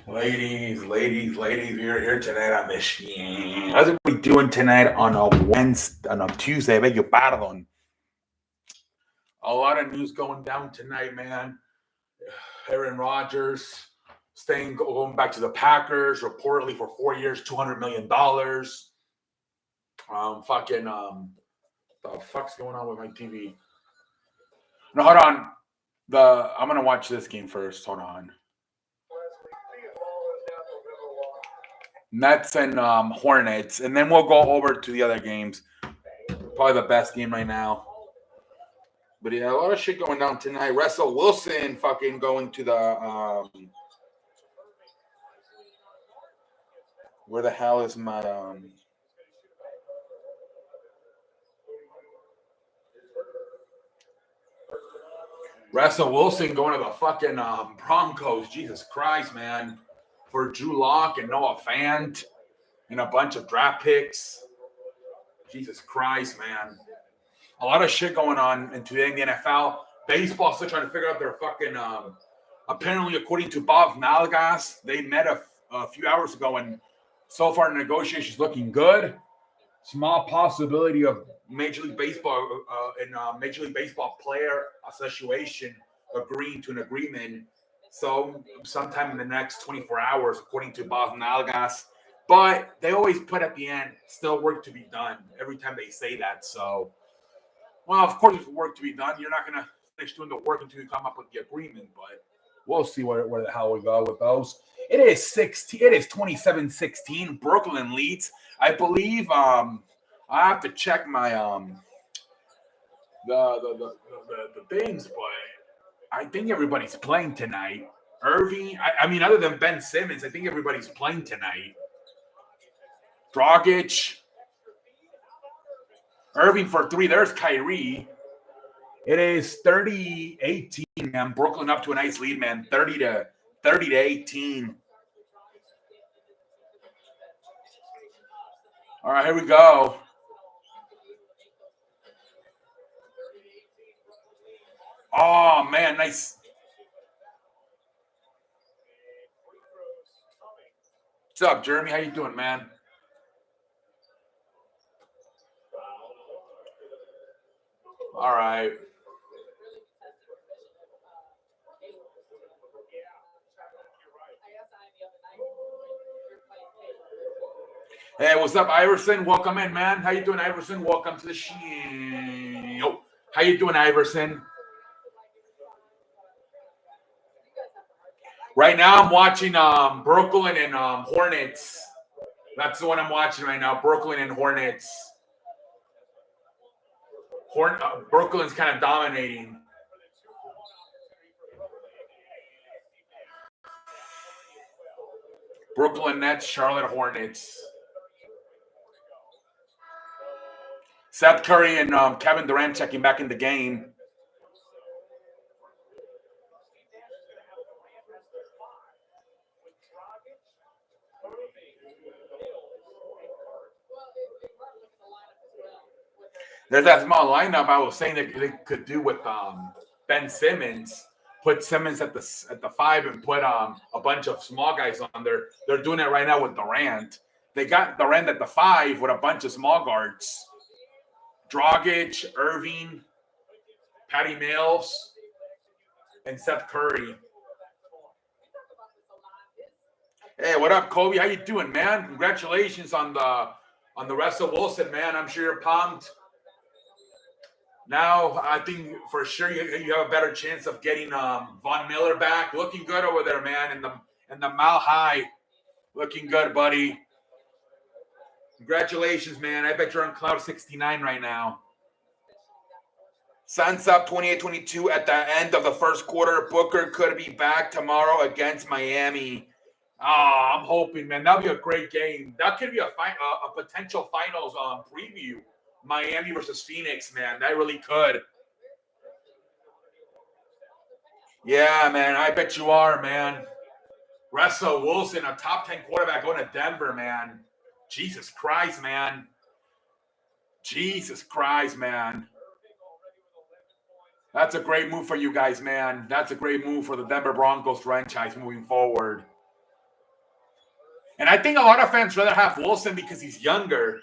Ladies, we're here tonight on this. How's everybody doing tonight on a Tuesday? I beg your pardon. A lot of news going down tonight, man. Aaron Rodgers going back to the Packers, reportedly for 4 years, $200 million. The fuck's going on with my TV? No, hold on. I'm gonna watch this game first. Hold on. Nets and Hornets, and then we'll go over to the other games. Probably the best game right now. But yeah, a lot of shit going down tonight. Russell Wilson fucking going to the where the hell is my Russell Wilson going to the fucking Broncos. Jesus Christ, man. For Drew Lock and Noah Fant and a bunch of draft picks. Jesus Christ, man. A lot of shit going on in today in the NFL. Baseball still trying to figure out their fucking apparently, according to Bob Nalgas, they met a few hours ago, and so far the negotiations looking good. Small possibility of Major League Baseball and Major League Baseball Player Association agreeing to an agreement. So sometime in the next 24 hours, according to Bob Nalgas. But they always put at the end, still work to be done every time they say that. So, well, of course, there's work to be done. You're not going to finish doing the work until you come up with the agreement. But we'll see where the hell we go with those. It is 27-16. Brooklyn leads. I believe I have to check my the things, but I think everybody's playing tonight. Irving, I mean, other than Ben Simmons, I think everybody's playing tonight. Dragic, Irving for 3. There's Kyrie. It is 30-18, man. Brooklyn up to a nice lead, man. 30-18. All right, here we go. Oh, man, nice. What's up, Jeremy? How you doing, man? All right. Hey, what's up, Iverson? Welcome in, man. How you doing, Iverson? Welcome to the show. How you doing, Iverson? Right now, I'm watching Brooklyn and Hornets. That's the one I'm watching right now, Brooklyn and Hornets. Brooklyn's kind of dominating. Brooklyn Nets, Charlotte Hornets. Seth Curry and Kevin Durant checking back in the game. There's that small lineup I was saying that they could do with Ben Simmons. Put Simmons at the 5 and put a bunch of small guys on there. They're doing it right now with Durant. They got Durant at the 5 with a bunch of small guards. Dragic, Irving, Patty Mills, and Seth Curry. Hey, what up, Kobe? How you doing, man? Congratulations on the Russell Wilson, man. I'm sure you're pumped. Now, I think for sure you have a better chance of getting Von Miller back. Looking good over there, man. In the Mile High, looking good, buddy. Congratulations, man. I bet you're on cloud 69 right now. Suns up 28-22 at the end of the first quarter. Booker could be back tomorrow against Miami. I'm hoping, man. That'll be a great game. That could be a potential finals preview. Miami versus Phoenix, man. That really could. Yeah, man. I bet you are, man. Russell Wilson, a top 10 quarterback going to Denver, man. Jesus Christ, man. Jesus Christ, man. That's a great move for you guys, man. That's a great move for the Denver Broncos franchise moving forward. And I think a lot of fans rather have Wilson because he's younger.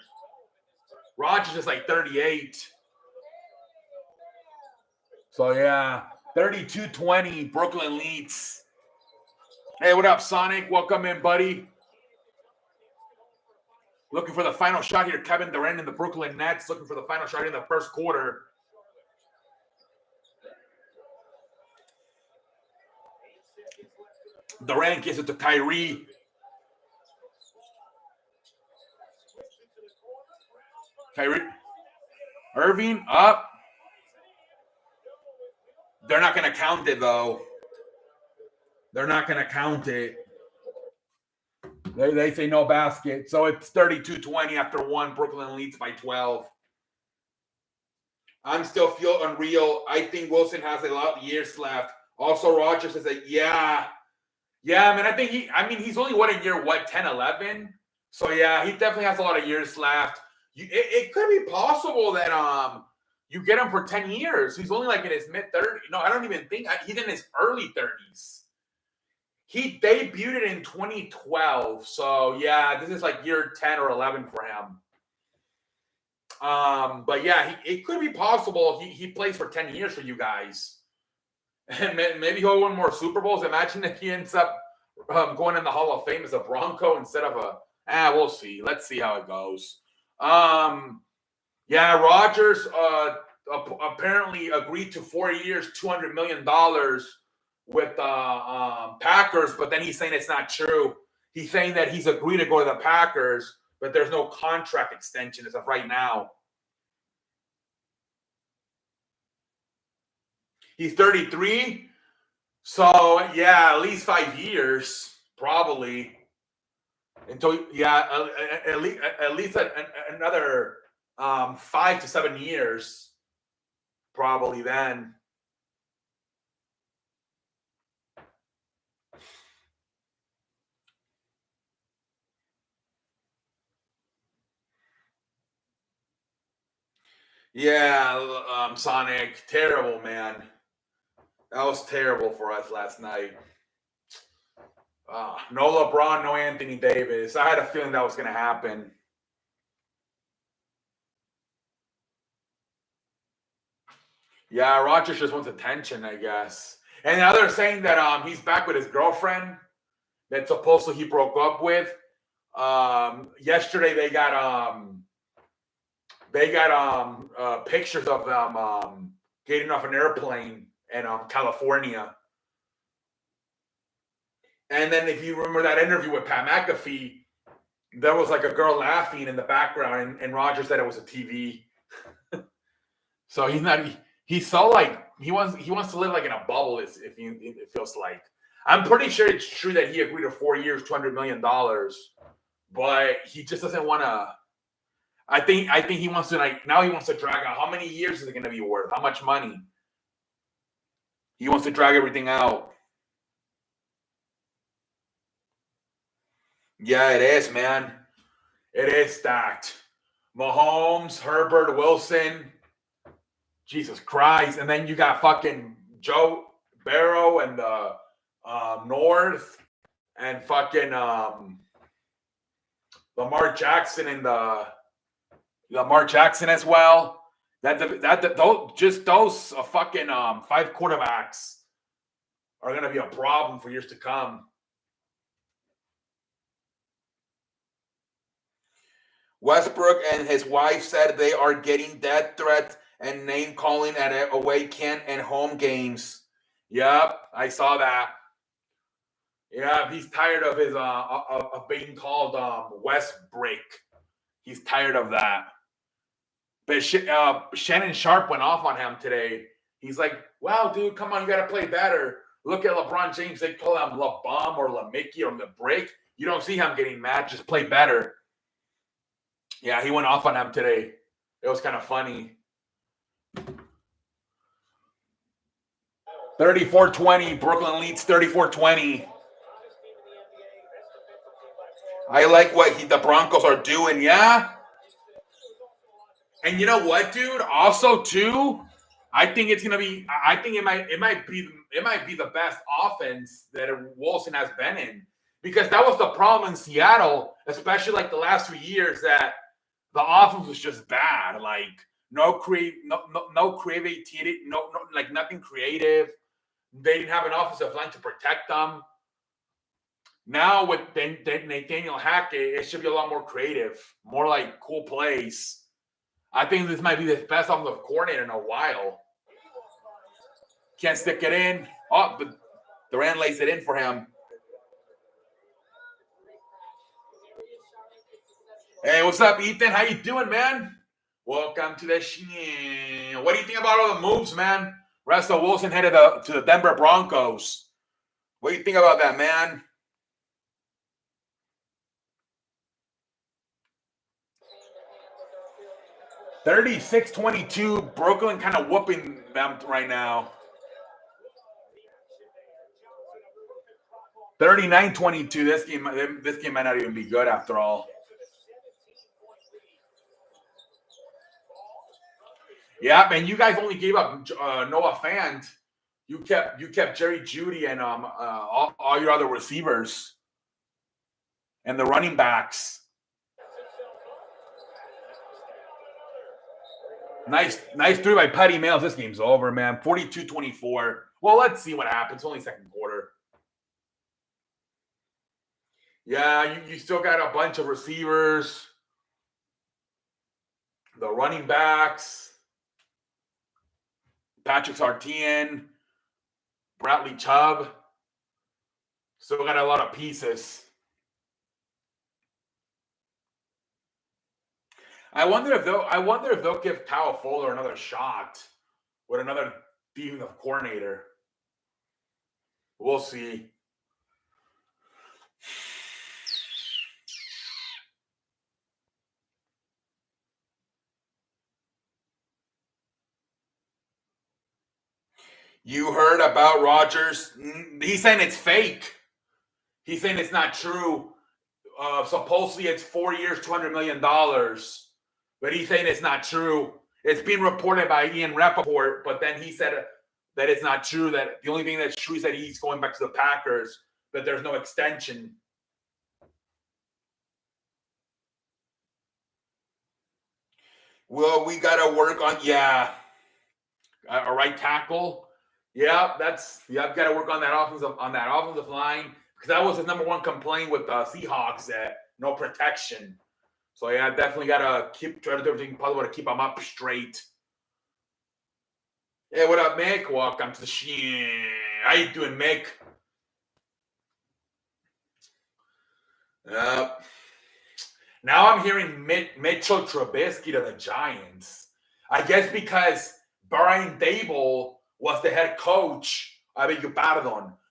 Rogers is like 38. So, yeah, 32-20, Brooklyn leads. Hey, what up, Sonic? Welcome in, buddy. Looking for the final shot here. Kevin Durant in the Brooklyn Nets looking for the final shot in the first quarter. Durant gives it to Kyrie. Kyrie. Irving up. They're not going to count it, though. They're not going to count it. They say no basket. So it's 32-20 after one. Brooklyn leads by 12. I'm still feel unreal. I think Wilson has a lot of years left. Also, Rogers says that, yeah, man, I think he's only in year 10, 11? So, yeah, he definitely has a lot of years left. It could be possible that you get him for 10 years. He's only like in his mid-30s. No, I don't even think. He's in his early 30s. He debuted in 2012. So, yeah, this is like year 10 or 11 for him. But, yeah, it could be possible he plays for 10 years for you guys. And maybe he'll win more Super Bowls. Imagine if he ends up going in the Hall of Fame as a Bronco instead of we'll see. Let's see how it goes. Yeah, Rodgers apparently agreed to 4 years, $200 million with Packers, but then he's saying it's not true. He's saying that he's agreed to go to the Packers, but there's no contract extension as of right now. He's 33, so yeah, at least 5 years, probably. Until at least another 5 to 7 years, probably then. Yeah, Sonic, terrible, man. That was terrible for us last night. No LeBron, no Anthony Davis. I had a feeling that was going to happen. Yeah, Rodgers just wants attention, I guess. And now they're saying that he's back with his girlfriend that supposedly he broke up with. Yesterday they got pictures of them getting off an airplane in California. And then if you remember that interview with Pat McAfee, there was like a girl laughing in the background, and Rodgers said it was a TV. So he's so like he wants to live like in a bubble. It feels like. I'm pretty sure it's true that he agreed to 4 years, $200 million, but he just doesn't want to. I think he wants to now he wants to drag out. How many years is it going to be worth? How much money? He wants to drag everything out. Yeah, it is, man. It is stacked. Mahomes, Herbert, Wilson. Jesus Christ. And then you got fucking Joe Burrow and the North and fucking Lamar Jackson and the Lamar Jackson as well. Those fucking 5 quarterbacks are going to be a problem for years to come. Westbrook and his wife said they are getting death threats and name calling at away camp and home games. Yep, I saw that. Yeah, he's tired of his of being called Westbrook. He's tired of that. But Shannon Sharp went off on him today. He's like, "Wow, dude, come on, you got to play better. Look at LeBron James. They call him LeBum or LeMickey or LeBreak. You don't see him getting mad. Just play better." Yeah, he went off on him today. It was kind of funny. 34-20. Brooklyn leads 34-20. I like what the Broncos are doing, yeah? And you know what, dude? Also, too, I think it's gonna be. I think it might be the best offense that Wilson has been in, Because that was the problem in Seattle, especially like the last 2 years, that the offense was just bad. Like no creativity, no like nothing creative. They didn't have an offensive line to protect them. Now with Nathaniel Hackett, it should be a lot more creative, more like cool plays. I think this might be the best offensive coordinator in a while. Can't stick it in. Oh, but Durant lays it in for him. Hey, what's up, Ethan? How you doing, man? Welcome to the show. What do you think about all the moves, man? Russell Wilson headed to the Denver Broncos. What do you think about that, man? $36-22. Brooklyn kind of whooping them right now. 39-22. This game might not even be good after all. Yeah, man. You guys only gave up Noah Fant. You kept Jerry Jeudy and all your other receivers and the running backs. Nice three by Patty Mills. This game's over, man. 42-24. Well, let's see what happens. Only second quarter. Yeah, you still got a bunch of receivers. The running backs. Patrick Surtain. Bradley Chubb. Still got a lot of pieces. I wonder if they'll give Kyle Fuller another shot with another defensive coordinator. We'll see. You heard about Rodgers? He's saying it's fake. He's saying it's not true. Supposedly it's 4 years, $200 million. But he's saying it's not true. It's being reported by Ian Rappaport, but then he said that it's not true. That the only thing that's true is that he's going back to the Packers, but there's no extension. Well, we got to work on, a right tackle. Yeah, got to work on that offensive line, because that was his number one complaint with the Seahawks, that no protection. So yeah, definitely got to try to do everything possible to keep him up straight. Hey, what up, Mick? Welcome to the show. How you doing, Mick? Now I'm hearing Mitchell Trubisky to the Giants. I guess because Brian Daboll was the head coach, the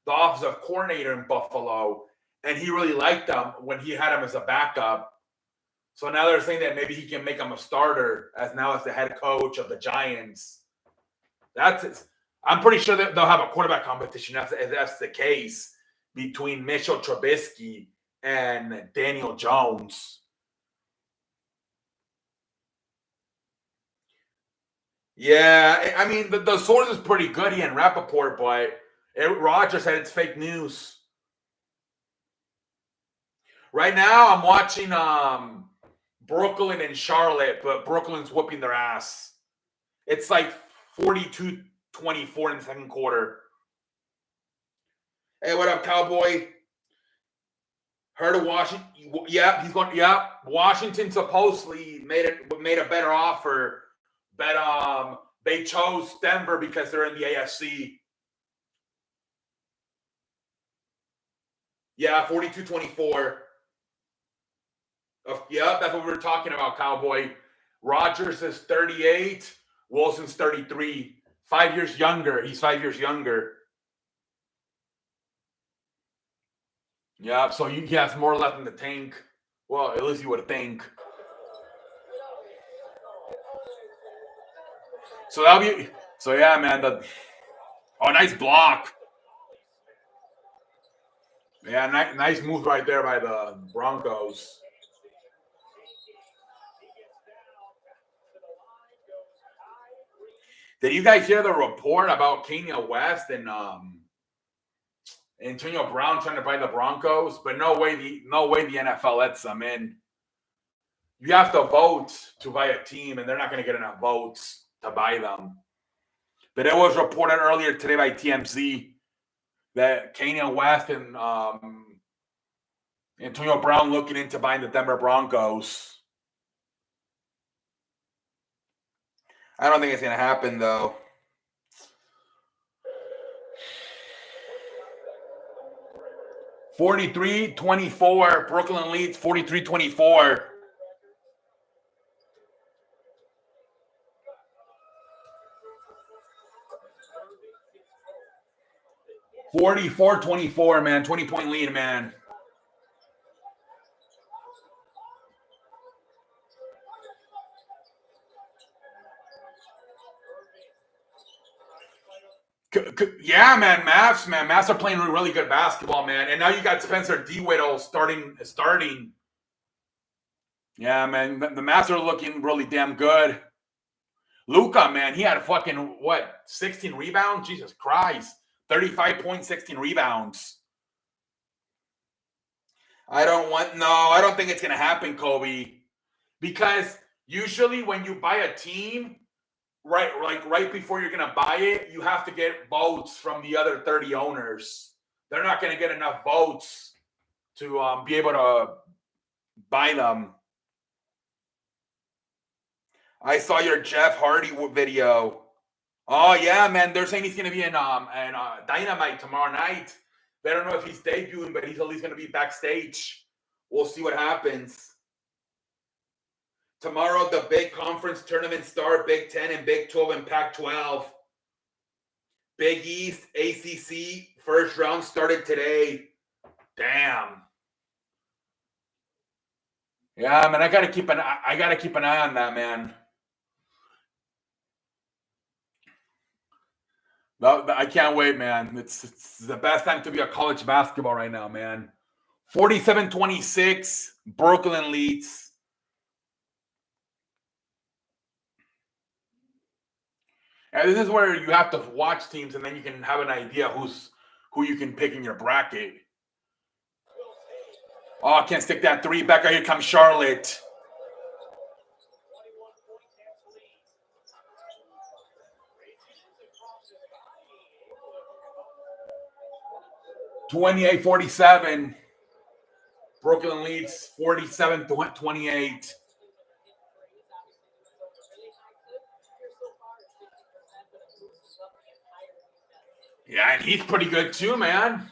offensive coordinator in Buffalo, and he really liked him when he had him as a backup. So now they're saying that maybe he can make him a starter as the head coach of the Giants. That's it. I'm pretty sure that they'll have a quarterback competition if that's the case between Mitchell Trubisky and Daniel Jones. Yeah, I mean, the source is pretty good, Ian Rappaport, but Rodgers said it's fake news. Right now, I'm watching Brooklyn and Charlotte, but Brooklyn's whooping their ass. It's like 42-24 in the second quarter. Hey, what up, Cowboy? Heard of Washington? Yeah, he's going. Yeah, Washington supposedly made a better offer, but they chose Denver because they're in the AFC. Yeah, 42-24. Yeah, that's what we were talking about, Cowboy. Rodgers is 38. Wilson's 33. 5 years younger. He's 5 years younger. Yeah, so he has more left in the tank. Well, at least you would think. So that'll be. So yeah, man. Nice block. Yeah, nice move right there by the Broncos. Did you guys hear the report about Kanye West and Antonio Brown trying to buy the Broncos, but no way the NFL lets them in. You have to vote to buy a team, and they're not going to get enough votes to buy them. But it was reported earlier today by TMZ that Kanye West and Antonio Brown looking into buying the Denver Broncos. I don't think it's going to happen, though. $43-24. Brooklyn leads 43-24. $44-24, man. 20-point lead, man. Yeah, man. Mavs are playing really good basketball, man. And now you got Spencer Dinwiddie starting. Yeah, man. The Mavs are looking really damn good. Luka, man, he had fucking, 16 rebounds? Jesus Christ. 35 points, 16 rebounds. I don't think it's going to happen, Kobe. Because usually when you buy a team, right before you're going to buy it, you have to get votes from the other 30 owners. They're not going to get enough votes to be able to buy them. I saw your Jeff Hardy video. Oh, yeah, man. They're saying he's going to be in Dynamite tomorrow night. They don't know if he's debuting, but he's at least going to be backstage. We'll see what happens. Tomorrow, the big conference tournament start, Big 10 and Big 12 and Pac-12. Big East, ACC, first round started today. Damn. Yeah, man, I gotta keep an eye on that, man. I can't wait, man. It's the best time to be a college basketball right now, man. 47-26, Brooklyn leads. And this is where you have to watch teams, and then you can have an idea who you can pick in your bracket. Oh, I can't stick that three. Back out here comes Charlotte. $28-47. Brooklyn leads 47-28. Yeah, and he's pretty good too, man.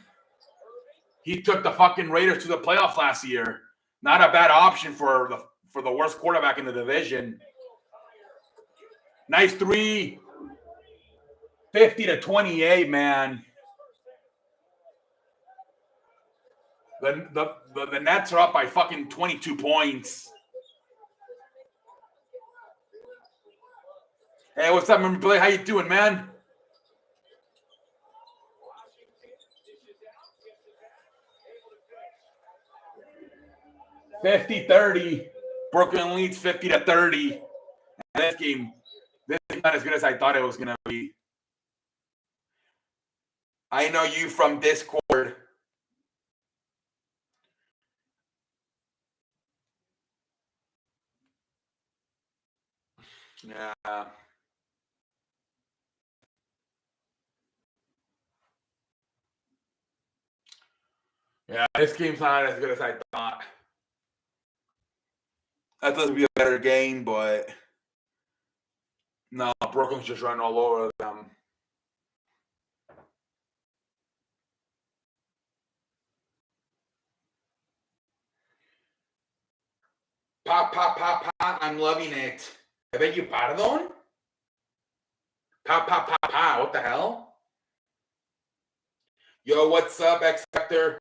He took the fucking Raiders to the playoffs last year. Not a bad option for the worst quarterback in the division. Nice three. 50-28, man. The Nets are up by fucking 22 points. Hey, what's up, man? How you doing, man? $50-30. Brooklyn leads 50-30. This game is not as good as I thought it was going to be. I know you from Discord. Yeah. Yeah, this game's not as good as I thought. That doesn't be a better game, but no, Brooklyn's just running all over them. Pa, I'm loving it. I beg you pardon? Pa, what the hell? Yo, what's up, X Factor?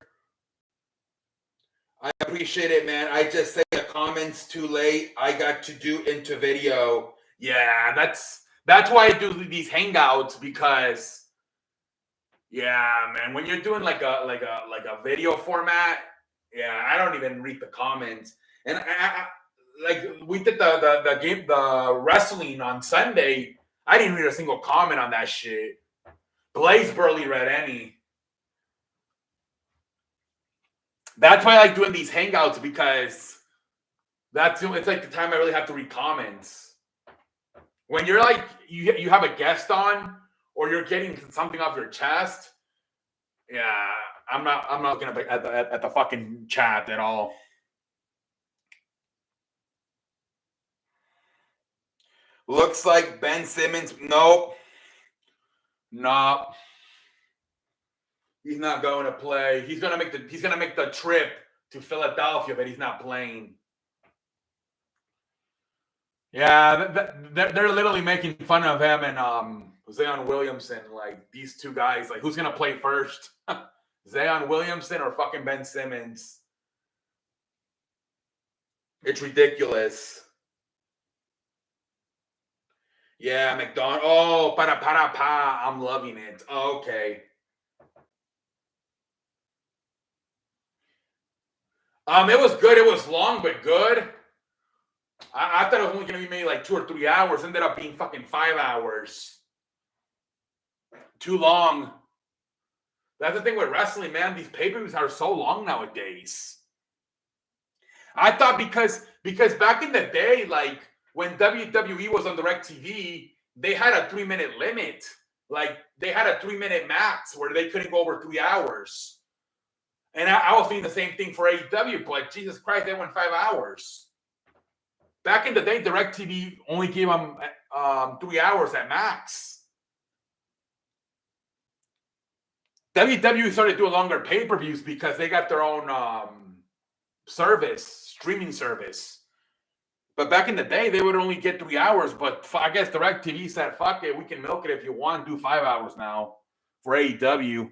I appreciate it, man. I just say the comments too late. I got to do into video. Yeah, that's why I do these hangouts, because yeah, man, when you're doing like a video format, yeah, I don't even read the comments. And I like we did the game, the wrestling on Sunday. I didn't read a single comment on that shit. Blaze barely read any. That's why I like doing these hangouts, because it's like the time I really have to read comments. When you're like you have a guest on, or you're getting something off your chest, yeah, I'm not looking at the fucking chat at all. Looks like Ben Simmons. Nope. He's not going to play. He's gonna make the trip to Philadelphia, but he's not playing. Yeah, they're literally making fun of him and Zion Williamson. Like, these two guys, like, who's gonna play first? Zion Williamson or fucking Ben Simmons? It's ridiculous. Yeah, McDonald. Oh, pa. I'm loving it. Okay. It was good. It was long, but good. I thought it was only going to be maybe like 2 or 3 hours. Ended up being fucking 5 hours. Too long. That's the thing with wrestling, man. These pay-per-views are so long nowadays. I thought because back in the day, like when WWE was on DirecTV, they had a 3-minute limit. Like, they had a 3-minute max where they couldn't go over 3 hours. And I was doing the same thing for AEW, but Jesus Christ, they went 5 hours. Back in the day, DirecTV only gave them 3 hours at max. WWE started doing longer pay-per-views because they got their own streaming service. But back in the day, they would only get 3 hours. But I guess DirecTV said, fuck it, we can milk it if you want. Do 5 hours now for AEW.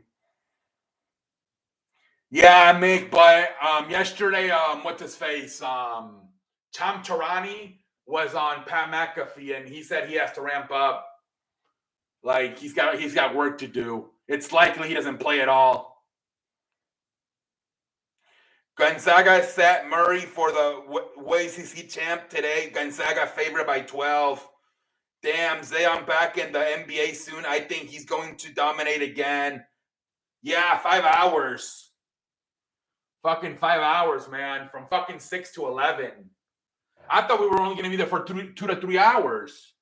Yeah, Mick, but yesterday, what's his face? Tom Tarani was on Pat McAfee, and he said he has to ramp up. Like, he's got work to do. It's likely he doesn't play at all. Gonzaga set Murray for the WACC champ today. Gonzaga favored by 12. Damn, Zion back in the NBA soon. I think he's going to dominate again. Yeah, 5 hours. Fucking 5 hours, man. From fucking 6 to 11. I thought we were only going to be there for 2 to 3 hours.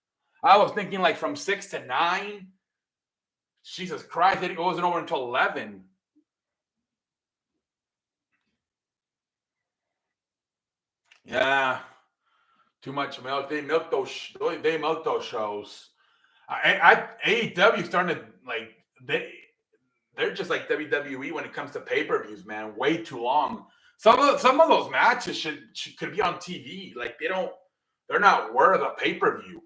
I was thinking like from 6 to 9. Jesus Christ, it wasn't over until 11. Yeah. Too much milk. They milk those shows. AEW starting to, like, they're just like WWE when it comes to pay-per-views, man. Way too long. Some of those matches could be on TV. Like, they're not worth a pay-per-view.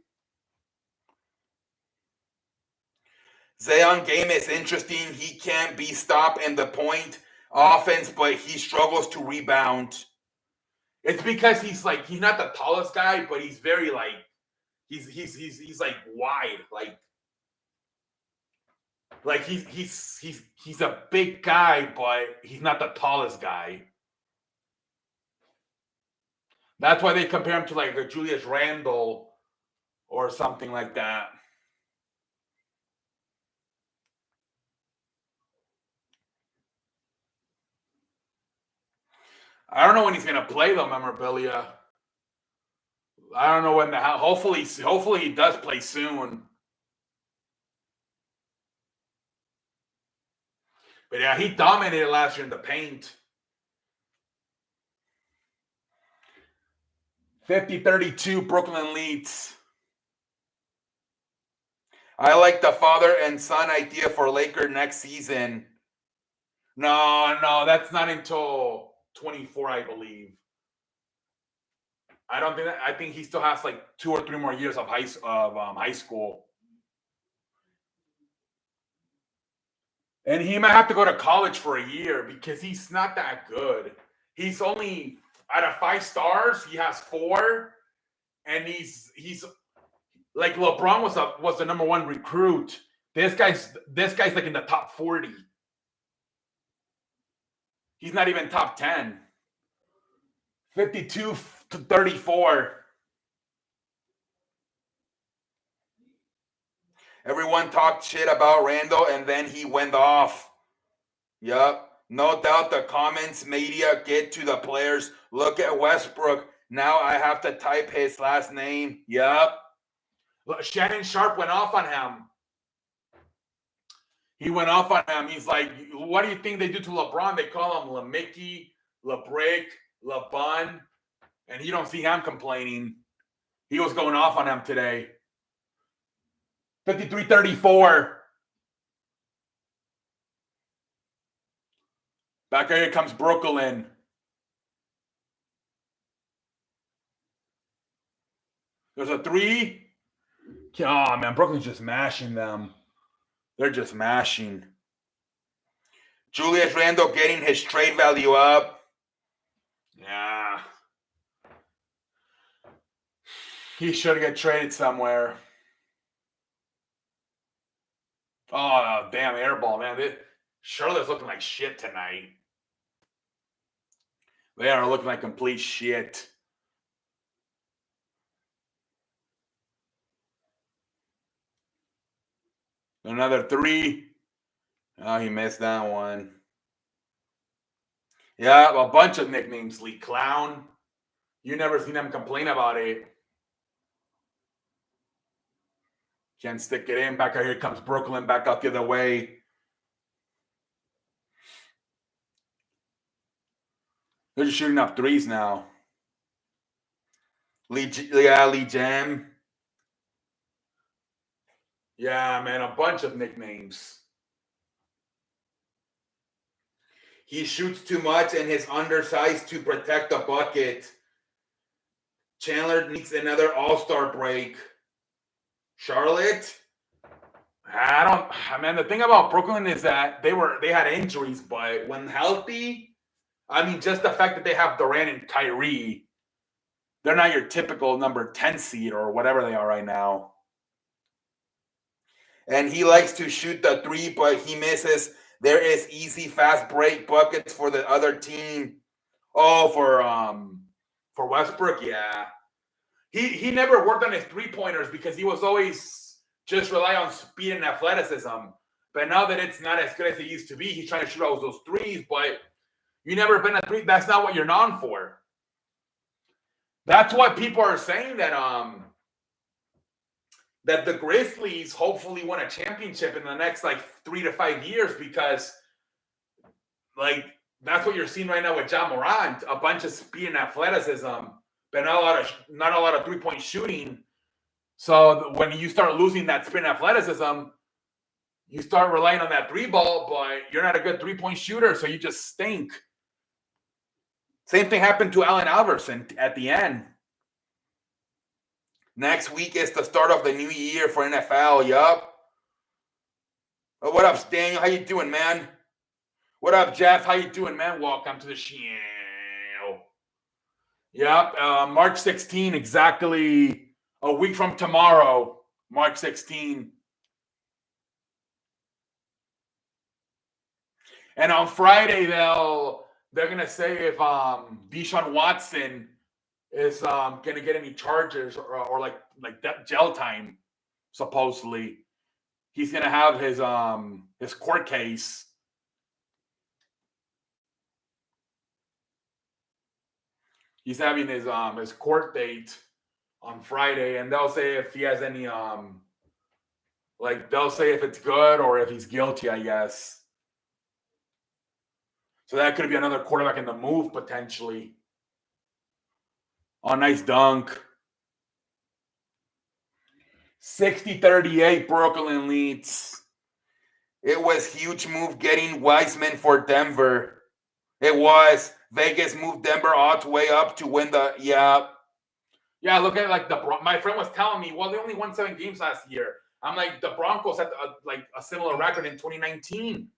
Zion game is interesting. He can't be stopped in the point offense, but he struggles to rebound. It's because he's not the tallest guy, but he's very like he's like wide, like he's a big guy, but he's not the tallest guy. That's why they compare him to like a Julius Randle or something like that. I don't know when he's gonna play though, memorabilia. I don't know when hopefully he does play soon. But yeah, he dominated last year in the paint. 50-32, Brooklyn leads. I like the father and son idea for Laker next season. No, that's not until 24, I believe. I don't think that. I think he still has like 2 or 3 more years of high school, and he might have to go to college for a year because he's not that good. He's only out of 5 stars. He has 4, and he's like LeBron was the number 1 recruit. This guy's like in the top 40. He's not even top 10. 52-34. Everyone talked shit about Randall, and then he went off. Yup. No doubt the comments media get to the players. Look at Westbrook. Now I have to type his last name. Yep. Look, Shannon Sharp went off on him. He went off on him. He's like, what do you think they do to LeBron? They call him LeMickey, LeBrick, LeBun. And you don't see him complaining. He was going off on him today. 53-34. Back here comes Brooklyn. There's a three. Oh, man, Brooklyn's just mashing them. They're just mashing. Julius Randle getting his trade value up. Yeah. He should get traded somewhere. Oh, damn airball, man. Charlotte's looking like shit tonight. They are looking like complete shit. Another three. Oh, he missed that one. Yeah, a bunch of nicknames. Lee Clown. You never seen them complain about it. Can't stick it in. Back out here comes Brooklyn. Back out the other way. They're just shooting up threes now. Lee Jam. Yeah, man, a bunch of nicknames. He shoots too much and is undersized to protect the bucket. Chandler needs another all-star break. Charlotte? Man, the thing about Brooklyn is that they had injuries, but when healthy, I mean, just the fact that they have Durant and Kyrie, they're not your typical number 10 seed or whatever they are right now. And he likes to shoot the three, but he misses. There is easy, fast break buckets for the other team. Oh, for Westbrook, yeah. He never worked on his three-pointers because he was always just rely on speed and athleticism. But now that it's not as good as it used to be, he's trying to shoot all those threes, but you never been a three. That's not what you're known for. That's what people are saying that the Grizzlies hopefully win a championship in the next 3 to 5 years because that's what you're seeing right now with Ja Morant, a bunch of speed and athleticism, but not a lot of three-point shooting. So when you start losing that speed and athleticism, you start relying on that three ball, but you're not a good three-point shooter, so you just stink. Same thing happened to Allen Iverson at the end. Next week is the start of the new year for NFL. Yup. Oh, what up, Daniel? How you doing, man? What up, Jeff? How you doing, man? Welcome to the show. Yep. March 16, exactly a week from tomorrow. March 16. And on Friday, they're gonna say if Deshaun Watson is gonna get any charges or like that jail time. Supposedly, he's gonna have his court case. He's having his court date on Friday, and they'll say if he has any they'll say if it's good or if he's guilty, I guess. So that could be another quarterback in the move potentially. Oh, nice dunk. 60-38, Brooklyn leads. It was huge move getting Wiseman for Denver. It was. Vegas moved Denver odds way up to win the, yeah. Yeah, look at my friend was telling me, well, they only won 7 games last year. I'm like, the Broncos had a similar record in 2019.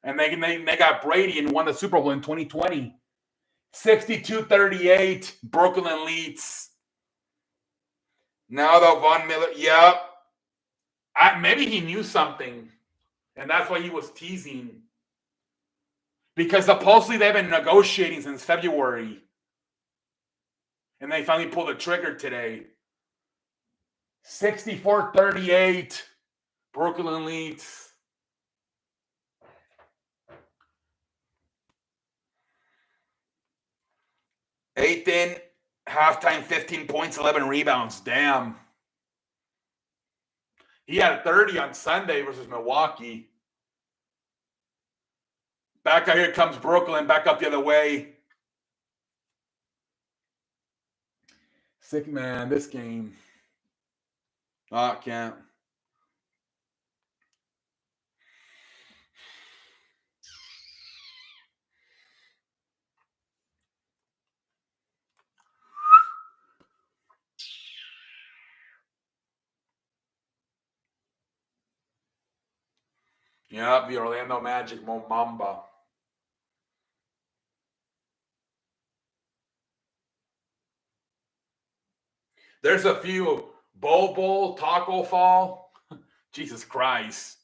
And they got Brady and won the Super Bowl in 2020. 62-38, Brooklyn leads. Now the Von Miller, yep. Maybe he knew something, and that's why he was teasing. Because supposedly they've been negotiating since February. And they finally pulled the trigger today. 64-38, Brooklyn leads. 8th in, halftime, 15 points, 11 rebounds. Damn. He had 30 on Sunday versus Milwaukee. Back out here comes Brooklyn, back up the other way. Sick, man, this game. Oh, can't. Yep, the Orlando Magic, Mo Mamba. There's a few Bowl, Taco Fall. Jesus Christ.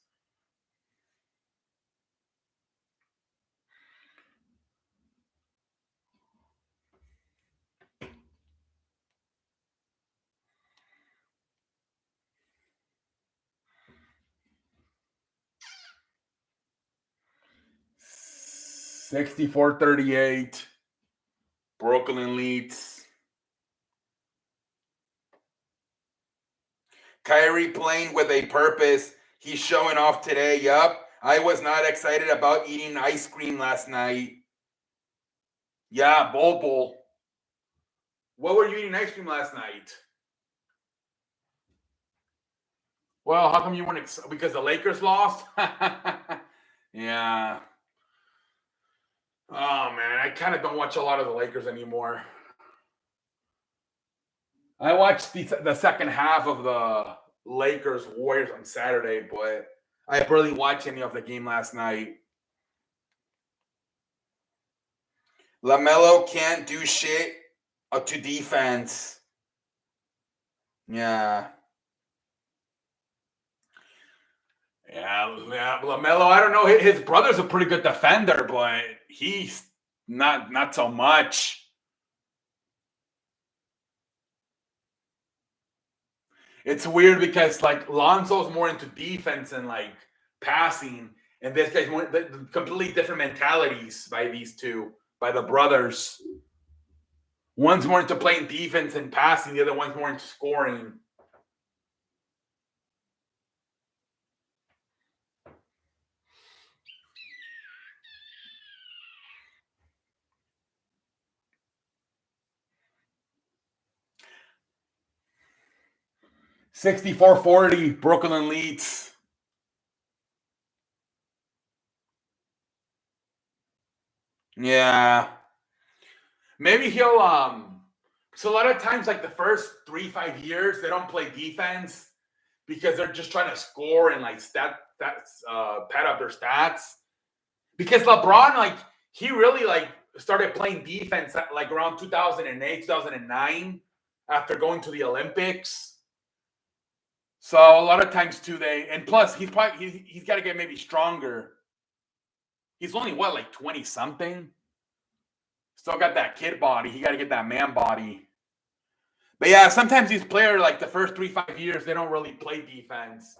$64-38. Brooklyn leads. Kyrie playing with a purpose. He's showing off today. Yup. I was not excited about eating ice cream last night. Yeah, Bowl. What were you eating ice cream last night? Well, how come you weren't because the Lakers lost? Yeah. Oh, man, I kind of don't watch a lot of the Lakers anymore. I watched the second half of the Lakers Warriors on Saturday, but I barely watched any of the game last night. LaMelo can't do shit to defense. Yeah. Yeah, LaMelo, I don't know. His brother's a pretty good defender, but he's not so much. It's weird because like Lonzo's more into defense and like passing, and this guy's more completely different mentalities by these two, by the brothers. One's more into playing defense and passing, the other one's more into scoring. $64-40, Brooklyn leads. Yeah. Maybe he'll so a lot of times like the first 3-5 years they don't play defense because they're just trying to score and like pad up their stats. Because LeBron, like, he really like started playing defense at, like around 2008, 2009 after going to the Olympics. So a lot of times too, and plus he's got to get maybe stronger. He's only what, like 20 something. Still got that kid body. He got to get that man body. But yeah, sometimes these players, like the first 3-5 years, they don't really play defense,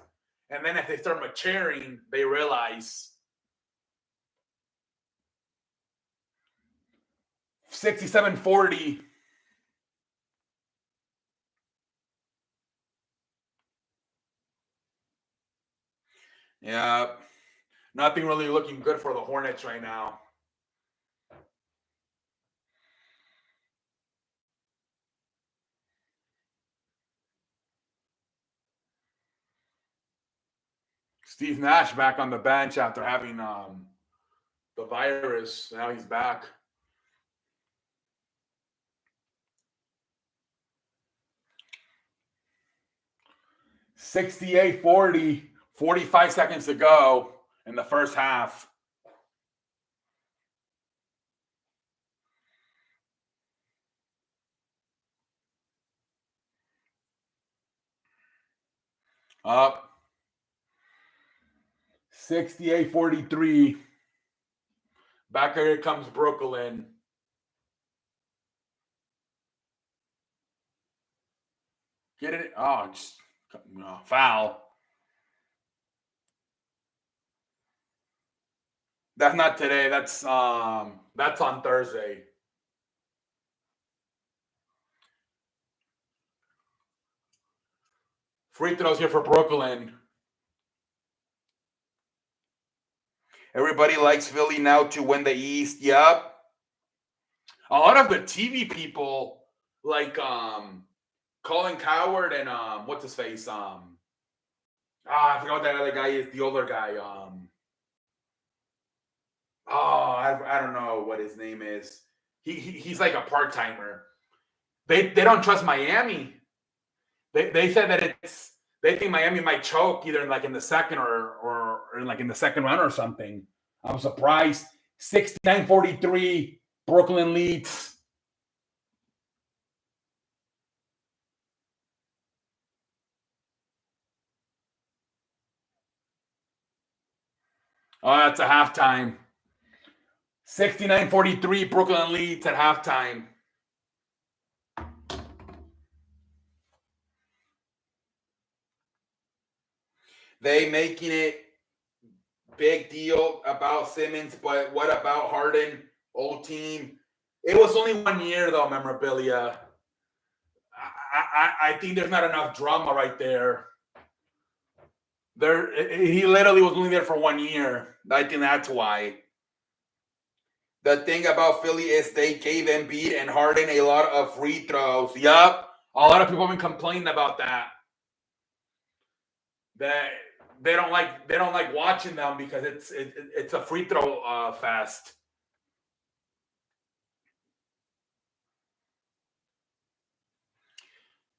and then if they start maturing, they realize. 67-40. Yeah, nothing really looking good for the Hornets right now. Steve Nash back on the bench after having the virus. Now he's back. $68-40, 45 seconds to go in the first half. Up. 68-43. Back here comes Brooklyn. Get it? Oh, just foul. That's not today. That's on Thursday. Free throws here for Brooklyn. Everybody likes Philly now to win the East. Yep. A lot of the TV people like Colin Coward and what's his face? I forgot what that other guy is, the older guy. I don't know what his name is. He's like a part-timer. They don't trust Miami. They said that they think Miami might choke either in the second or in the second round or something. I'm surprised. 69-43, Brooklyn leads. Oh, that's a halftime. 69-43, Brooklyn leads at halftime. They making it big deal about Simmons, but what about Harden, old team? It was only 1 year, though, memorabilia. I think there's not enough drama right there. He literally was only there for 1 year. I think that's why. The thing about Philly is they gave Embiid and Harden a lot of free throws. Yup. A lot of people have been complaining about that. That they don't like watching them because it's a free throw fest.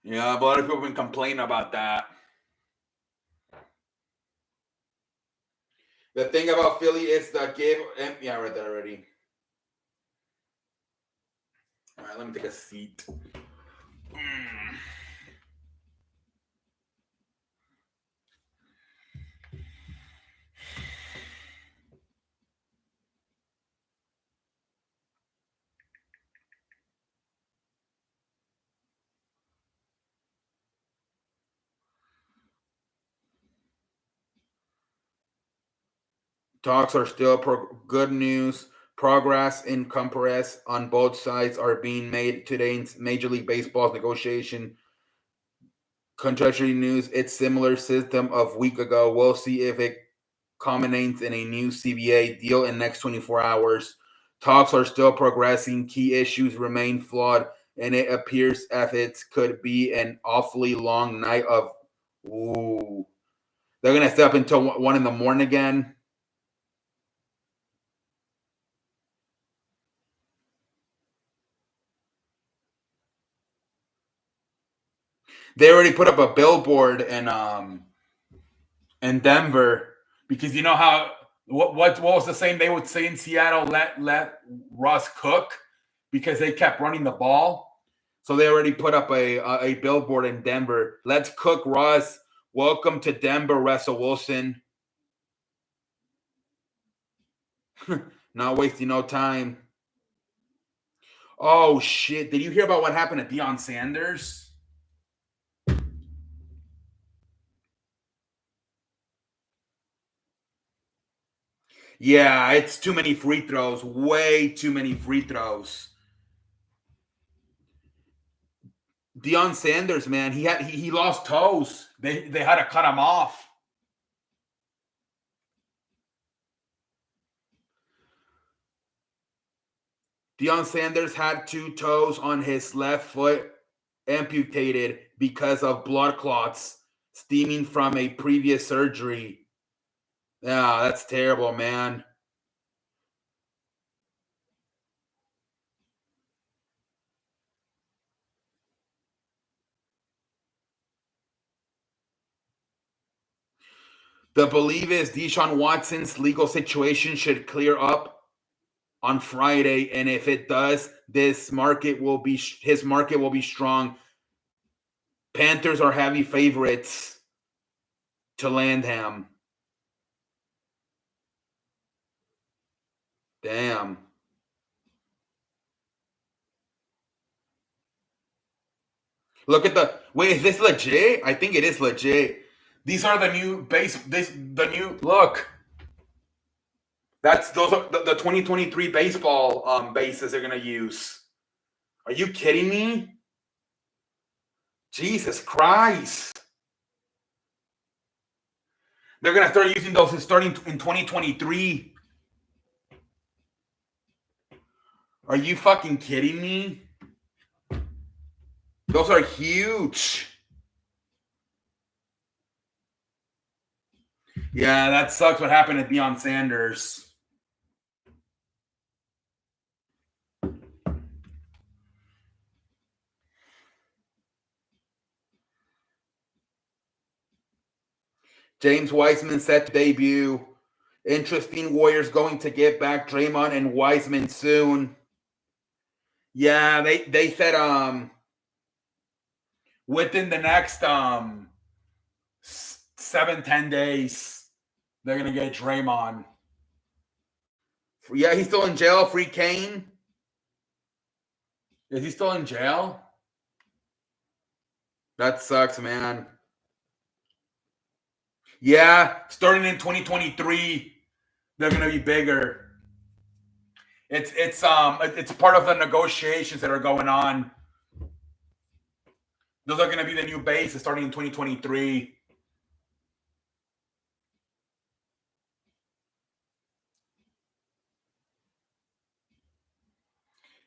Yeah, but a lot of people have been complaining about that. The thing about Philly is the give. Yeah, I read that already. All right, let me take a seat. Talks are still good news. Progress in compress on both sides are being made today in Major League Baseball's negotiation. Contractually news, it's similar system of week ago. We'll see if it culminates in a new CBA deal in next 24 hours. Talks are still progressing. Key issues remain flawed, and it appears as it could be an awfully long night of. Ooh, they're gonna stay up until 1 in the morning again. They already put up a billboard in Denver because you know how what was the same they would say in Seattle? Let Russ cook because they kept running the ball. So they already put up a billboard in Denver. Let's cook Russ. Welcome to Denver, Russell Wilson. Not wasting no time. Oh shit! Did you hear about what happened to Deion Sanders? Yeah, it's too many free throws. Way too many free throws. Deion Sanders, man, he lost toes. They had to cut him off. Deion Sanders had 2 toes on his left foot amputated because of blood clots stemming from a previous surgery. Yeah, that's terrible, man. The belief is Deshaun Watson's legal situation should clear up on Friday, and if it does, his market will be strong. Panthers are heavy favorites to land him. Damn. Look at wait, is this legit? I think it is legit. These are the new look. Those are the 2023 baseball bases they're gonna use. Are you kidding me? Jesus Christ. They're going to start using those starting in 2023. Are you fucking kidding me? Those are huge. Yeah, that sucks what happened to Deion Sanders. James Wiseman set to debut. Interesting. Warriors going to get back Draymond and Wiseman soon. Yeah, they said within the next 7-10 days they're gonna get Draymond. Yeah, he's still in jail. Free Kane. Is he still in jail? That sucks, man. Yeah, starting in 2023, they're gonna be bigger. It's part of the negotiations that are going on. Those are gonna be the new bases starting in 2023.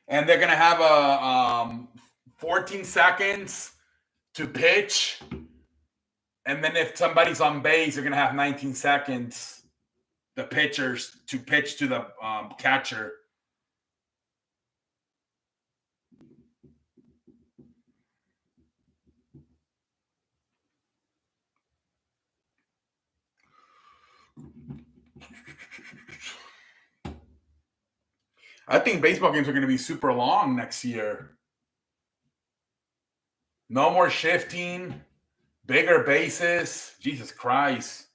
And they're gonna have a 14 seconds to pitch. And then if somebody's on base, they're going to have 19 seconds, the pitchers, to pitch to the catcher. I think baseball games are going to be super long next year. No more shifting, bigger bases. Jesus Christ.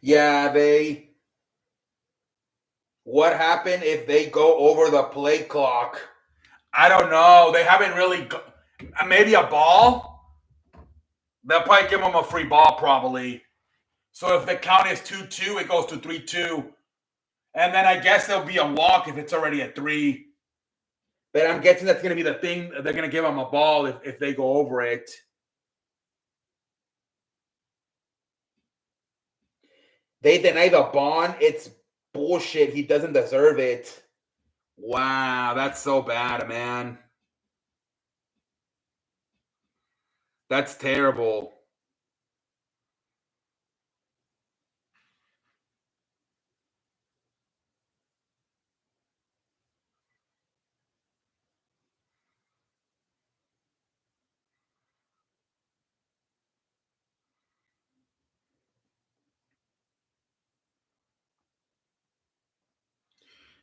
Yeah, what happened if they go over the play clock? I don't know. They haven't really, maybe a ball? They'll probably give them a free ball, probably. So if the count is 2-2, it goes to 3-2. And then I guess there'll be a walk if it's already at 3. But I'm guessing that's going to be the thing. They're going to give them a ball if they go over it. They deny the bond. It's bullshit. He doesn't deserve it. Wow, that's so bad, man. That's terrible.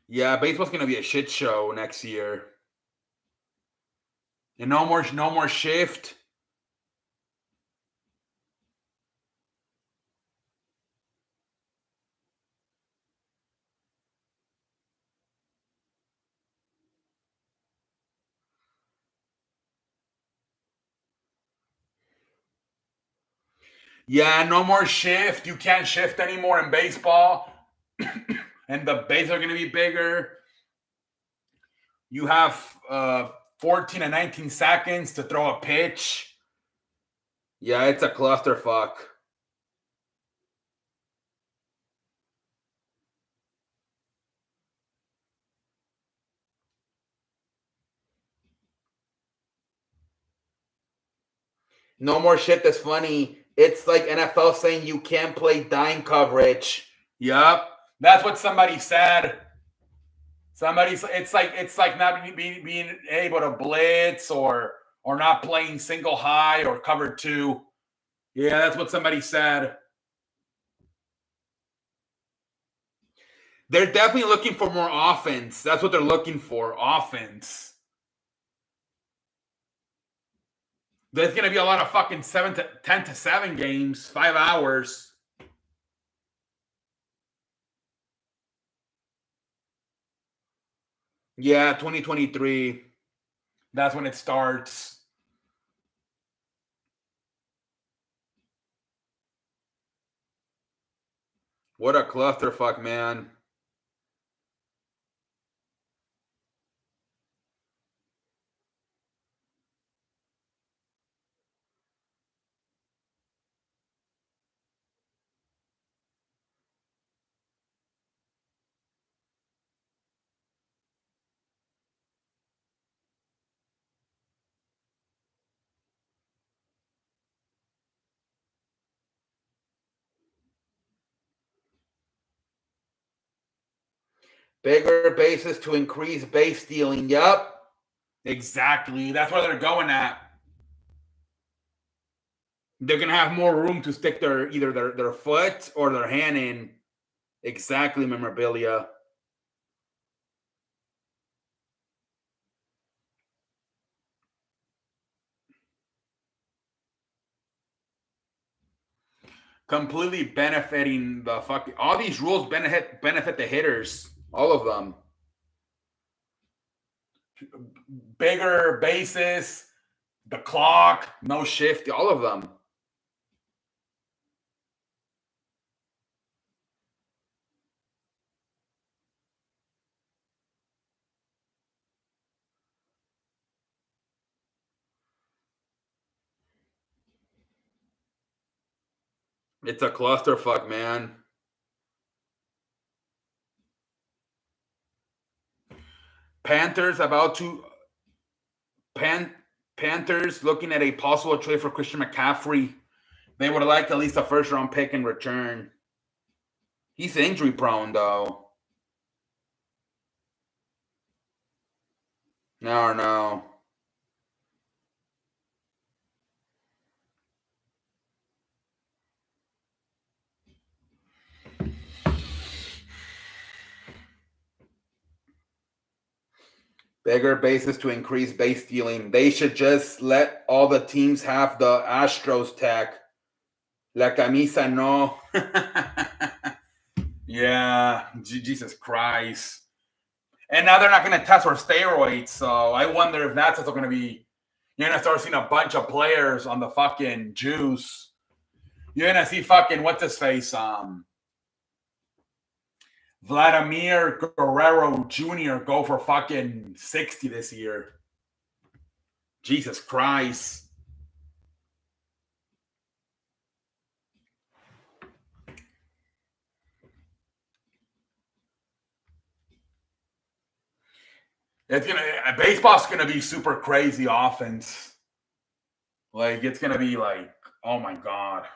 Yeah, baseball's going to be a shit show next year. And no more shift. Yeah, no more shift. You can't shift anymore in baseball. And the bases are going to be bigger. You have 14 and 19 seconds to throw a pitch. Yeah, it's a clusterfuck. No more shit that's funny. It's like NFL saying you can't play dime coverage. Yup. That's what somebody said. It's like not being able to blitz or not playing single high or cover 2. Yeah, that's what somebody said. They're definitely looking for more offense. That's what they're looking for, offense. There's going to be a lot of fucking 10 to 7 games, 5 hours. Yeah, 2023. That's when it starts. What a clusterfuck, man. Bigger bases to increase base stealing. Yup. Exactly. That's where they're going at. They're gonna have more room to stick their foot or their hand in. Exactly, memorabilia. Completely benefiting the fucking. All these rules benefit the hitters. All of them. Bigger bases, the clock, no shift, all of them. It's a clusterfuck, man. Panthers about to Panthers looking at a possible trade for Christian McCaffrey. They would like at least a first round pick in return. He's injury prone though. No. Bigger bases to increase base stealing. They should just let all the teams have the Astros tag. La camisa no. Yeah, Jesus Christ. And now they're not going to test for steroids, so I wonder if that's what's going to be. You're going to start seeing a bunch of players on the fucking juice. You're going to see fucking, what's his face? Vladimir Guerrero Jr. go for fucking 60 this year. Jesus Christ. Baseball's gonna be super crazy offense. Like it's gonna be like, oh my god.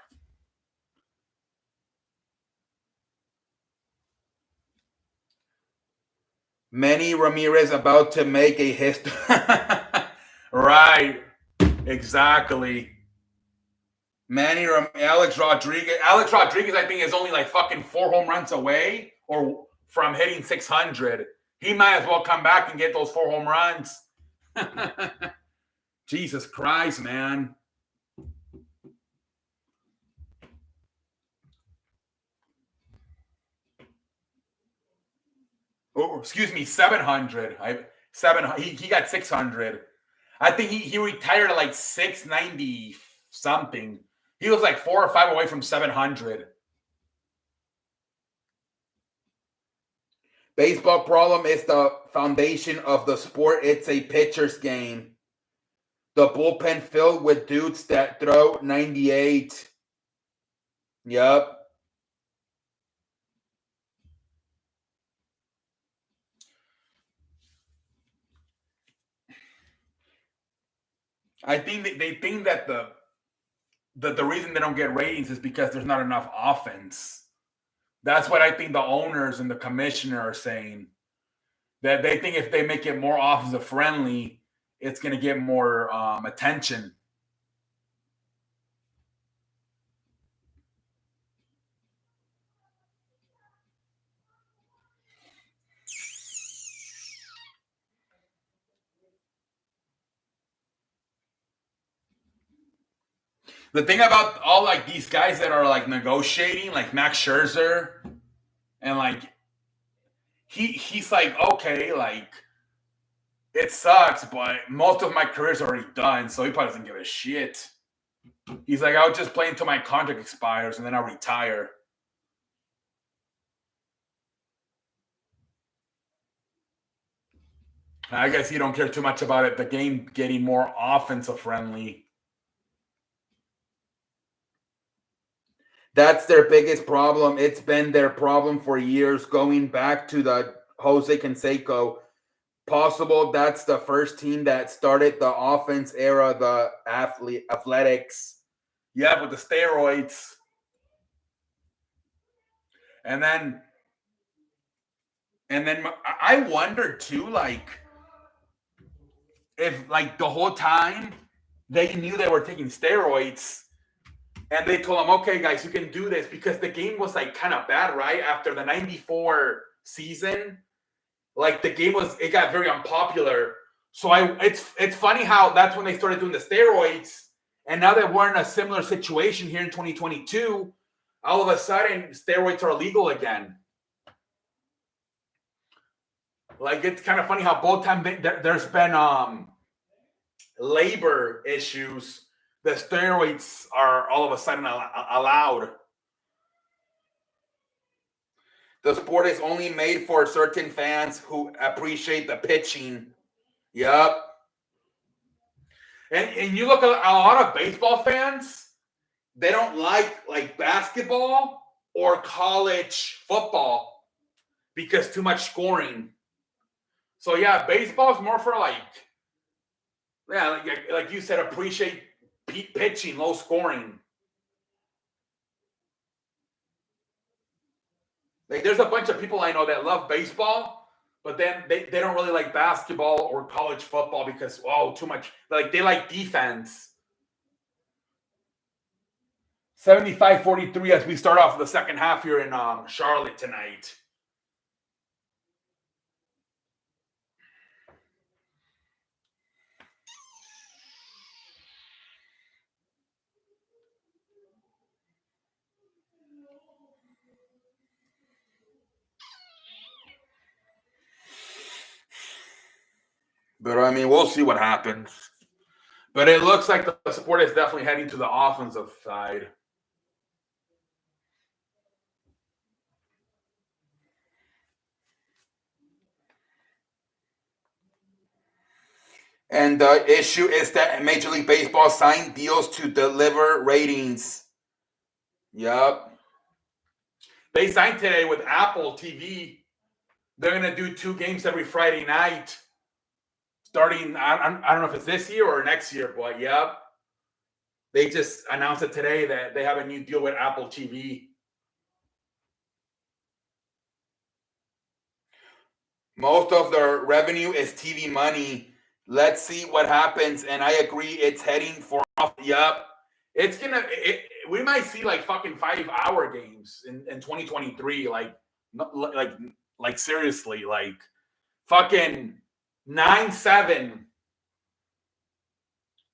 Manny Ramirez about to make a history. Right. Exactly. Alex Rodriguez, I think, is only like fucking 4 home runs away or from hitting 600. He might as well come back and get those 4 home runs. Jesus Christ, man. Oh, excuse me, 700. He got 600. I think he retired at like 690 something. He was like 4 or 5 away from 700. Baseball problem is the foundation of the sport. It's a pitcher's game. The bullpen filled with dudes that throw 98. Yep. I think they think that the reason they don't get ratings is because there's not enough offense. That's what I think the owners and the commissioner are saying. That they think if they make it more offensive friendly, it's going to get more attention. The thing about all like these guys that are like negotiating, like Max Scherzer, and like he's like, okay, like It sucks, but most of my career's already done, so he probably doesn't give a shit. He's like, I'll just play until my contract expires, and then I'll retire. I guess you don't care too much about it. The game getting more offensive friendly. That's their biggest problem. It's been their problem for years, going back to the Jose Canseco. Possible that's the first team that started the offense era, the athletics. Yeah, with the steroids. And then I wonder too, like, if like the whole time they knew they were taking steroids and they told them, okay, guys, you can do this, because the game was like kind of bad, right? After the 94 season, like the game it got very unpopular. So it's funny how that's when they started doing the steroids. And now that we're in a similar situation here in 2022, all of a sudden steroids are illegal again. Like, it's kind of funny how both times there's been labor issues, the steroids are all of a sudden allowed. The sport is only made for certain fans who appreciate the pitching. Yep. And you look at a lot of baseball fans, they don't like basketball or college football because too much scoring. So yeah, baseball's more for like you said, appreciate pitching, low scoring. Like, there's a bunch of people I know that love baseball, but then they don't really like basketball or college football because, too much. Like, they like defense. 75-43 as we start off the second half here in Charlotte tonight. But I mean, we'll see what happens. But it looks like the sport is definitely heading to the offensive side. And the issue is that Major League Baseball signed deals to deliver ratings. Yep. They signed today with Apple TV. They're going to do 2 games every Friday night. Starting, I don't know if it's this year or next year, but yep. They just announced it today that they have a new deal with Apple TV. Most of their revenue is TV money. Let's see what happens. And I agree, it's heading for off. Yep. It's going to, we might see like fucking 5-hour games in 2023. Like seriously, like fucking 9-7.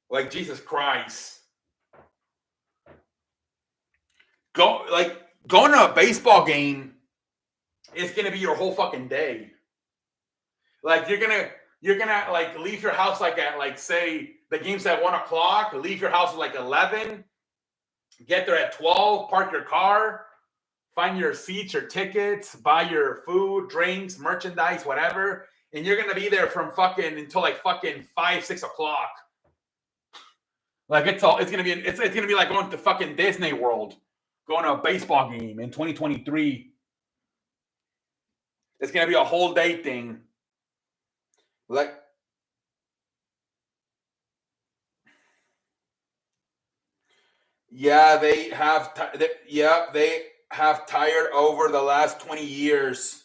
Like, Jesus Christ. Going to a baseball game is going to be your whole fucking day. Like, you're gonna like leave your house like at, like, say the game's at 1:00, leave your house at like 11, get there at 12, park your car, find your seats, your tickets, buy your food, drinks, merchandise, whatever, and you're gonna be there from fucking until like fucking 5-6 o'clock. Like, it's gonna be like going to fucking Disney World, going to a baseball game in 2023. It's gonna be a whole day thing. Like, yeah, they have tired over the last 20 years.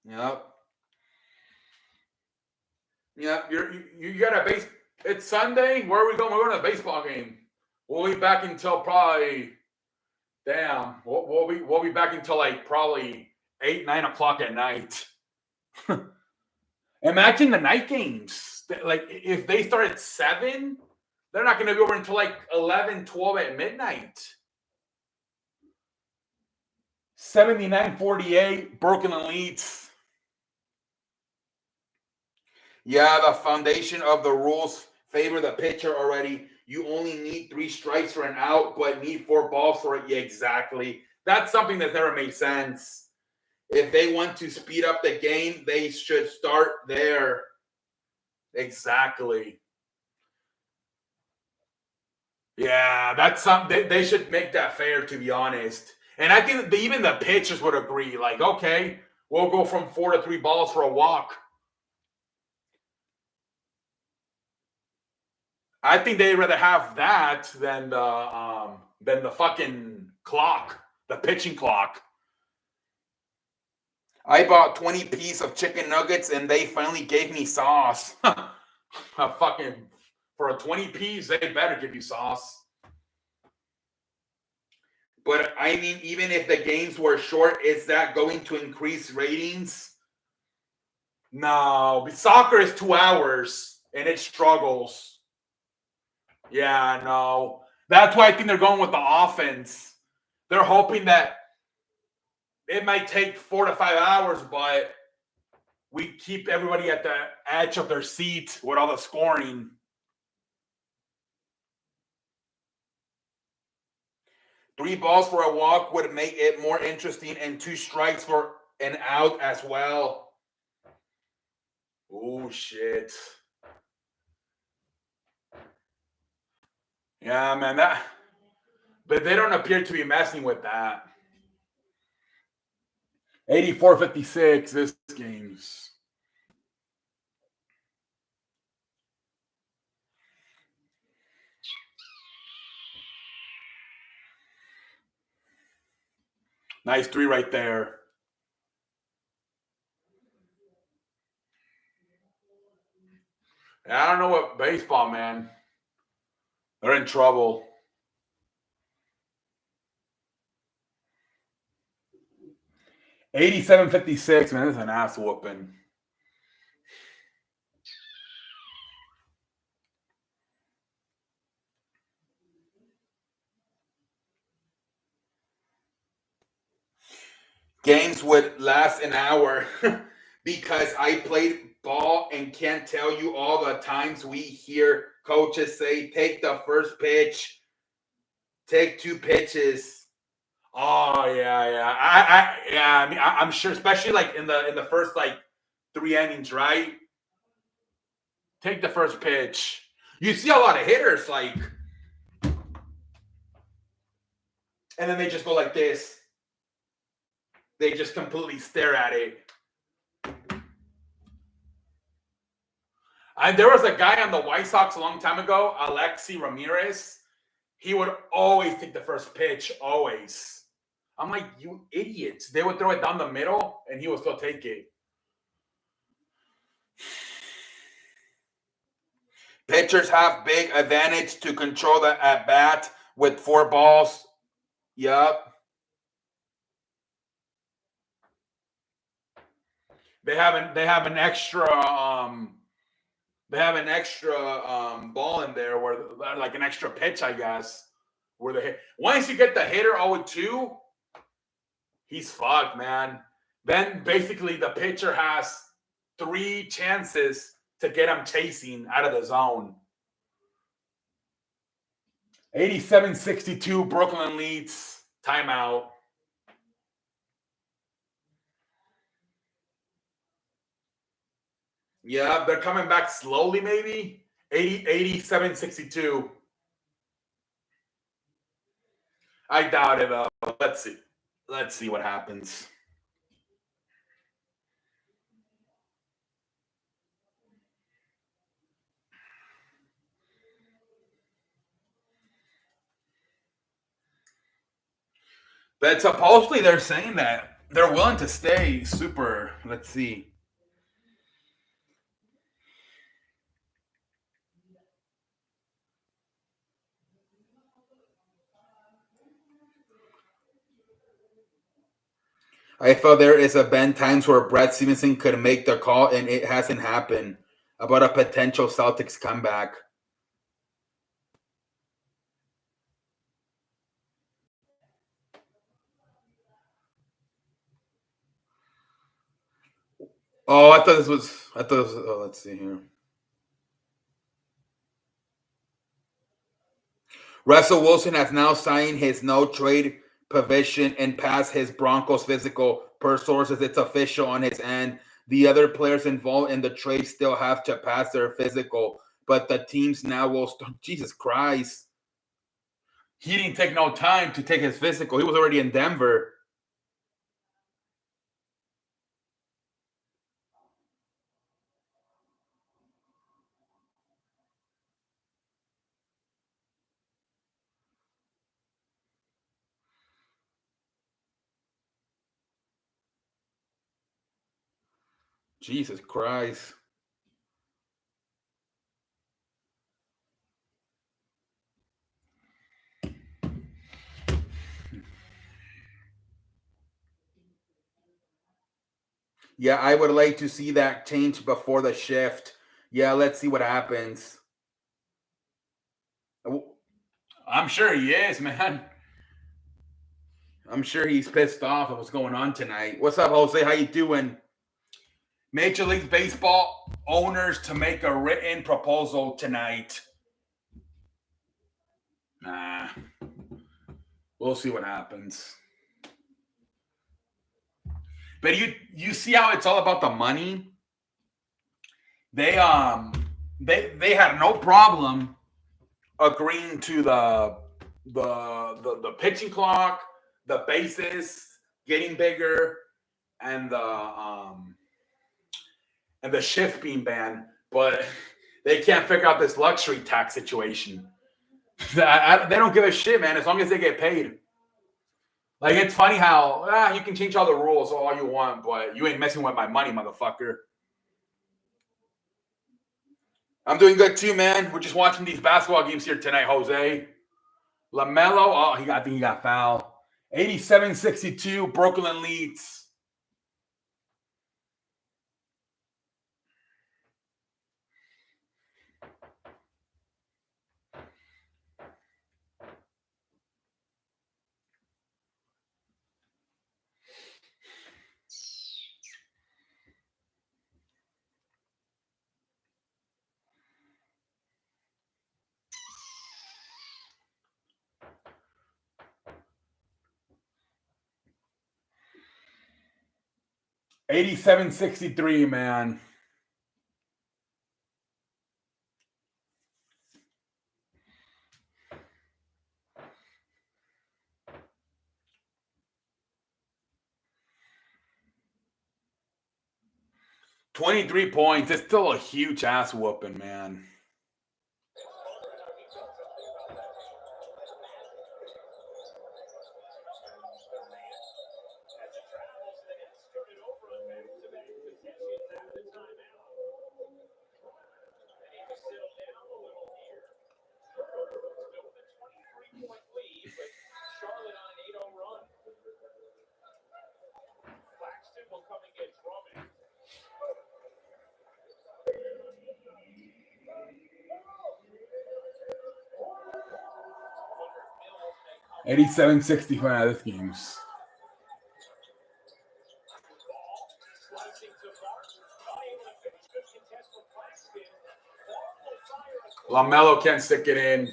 Yep. Yep. You got a base. It's Sunday. Where are we going? We're going to a baseball game. We'll be back until probably. Damn. We'll be back until like probably 8-9 o'clock at night. Imagine the night games. Like, if they start at 7, they're not going to be over until like 11, 12 at midnight. 79-48, Brooklyn leads. Yeah, the foundation of the rules favor the pitcher already. You only need 3 strikes for an out, but need 4 balls for it. Yeah, exactly. That's something that's never made sense. If they want to speed up the game, they should start there. Exactly. Yeah, that's something they should make that fair, to be honest. And I think even the pitchers would agree. Like, okay, we'll go from 4 to 3 balls for a walk. I think they'd rather have that than the fucking clock, the pitching clock. I bought 20 pieces of chicken nuggets and they finally gave me sauce. A fucking for a 20 piece, they better give you sauce. But I mean, even if the games were short, is that going to increase ratings? No, soccer is 2 hours and it struggles. Yeah, no. That's why I think they're going with the offense. They're hoping that it might take 4 to 5 hours, but we keep everybody at the edge of their seat with all the scoring. Three balls for a walk would make it more interesting, and 2 strikes for an out as well. Oh, shit. Yeah, man, but they don't appear to be messing with that. 84-56, this game's. Nice 3 right there. I don't know what baseball, man. They're in trouble. $87.56, man. This is an ass whooping. Games would last an hour because I played ball and can't tell you all the times we hear coaches say, take the first pitch, take 2 pitches. Oh yeah. I mean, I'm sure, especially like in the first like 3 innings, right? Take the first pitch. You see a lot of hitters like, and then they just go like this. They just completely stare at it. There was a guy on the White Sox a long time ago, Alexi Ramirez. He would always take the first pitch, always. I'm like, you idiots. They would throw it down the middle, and he would still take it. Pitchers have big advantage to control the at-bat with 4 balls. Yup. They have an extra ball in there where like an extra pitch, I guess. Where the hit. Once you get the hitter 0-2, he's fucked, man. Then basically the pitcher has 3 chances to get him chasing out of the zone. 87-62, Brooklyn leads. Timeout. Yeah, they're coming back slowly, maybe. 87-62. I doubt it, though. Let's see. Let's see what happens. But supposedly they're saying that they're willing to stay super. Let's see. I felt there is been times where Brad Stevenson could make the call and it hasn't happened about a potential Celtics comeback. Oh, I thought this was. Oh, let's see here. Russell Wilson has now signed his no trade provision and passed his Broncos physical. Per sources, it's official on his end. The other players involved in the trade still have to pass their physical, but the teams now will start. Jesus Christ. He didn't take no time to take his physical. He was already in Denver. Jesus Christ. Yeah, I would like to see that change before the shift. Yeah, let's see what happens. I'm sure he is, man. I'm sure he's pissed off at what's going on tonight. What's up, Jose? How you doing? Major League Baseball owners to make a written proposal tonight. Nah. We'll see what happens. But you see how it's all about the money? They had no problem agreeing to the pitching clock, the bases getting bigger, and the shift being banned, but they can't figure out this luxury tax situation. They don't give a shit, man, as long as they get paid. Like, it's funny how you can change all the rules all you want, but you ain't messing with my money, motherfucker. I'm doing good too, man. We're just watching these basketball games here tonight, Jose. LaMelo, I think he got fouled. 87-62, Brooklyn leads. $87.63, man. $23 points. It's still a huge ass whooping, man. $87.65. This game's. LaMelo can't stick it in.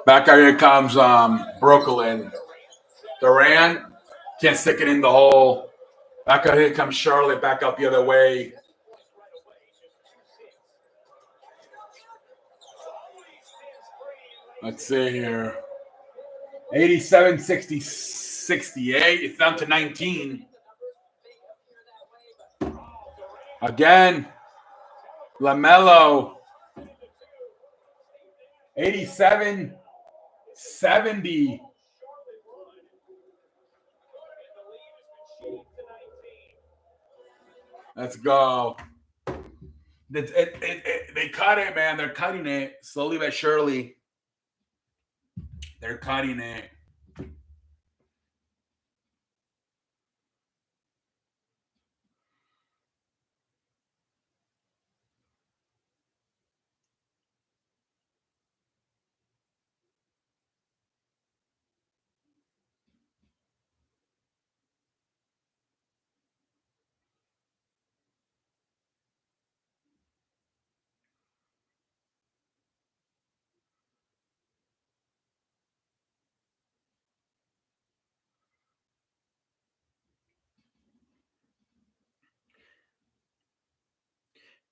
Back out here comes Brooklyn. Durant can't stick it in the hole. Back out here comes Charlotte. Back out the other way. Let's see here. 87-68. It's down to 19. Again, LaMelo. 87-70. Let's go. They cut it, man. They're cutting it slowly but surely. They're cutting it.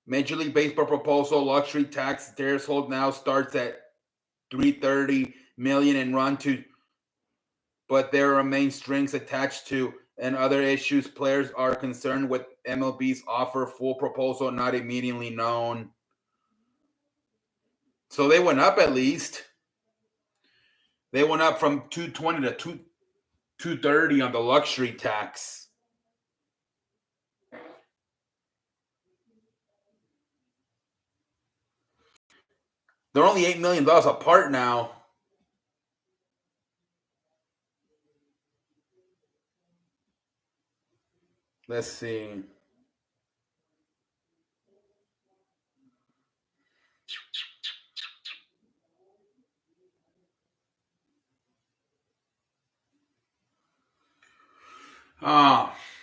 Major League Baseball proposal luxury tax threshold now starts at $330 million and run to, but there remain strings attached to and other issues. Players are concerned with MLB's offer. Full proposal not immediately known. So they went up at least. They went up from 220 to 230 on the luxury tax. They're only $8 million apart now. Let's see.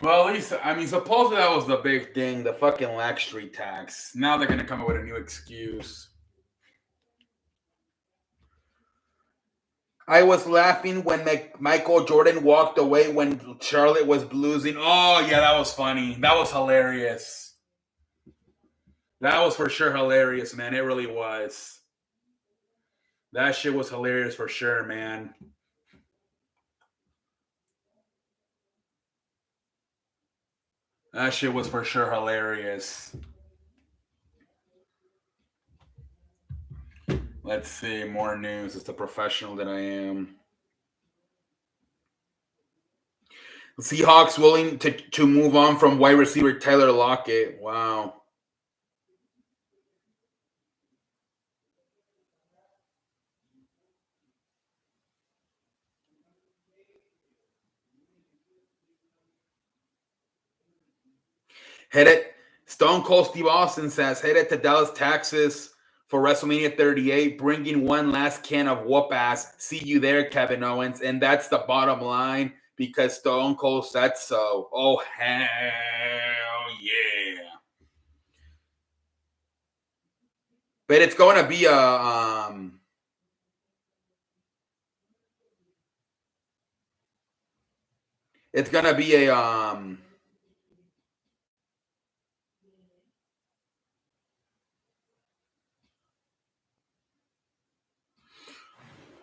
Well, at least, I mean, supposedly that was the big thing, the fucking luxury tax. Now they're going to come up with a new excuse. I was laughing when Michael Jordan walked away when Charlotte was losing. Oh, yeah, that was funny. That was hilarious. That was for sure hilarious, man. It really was. That shit was hilarious for sure, man. That shit was for sure hilarious. Let's see, more news. It's the professional that I am. Seahawks willing to move on from wide receiver Tyler Lockett. Wow. Headed Stone Cold Steve Austin says headed to Dallas, Texas for WrestleMania 38, bringing one last can of whoop ass. See you there, Kevin Owens. And that's the bottom line because Stone Cold said so. Oh, hell yeah. But it's going to be a it's going to be a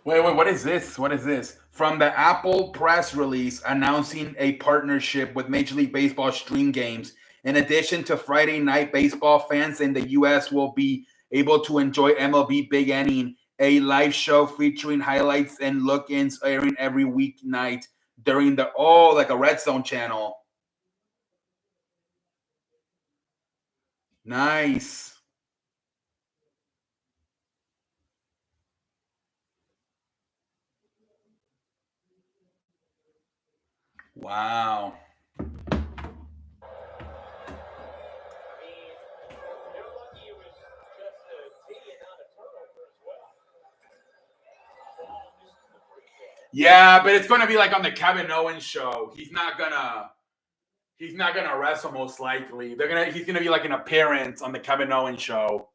Wait, what is this? What is this? From the Apple press release announcing a partnership with Major League Baseball Stream Games. In addition to Friday Night Baseball, fans in the U.S. will be able to enjoy MLB Big Inning, a live show featuring highlights and look-ins airing every weeknight during the, like a Red Zone channel. Nice. Wow. Yeah, but it's going to be like on the Kevin Owens show. He's not gonna wrestle most likely. He's gonna be like an appearance on the Kevin Owens show.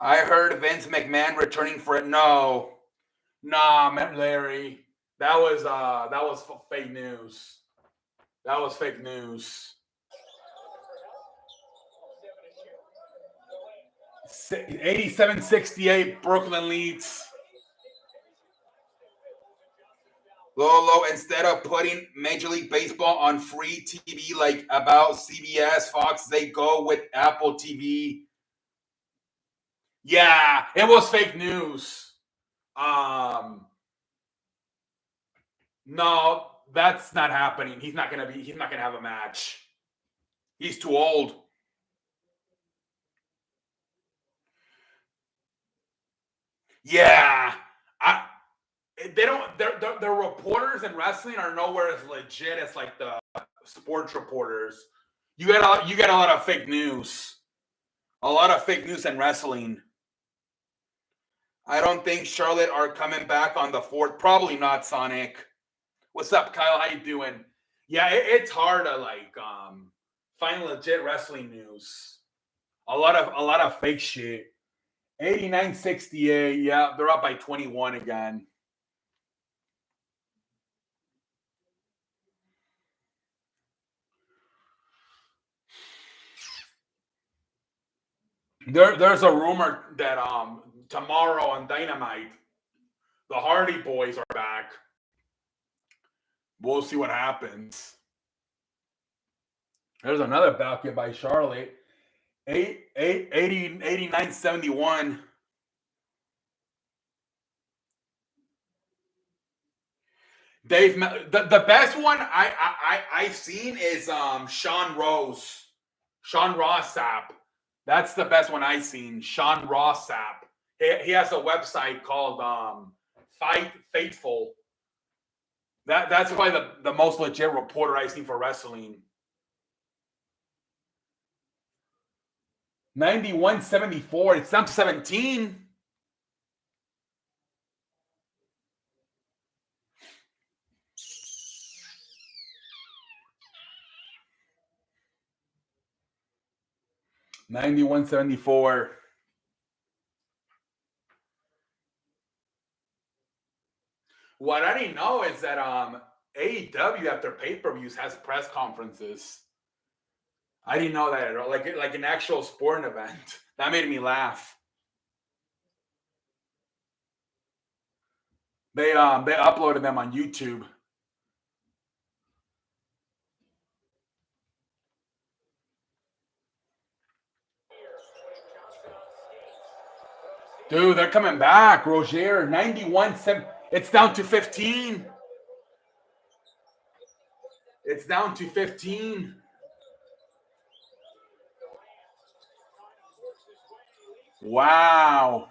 I heard Vince McMahon returning for it. No, nah, Larry. That was fake news. That was fake news. 87-68, Brooklyn leads. Lolo, instead of putting Major League Baseball on free TV like about CBS, Fox, they go with Apple TV. Yeah, it was fake news. No, that's not happening. He's not gonna have a match. He's too old. Yeah. The reporters in wrestling are nowhere as legit as like the sports reporters. You get a lot of fake news. A lot of fake news in wrestling. I don't think Charlotte are coming back on the 4th. Probably not, Sonic. What's up, Kyle? How you doing? Yeah, it's hard to find legit wrestling news. A lot of fake shit. 89-68. Yeah, they're up by 21 again. There's a rumor that tomorrow on Dynamite, the Hardy Boys are back. We'll see what happens. There's another bout by Charlotte. 89-71. Dave, the best one I've seen is Sean Rossap. That's the best one I've seen. Sean Rossap. He has a website called Fight Faithful. That's probably the most legit reporter I've seen for wrestling. 91-74. It's down to 17. $91.74. What I didn't know is that AEW after pay-per-views has press conferences. I didn't know that at all. Like an actual sporting event. That made me laugh. They uploaded them on YouTube. Dude, they're coming back. Roger, 91-7. It's down to 15. It's down to 15. Wow.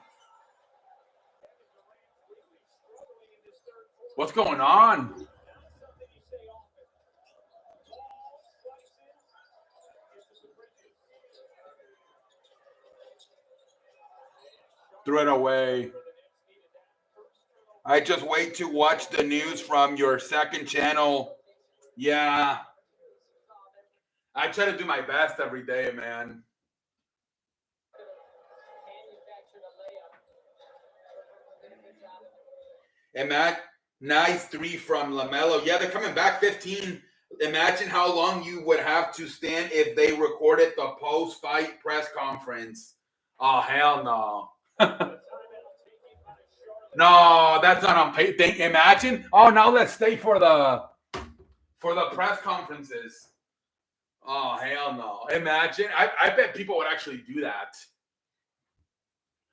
What's going on? Threw it away. I just wait to watch the news from your second channel. Yeah. I try to do my best every day, man. And Matt, nice 3 from LaMelo. Yeah, they're coming back 15. Imagine how long you would have to stand if they recorded the post-fight press conference. Oh, hell no. No, that's not on pay. Imagine. Oh, now let's stay for the press conferences. Oh, hell no. Imagine. I bet people would actually do that.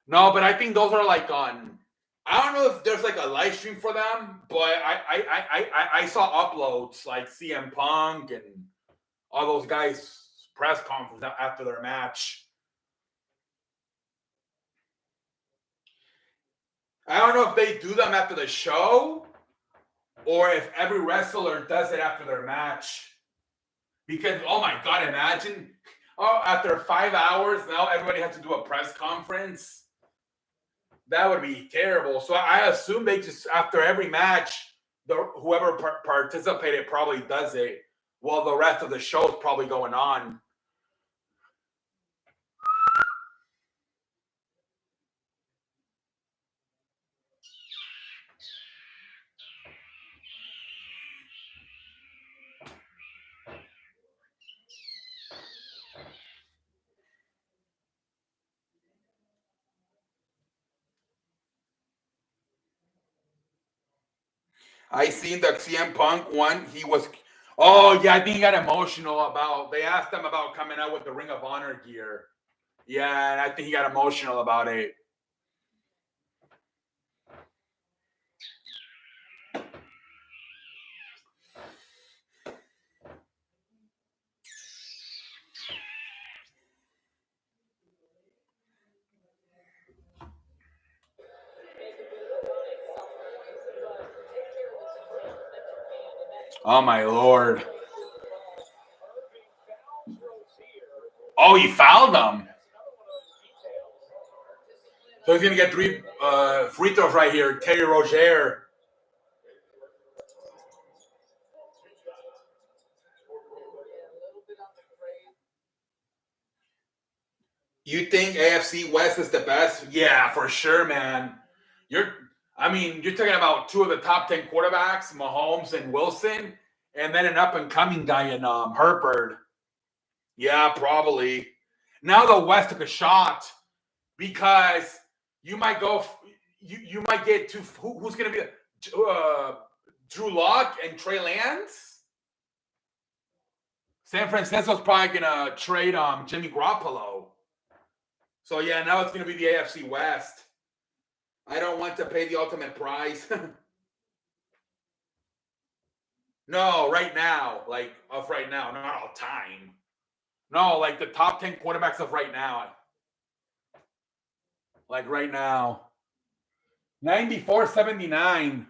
No, but I think those are like on. I don't know if there's like a live stream for them, but I saw uploads like CM Punk and all those guys press conference after their match. I don't know if they do them after the show or if every wrestler does it after their match. Because, oh my God, imagine, after 5 hours, now everybody has to do a press conference. That would be terrible. So I assume they just, after every match, whoever participated probably does it while the rest of the show is probably going on. I seen the CM Punk one. He was, oh yeah, I think he got emotional about. They asked him about coming out with the Ring of Honor gear. Yeah, and I think he got emotional about it. Oh my Lord. Oh, he fouled him. So he's going to get 3 free throws right here. Terry Rozier. You think AFC West is the best? Yeah, for sure, man. You're talking about 2 of the top 10 quarterbacks, Mahomes and Wilson, and then an up-and-coming guy in Herbert. Yeah, probably. Now the West took a shot because you might go, you might get to who's going to be Drew Lock and Trey Lance. San Francisco's probably going to trade Jimmy Garoppolo. So yeah, now it's going to be the AFC West. I don't want to pay the ultimate price. No, right now, like of right now, not all time. No, like the top 10 quarterbacks of right now. Like right now. 94-79.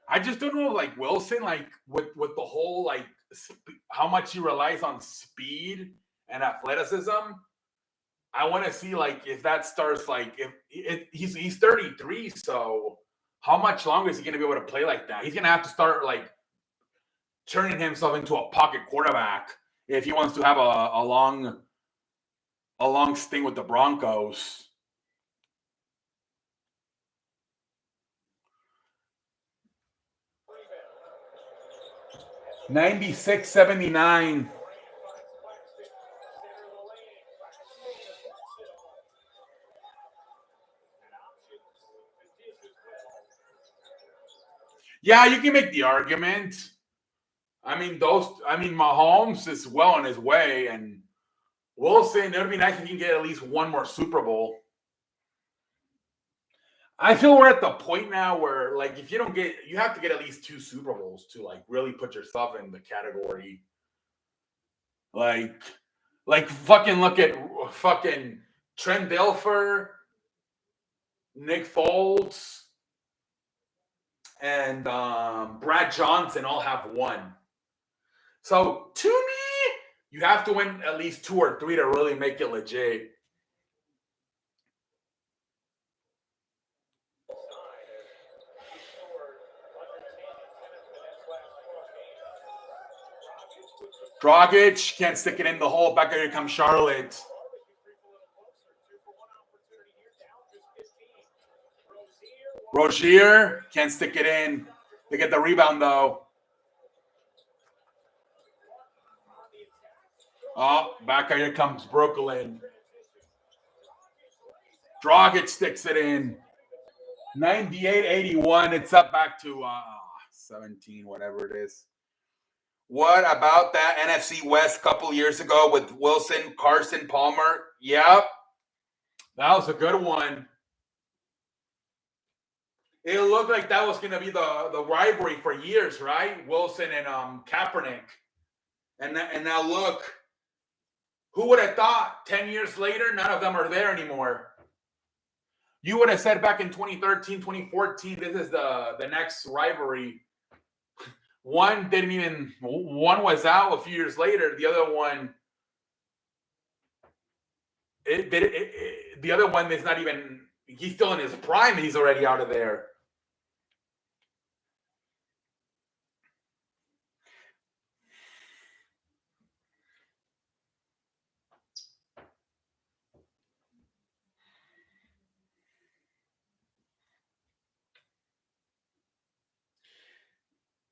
I just don't know, like Wilson, like with the whole like how much he relies on speed and athleticism. I want to see like if that starts like if he's 33, so how much longer is he going to be able to play like that? He's going to have to start like turning himself into a pocket quarterback if he wants to have a long stint with the Broncos. $96.79. Yeah, you can make the argument. I mean, Mahomes is well on his way, and Wilson, it would be nice if he can get at least one more Super Bowl. I feel we're at the point now where, like, if you don't get, you have to get at least 2 Super Bowls to, like, really put yourself in the category. Like fucking look at fucking Trent Dilfer, Nick Foles, and Brad Johnson all have 1. So to me, you have to win at least 2 or 3 to really make it legit. Dragic can't stick it in the hole. Back here comes Charlotte. Rozier can't stick it in. They get the rebound though. Oh, back here comes Brooklyn. Dragic sticks it in. 98-81. It's up back to 17, whatever it is. What about that NFC West couple years ago with Wilson, Carson, Palmer? Yep. That was a good one. It looked like that was going to be the rivalry for years, right? Wilson and Kaepernick. And now look, who would have thought 10 years later, none of them are there anymore? You would have said back in 2013, 2014, this is the next rivalry. One was out a few years later. The other one, the other one is not even, he's still in his prime and he's already out of there.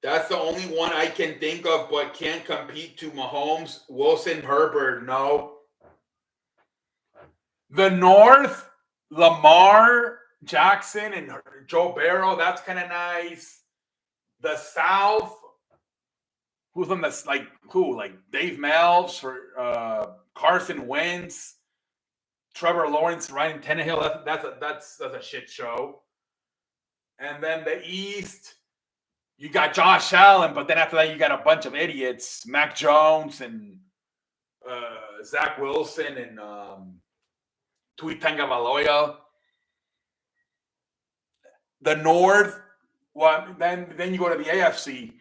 That's the only one I can think of, but can't compete to Mahomes. Wilson, Herbert, no. The North, Lamar, Jackson, and Joe Burrow, that's kind of nice. The South, who's on this? Like who? Like Dave Melch or Carson Wentz, Trevor Lawrence, Ryan Tannehill. That's a shit show. And then the East, you got Josh Allen, but then after that, you got a bunch of idiots: Mac Jones and Zach Wilson and Tua Tagovailoa. The North, well, then you go to the AFC.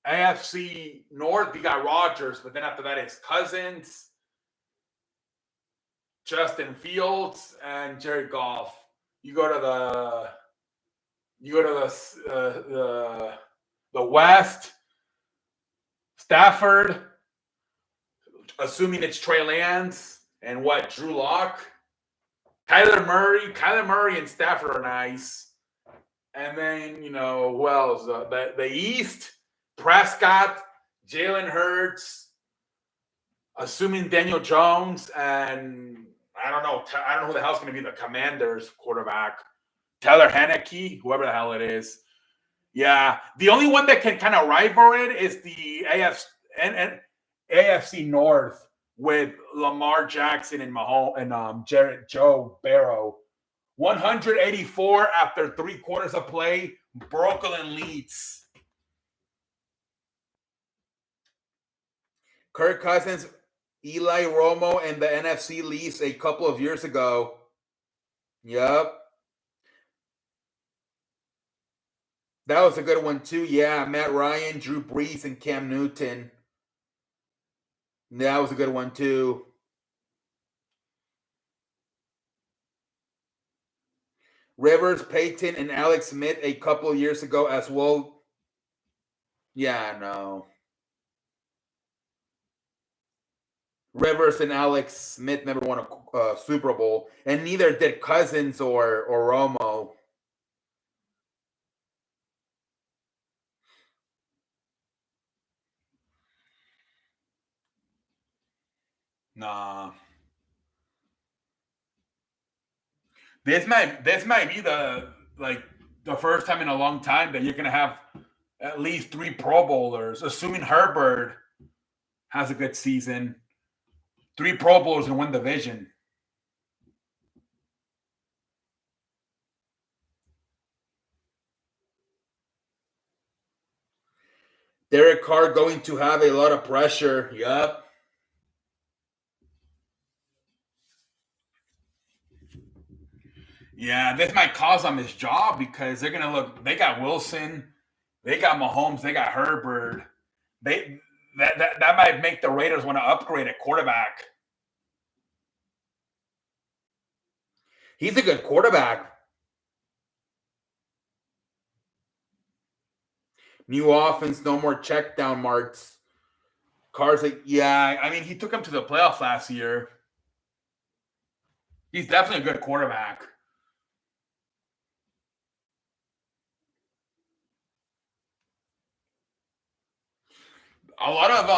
AFC North, you got Rodgers, but then after that, it's Cousins, Justin Fields, and Jared Goff. You go to the West, Stafford, assuming it's Trey Lance, and Drew Lock, Kyler Murray and Stafford are nice. And then, who else? The East, Prescott, Jalen Hurts, assuming Daniel Jones, and I don't know. I don't know who the hell's going to be the Commanders quarterback. Taylor Heineke, whoever the hell it is. Yeah, the only one that can kind of rival it is the AFC North with Lamar Jackson and Mahomes and Joe Burrow. 184 after 3 quarters of play. Brooklyn leads. Kirk Cousins, Eli Romo, and the NFC Leafs a couple of years ago. Yep. That was a good one, too. Yeah, Matt Ryan, Drew Brees, and Cam Newton. That was a good one, too. Rivers, Peyton, and Alex Smith a couple of years ago as well. Yeah, no. Rivers and Alex Smith never won a Super Bowl, and neither did Cousins or Romo. Nah. This might be the first time in a long time that you're gonna have at least 3 Pro Bowlers, assuming Herbert has a good season. 3 Pro Bowlers in one division. Derek Carr going to have a lot of pressure. Yep. Yeah, this might cost them his job because they're gonna look. They got Wilson, they got Mahomes, they got Herbert. That might make the Raiders want to upgrade at quarterback. He's a good quarterback. New offense, no more check down marks. Carr's like, yeah, I mean, he took him to the playoffs last year. He's definitely a good quarterback. A lot of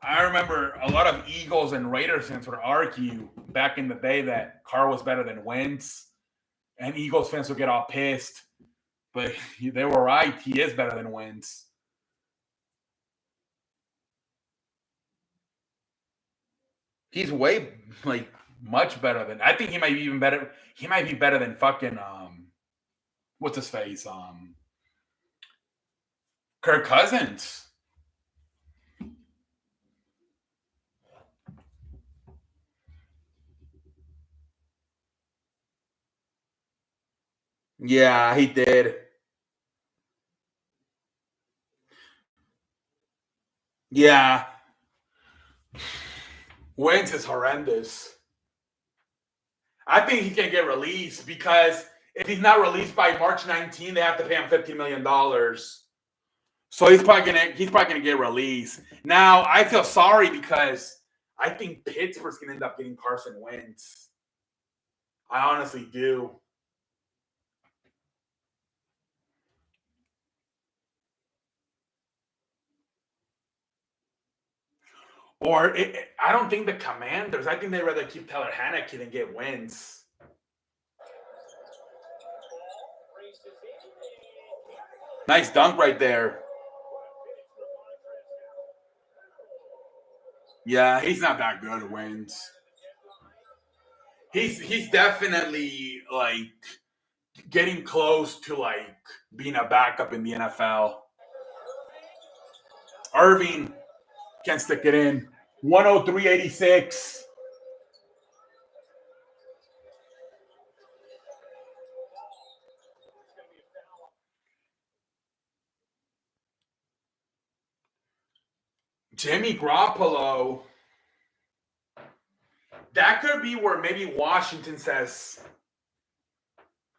I remember a lot of Eagles and Raiders fans would argue back in the day that Carr was better than Wentz, and Eagles fans would get all pissed. But they were right. He is better than Wentz. He's way much better than. I think he might be even better. He might be better than fucking what's his face? Kirk Cousins. Yeah, he did. Yeah. Wentz is horrendous. I think he can get released because if he's not released by March 19, they have to pay him $15 million. So he's probably gonna get released. Now I feel sorry because I think Pittsburgh's gonna end up getting Carson Wentz. I honestly do. I don't think the Commanders. I think they'd rather keep Taylor Heineke than get Wentz. Nice dunk right there. Yeah, he's not that good, Wentz. He's definitely getting close to being a backup in the NFL. Irving can't stick it in. 103.86. Jimmy Garoppolo. That could be where maybe Washington says.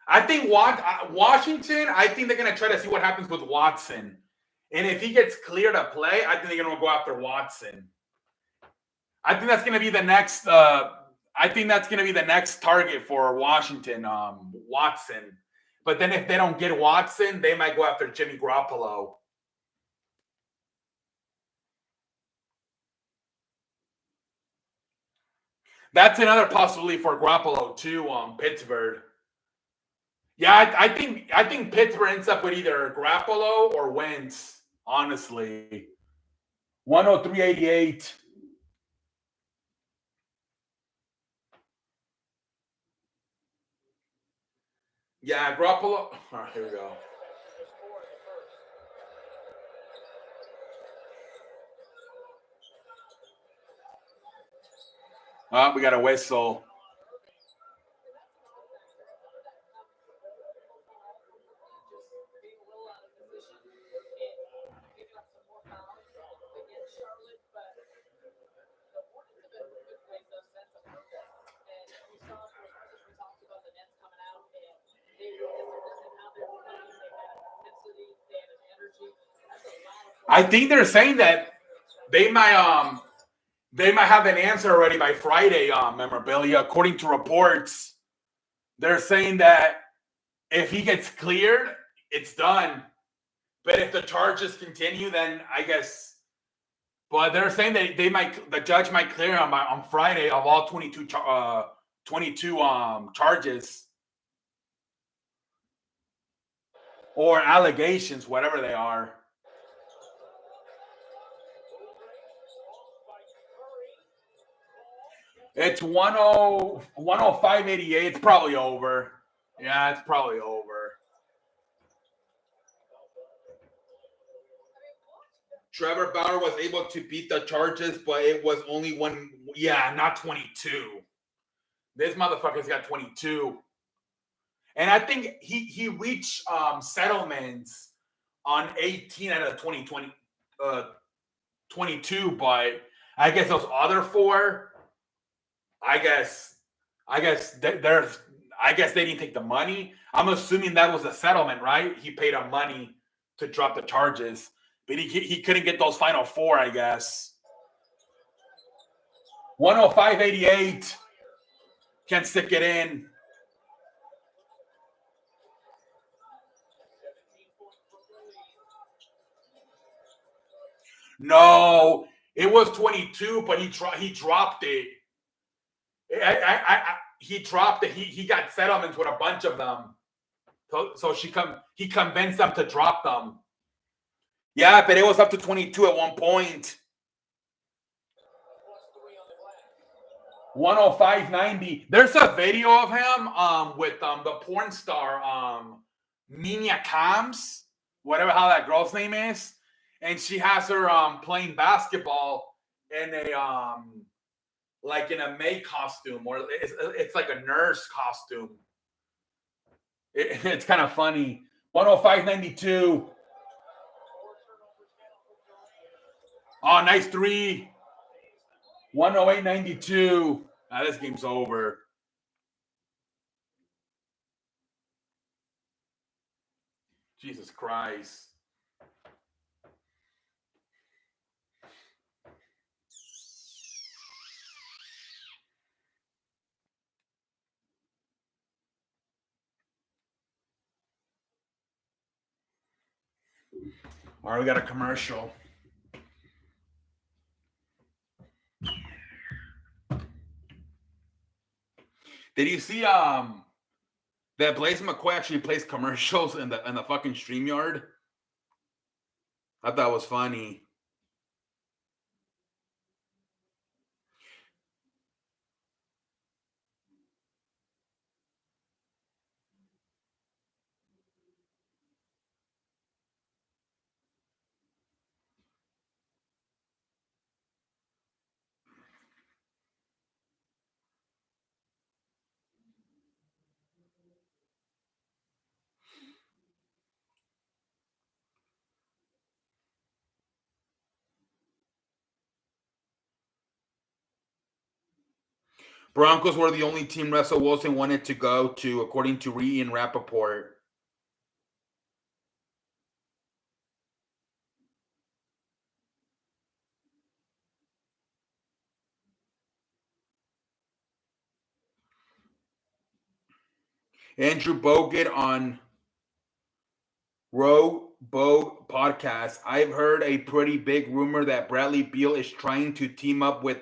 I think Washington, I think they're going to try to see what happens with Watson. And if he gets clear to play, I think they're going to go after Watson. I think that's going to be the next target for Washington, Watson. But then if they don't get Watson, they might go after Jimmy Garoppolo. That's another possibility for Garoppolo too. Pittsburgh. Yeah, I think Pittsburgh ends up with either Garoppolo or Wentz. Honestly, 103.88. Yeah, Garoppolo. All right, here we go. We got a whistle. I think they're saying that they might have an answer already by Friday. Memorabilia, according to reports, they're saying that if he gets cleared, it's done. But if the charges continue, then I guess. But they're saying that the judge might clear him on Friday of all 22 charges or allegations, whatever they are. It's 105.88. It's probably over. Yeah, it's probably over. Trevor Bauer was able to beat the charges, but it was only one. Yeah, not 22. This motherfucker's got 22. And I think he reached settlements on 18 out of 2020, 22, but I guess those other four, I guess they didn't take the money. I'm assuming that was a settlement, right? He paid him money to drop the charges, but he couldn't get those final four, I guess. 105.88. Can't stick it in. No, it was 22, but he dropped it. He dropped it. He got settlements with a bunch of them. So he convinced them to drop them. Yeah, but it was up to 22 at one point. 105.90. There's a video of him with the porn star Mina Kams, whatever how that girl's name is, and she has her playing basketball in a like in a maid costume, or it's like a nurse costume. It's kind of funny. 105.92. Oh, nice three. 108.92. Now this game's over. Jesus Christ. All right, we got a commercial. Did you see that Blaze McCoy actually plays commercials in the fucking StreamYard? I thought that was funny. Broncos were the only team Russell Wilson wanted to go to, according to Ian Rappaport. Andrew Bogut on Row Boat Podcast. I've heard a pretty big rumor that Bradley Beal is trying to team up with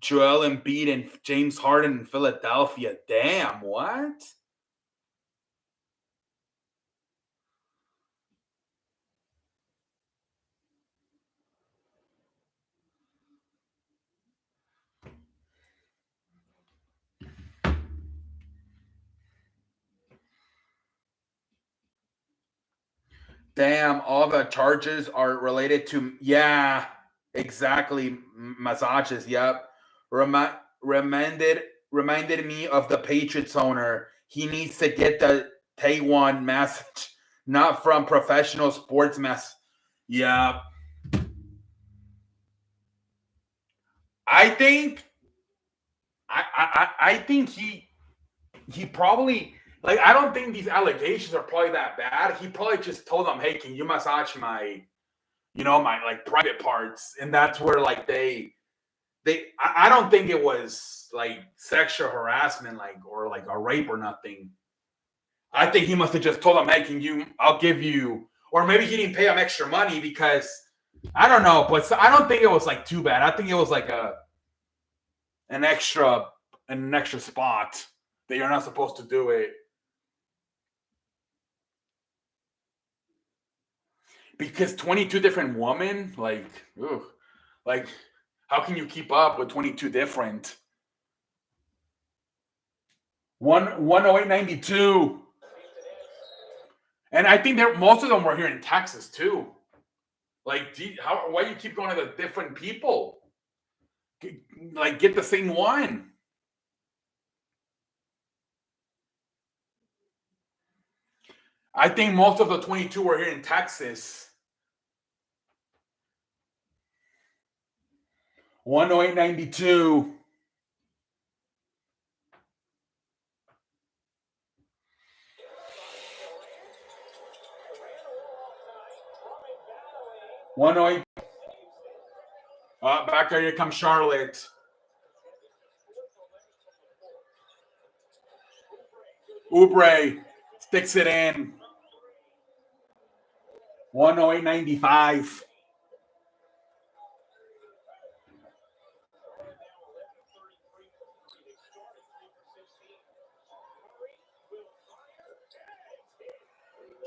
Joel Embiid and James Harden in Philadelphia. Damn, what? Damn, all the charges are related to, yeah, exactly, massages. Yep. Reminded reminded me of the Patriots owner. He needs to get the Taiwan message, not from professional sports mess. Yeah. I think I think he probably, like, I don't think these allegations are probably that bad. He probably just told them, "Hey, can you massage my, my like private parts?" And that's where like I don't think it was like sexual harassment, like, or like a rape or nothing. I think he must have just told them, "Hey, I'll give you," or maybe he didn't pay him extra money because I don't know, but I don't think it was like too bad. I think it was like an extra an extra spot that you're not supposed to do it. Because 22 different women, like, ugh, like, how can you keep up with 22 different? 108.92. And I think most of them were here in Texas too. Like, why you keep going to the different people? Like, get the same one. I think most of the 22 were here in Texas. 108.92. One oh eight. Back there, here comes Charlotte. Oubre sticks it in. 108.95.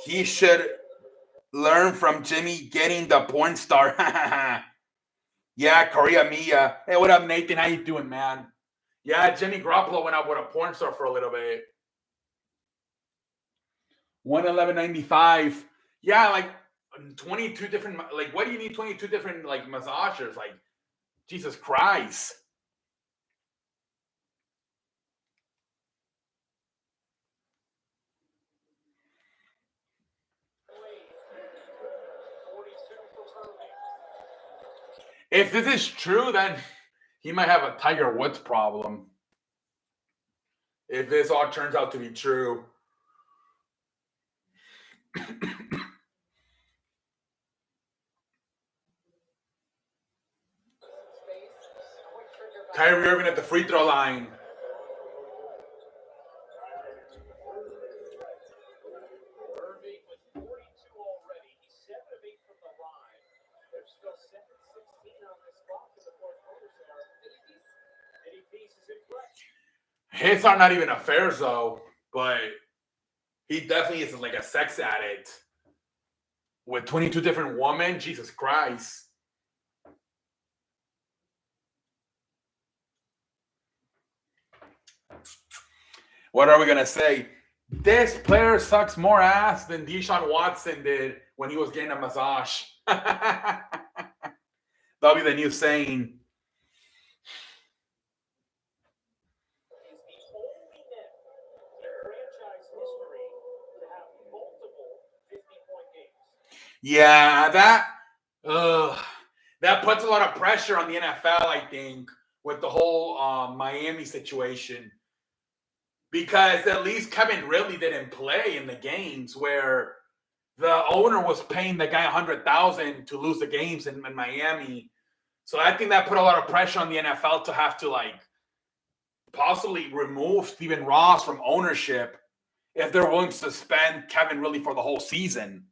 He should learn from Jimmy getting the porn star. Yeah, Korea Mia. Hey, what up, Nathan? How you doing, man? Yeah, Jimmy Garoppolo went out with a porn star for a little bit. 111.95. Yeah, like 22 different. Like, what do you need 22 different like massagers? Like, Jesus Christ. If this is true, then he might have a Tiger Woods problem. If this all turns out to be true. Kyrie Irving at the free throw line. His are not even affairs though, but he definitely is like a sex addict with 22 different women. Jesus Christ. What are we gonna say? This player sucks more ass than Deshaun Watson did when he was getting a massage. That'll be the new saying. Yeah, that puts a lot of pressure on the NFL, I think, with the whole Miami situation. Because at least Kevin Ridley didn't play in the games where the owner was paying the guy $100,000 to lose the games in Miami. So I think that put a lot of pressure on the NFL to have to like possibly remove Stephen Ross from ownership if they're willing to suspend Kevin Ridley for the whole season.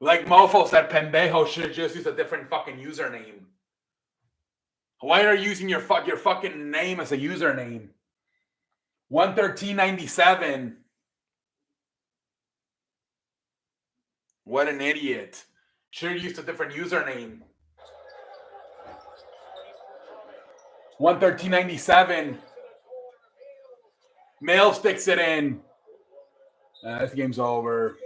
Like Mofo said, pendejo should just use a different fucking username. Why are you using your fucking name as a username? 113.97. What an idiot. Should have used a different username. 113.97. Mail sticks it in. This game's over.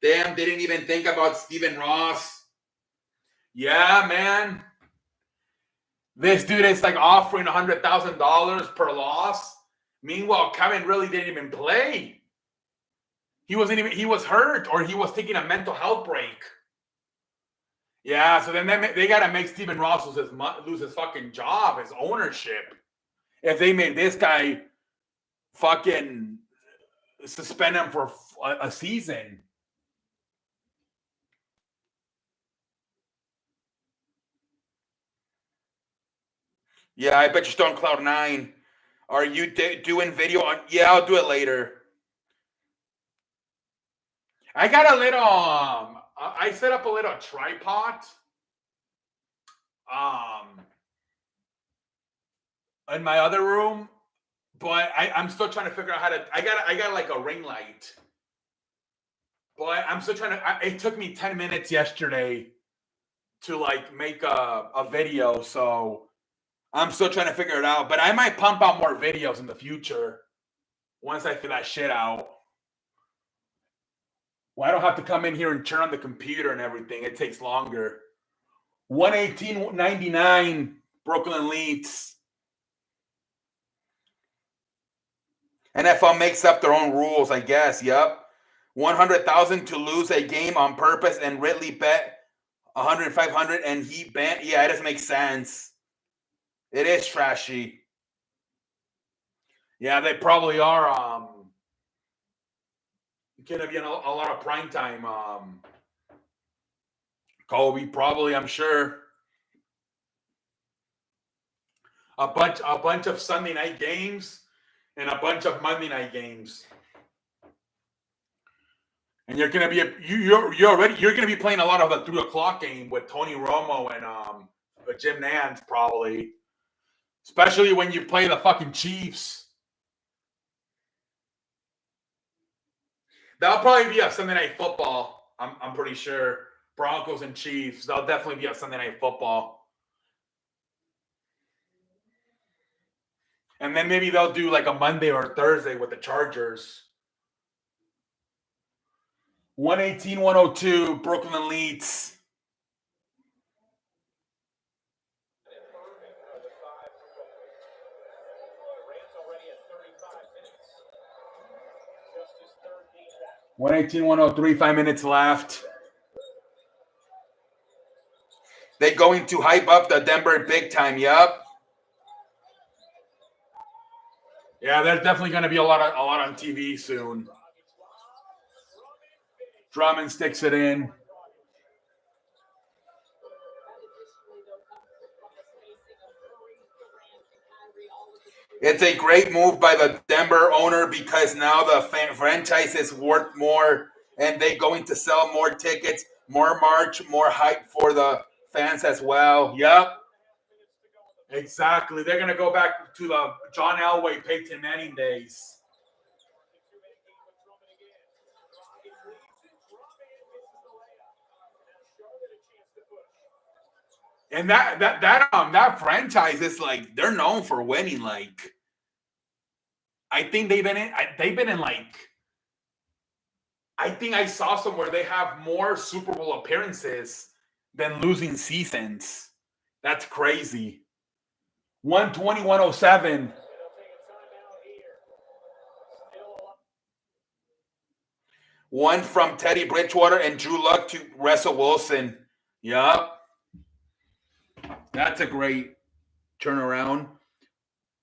Damn, they didn't even think about Stephen Ross. Yeah, man. This dude is like offering $100,000 per loss. Meanwhile, Kevin really didn't even play. He was hurt, or he was taking a mental health break. Yeah, so then they got to make Stephen Ross lose his fucking job, his ownership. If they made this guy fucking suspend him for a season. Yeah, I bet you're still on Cloud 9. Are you doing video on? Yeah, I'll do it later. I got a little, I set up a little tripod. In my other room, but I'm still trying to figure out how to. I got like a ring light, but I'm still trying to. It took me 10 minutes yesterday to like make a video, so I'm still trying to figure it out. But I might pump out more videos in the future once I figure that shit out. Well, I don't have to come in here and turn on the computer and everything. It takes longer. 118.99 Brooklyn Leeds. NFL makes up their own rules, I guess. Yep. 100,000 to lose a game on purpose, and Ridley bet 100, 500, and he bet. Yeah, it doesn't make sense. It is trashy. Yeah, they probably are. Gonna be in a lot of prime time. Kobe probably, I'm sure. A bunch of Sunday night games and a bunch of Monday night games. And you're gonna be you're gonna be playing a lot of the 3:00 game with Tony Romo and Jim Nantz probably, especially when you play the fucking Chiefs. That'll probably be a Sunday Night Football. I'm pretty sure Broncos and Chiefs. That'll definitely be a Sunday Night Football. And then maybe they'll do like a Monday or Thursday with the Chargers. 118-102, Brooklyn Leeds. One 118-103, 5 minutes left. They're going to hype up the Denver big time. Yup. Yeah, there's definitely going to be a lot on TV soon. Drummond sticks it in. It's a great move by the Denver owner because now the franchise is worth more, and they're going to sell more tickets, more merch, more hype for the fans as well. Yep. Exactly. They're going to go back to the John Elway, Peyton Manning days. And that franchise is like, they're known for winning. Like, I think they've been in like, I think I saw somewhere they have more Super Bowl appearances than losing seasons. That's crazy. 120-107. One from Teddy Bridgewater and Drew Luck to Russell Wilson. Yup. That's a great turnaround.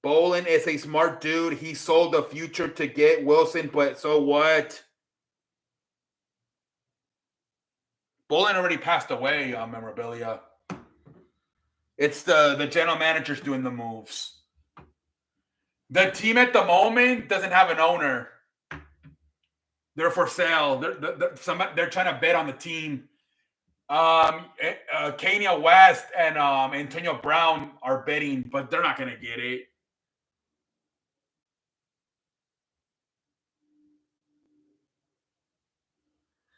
Bolin is a smart dude. He sold the future to get Wilson, but so what? Bolin already passed away on memorabilia. It's the general managers doing the moves. The team at the moment doesn't have an owner. They're for sale. They're trying to bet on the team. Kanye West and Antonio Brown are betting, but they're not going to get it.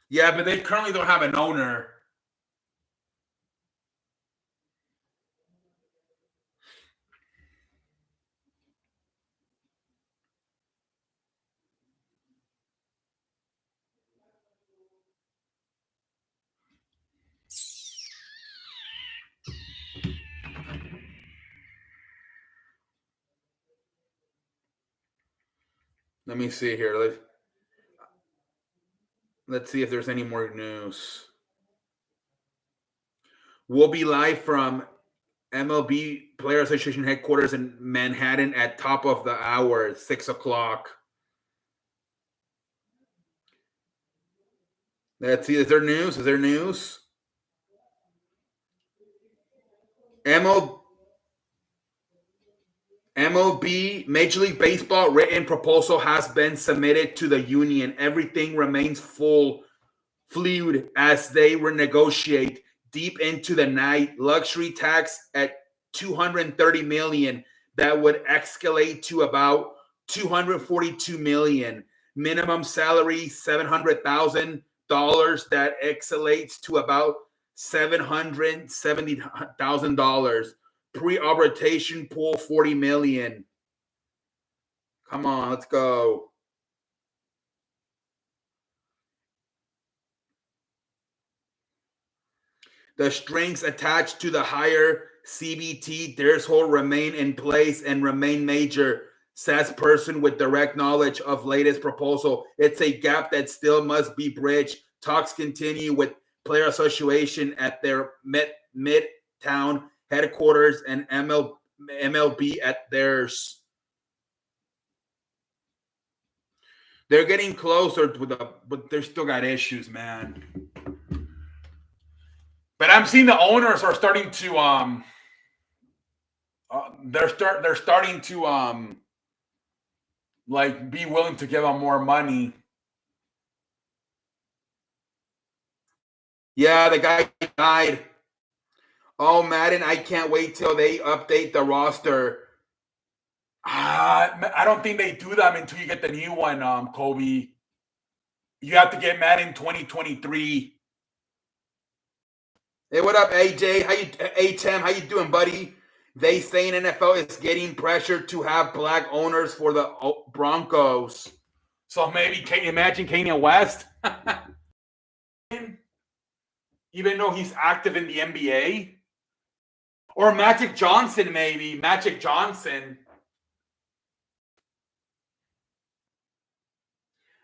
Yeah, but they currently don't have an owner. Let me see here. Let's see if there's any more news. We'll be live from MLB Player Association headquarters in Manhattan at top of the hour, 6 o'clock. Let's see. Is there news? Is there news? MLB, Major League Baseball written proposal has been submitted to the union. Everything remains fluid as they renegotiate. Deep into the night, luxury tax at $230 million that would escalate to about $242 million. Minimum salary $700,000 that escalates to about $770,000. Pre-arbitration pool $40 million. Come on, let's go. The strings attached to the higher CBT threshold remain in place and remain major, says person with direct knowledge of latest proposal. It's a gap that still must be bridged. Talks continue with Player Association at their Midtown headquarters and MLB at theirs. They're getting closer but they're still got issues, man. But I'm seeing the owners are starting to they're starting to like be willing to give them more money. Yeah, the guy died. Oh, Madden, I can't wait till they update the roster. I don't think they do them until you get the new one, Kobe. You have to get Madden 2023. Hey, what up, AJ? How you doing, buddy? They saying NFL is getting pressure to have black owners for the Broncos. So maybe imagine Kanye West, even though he's active in the NBA, or Magic Johnson, maybe Magic Johnson.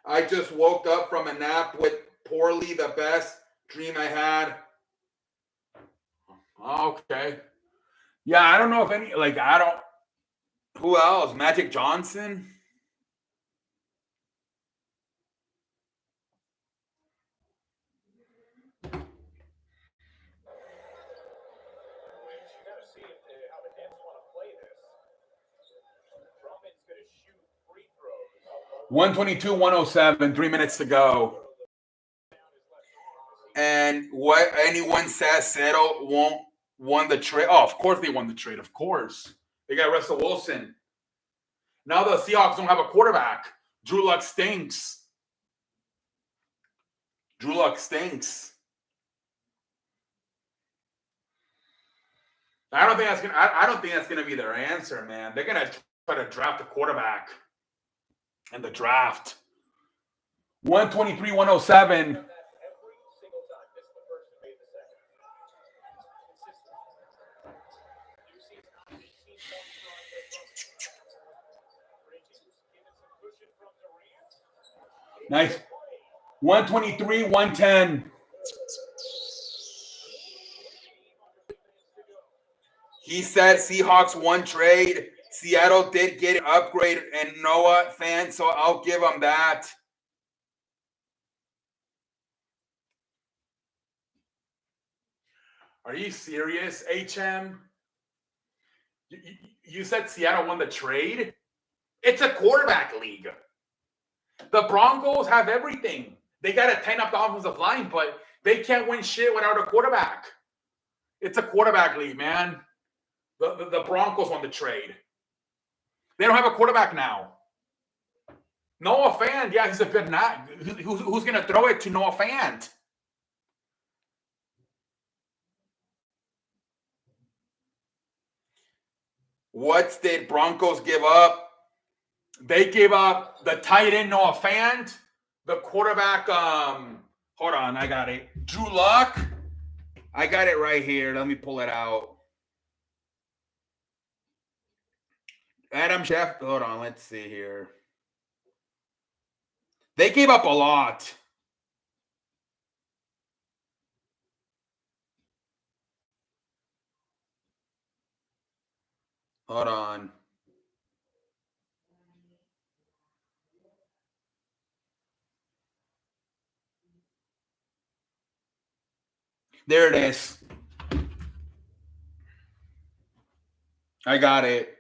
I just woke up from a nap with poorly the best dream I had. Okay. Yeah, I don't know if any, like, I don't, who else? Magic Johnson? $122, 107, 3 minutes to go. And what anyone says Seattle won the trade. Oh, of course they won the trade. Of course. They got Russell Wilson. Now the Seahawks don't have a quarterback. Drew Luck stinks. Drew Luck stinks. I don't think that's gonna be their answer, man. They're gonna try to draft a quarterback in the draft. 123, 107. Nice. 123, 110. He said Seahawks won trade. Seattle did get an upgrade and Noah fan, so I'll give them that. Are you serious, HM? You said Seattle won the trade? It's a quarterback league. The Broncos have everything. They got to tighten up the offensive line, but they can't win shit without a quarterback. It's a quarterback league, man. The Broncos won the trade. They don't have a quarterback now. Noah Fant, yeah, he's a good nut. Who's going to throw it to Noah Fant? What did Broncos give up? They gave up the tight end Noah Fant, the quarterback. Hold on, I got it. Drew Luck. I got it right here. Let me pull it out. Adam Schefter. Hold on, let's see here. They gave up a lot. Hold on. There it is. I got it.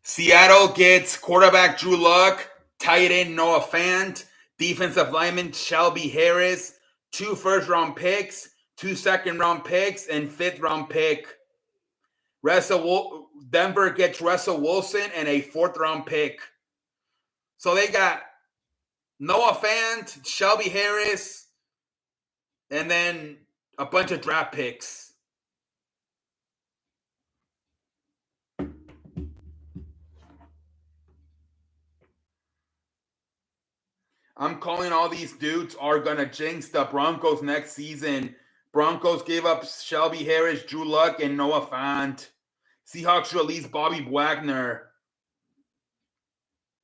Seattle gets quarterback Drew Luck, tight end Noah Fant, defensive lineman Shelby Harris, 2 first-round picks, 2 second-round picks, and 5th-round pick. Denver gets Russell Wilson and a 4th-round pick. So they got Noah Fant, Shelby Harris, and then a bunch of draft picks. I'm calling all these dudes are going to jinx the Broncos next season. Broncos gave up Shelby Harris, Drew Luck, and Noah Fant. Seahawks released Bobby Wagner.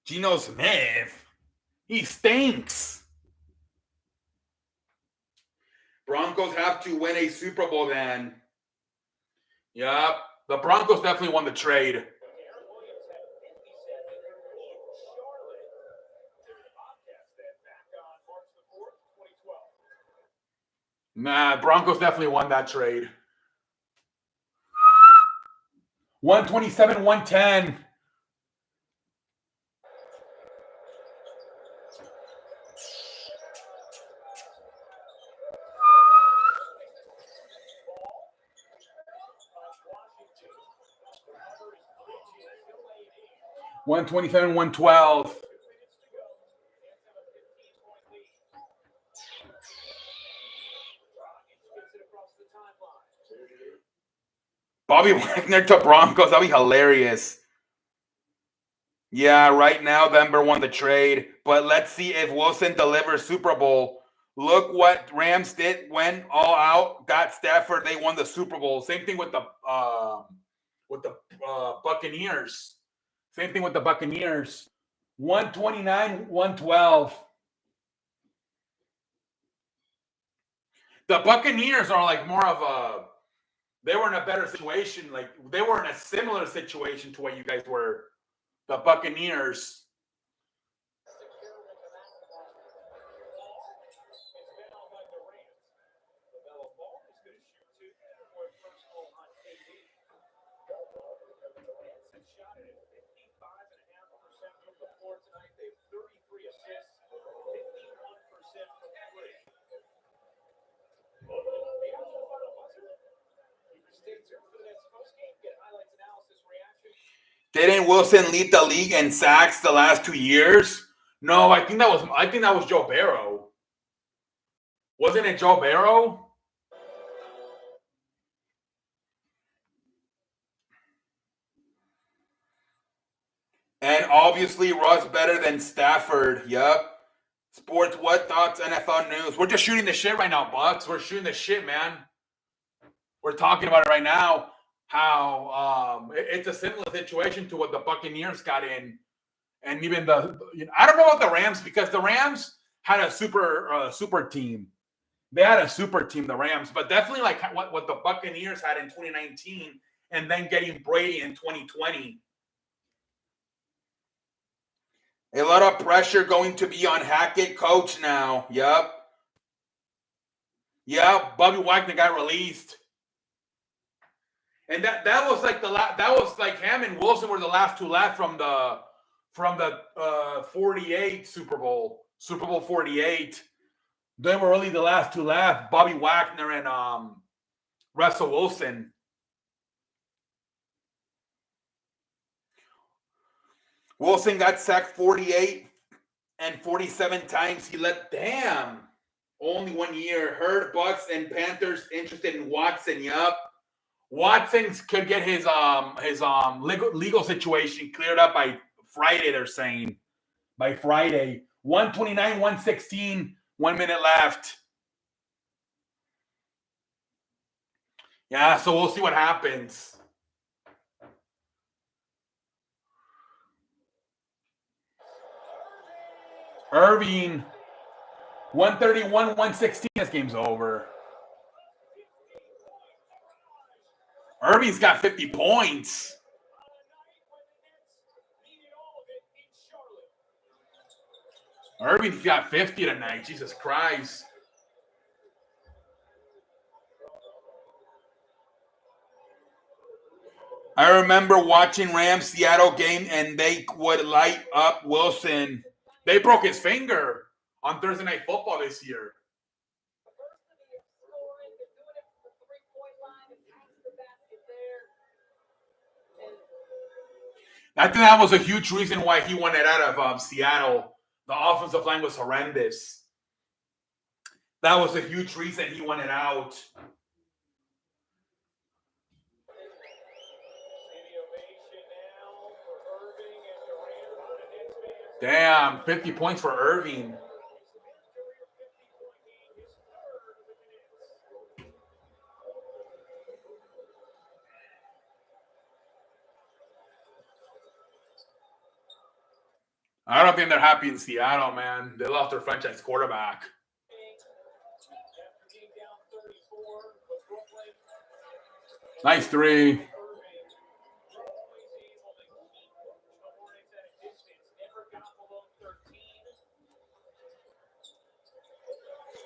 Geno Smith. He stinks. Broncos have to win a Super Bowl then. Yep. The Broncos definitely won the trade. Nah, Broncos definitely won that trade. 127, 110. $127, 112. Bobby Wagner to Broncos. That'd be hilarious. Yeah, right now Denver won the trade. But let's see if Wilson delivers Super Bowl. Look what Rams did, went all out, got Stafford. They won the Super Bowl. Same thing with the Buccaneers. Same thing with the Buccaneers. 129, 112. The Buccaneers are like more of a, they were in a better situation. Like they were in a similar situation to what you guys were. The Buccaneers. Didn't Wilson lead the league in sacks the last 2 years? No, I think that was Joe Burrow. Wasn't it Joe Burrow? And obviously Russ better than Stafford. Yep. Sports, what thoughts? NFL news. We're just shooting the shit right now, Bucks. We're shooting the shit, man. We're talking about it right now. How it's a similar situation to what the Buccaneers got in, and even I don't know about the Rams because the Rams had a super team. They had a super team, the Rams, but definitely like what the Buccaneers had in 2019, and then getting Brady in 2020. A lot of pressure going to be on Hackett, coach now. Yep. Bobby Wagner got released. And that was like that was like Ham and Wilson were the last two left from the 48 Super Bowl 48. They were really the last two left. Bobby Wagner and Russell Wilson. Wilson got sacked 48 and 47 times. He let only 1 year. Herd, Bucks, and Panthers interested in Watson. Yup. Watson could get his legal situation cleared up by Friday, they're saying. By Friday. 129, 116, 1 minute left. Yeah, so we'll see what happens. Irving, 131, 116. This game's over. Irving's got 50 points. Irving's got 50 tonight. Jesus Christ. I remember watching Rams Seattle game, and they would light up Wilson. They broke his finger on Thursday Night Football this year. I think that was a huge reason why he wanted out of Seattle. The offensive line was horrendous. That was a huge reason he wanted out. Damn, 50 points for Irving. I don't think they're happy in Seattle, man. They lost their franchise quarterback. Nice three.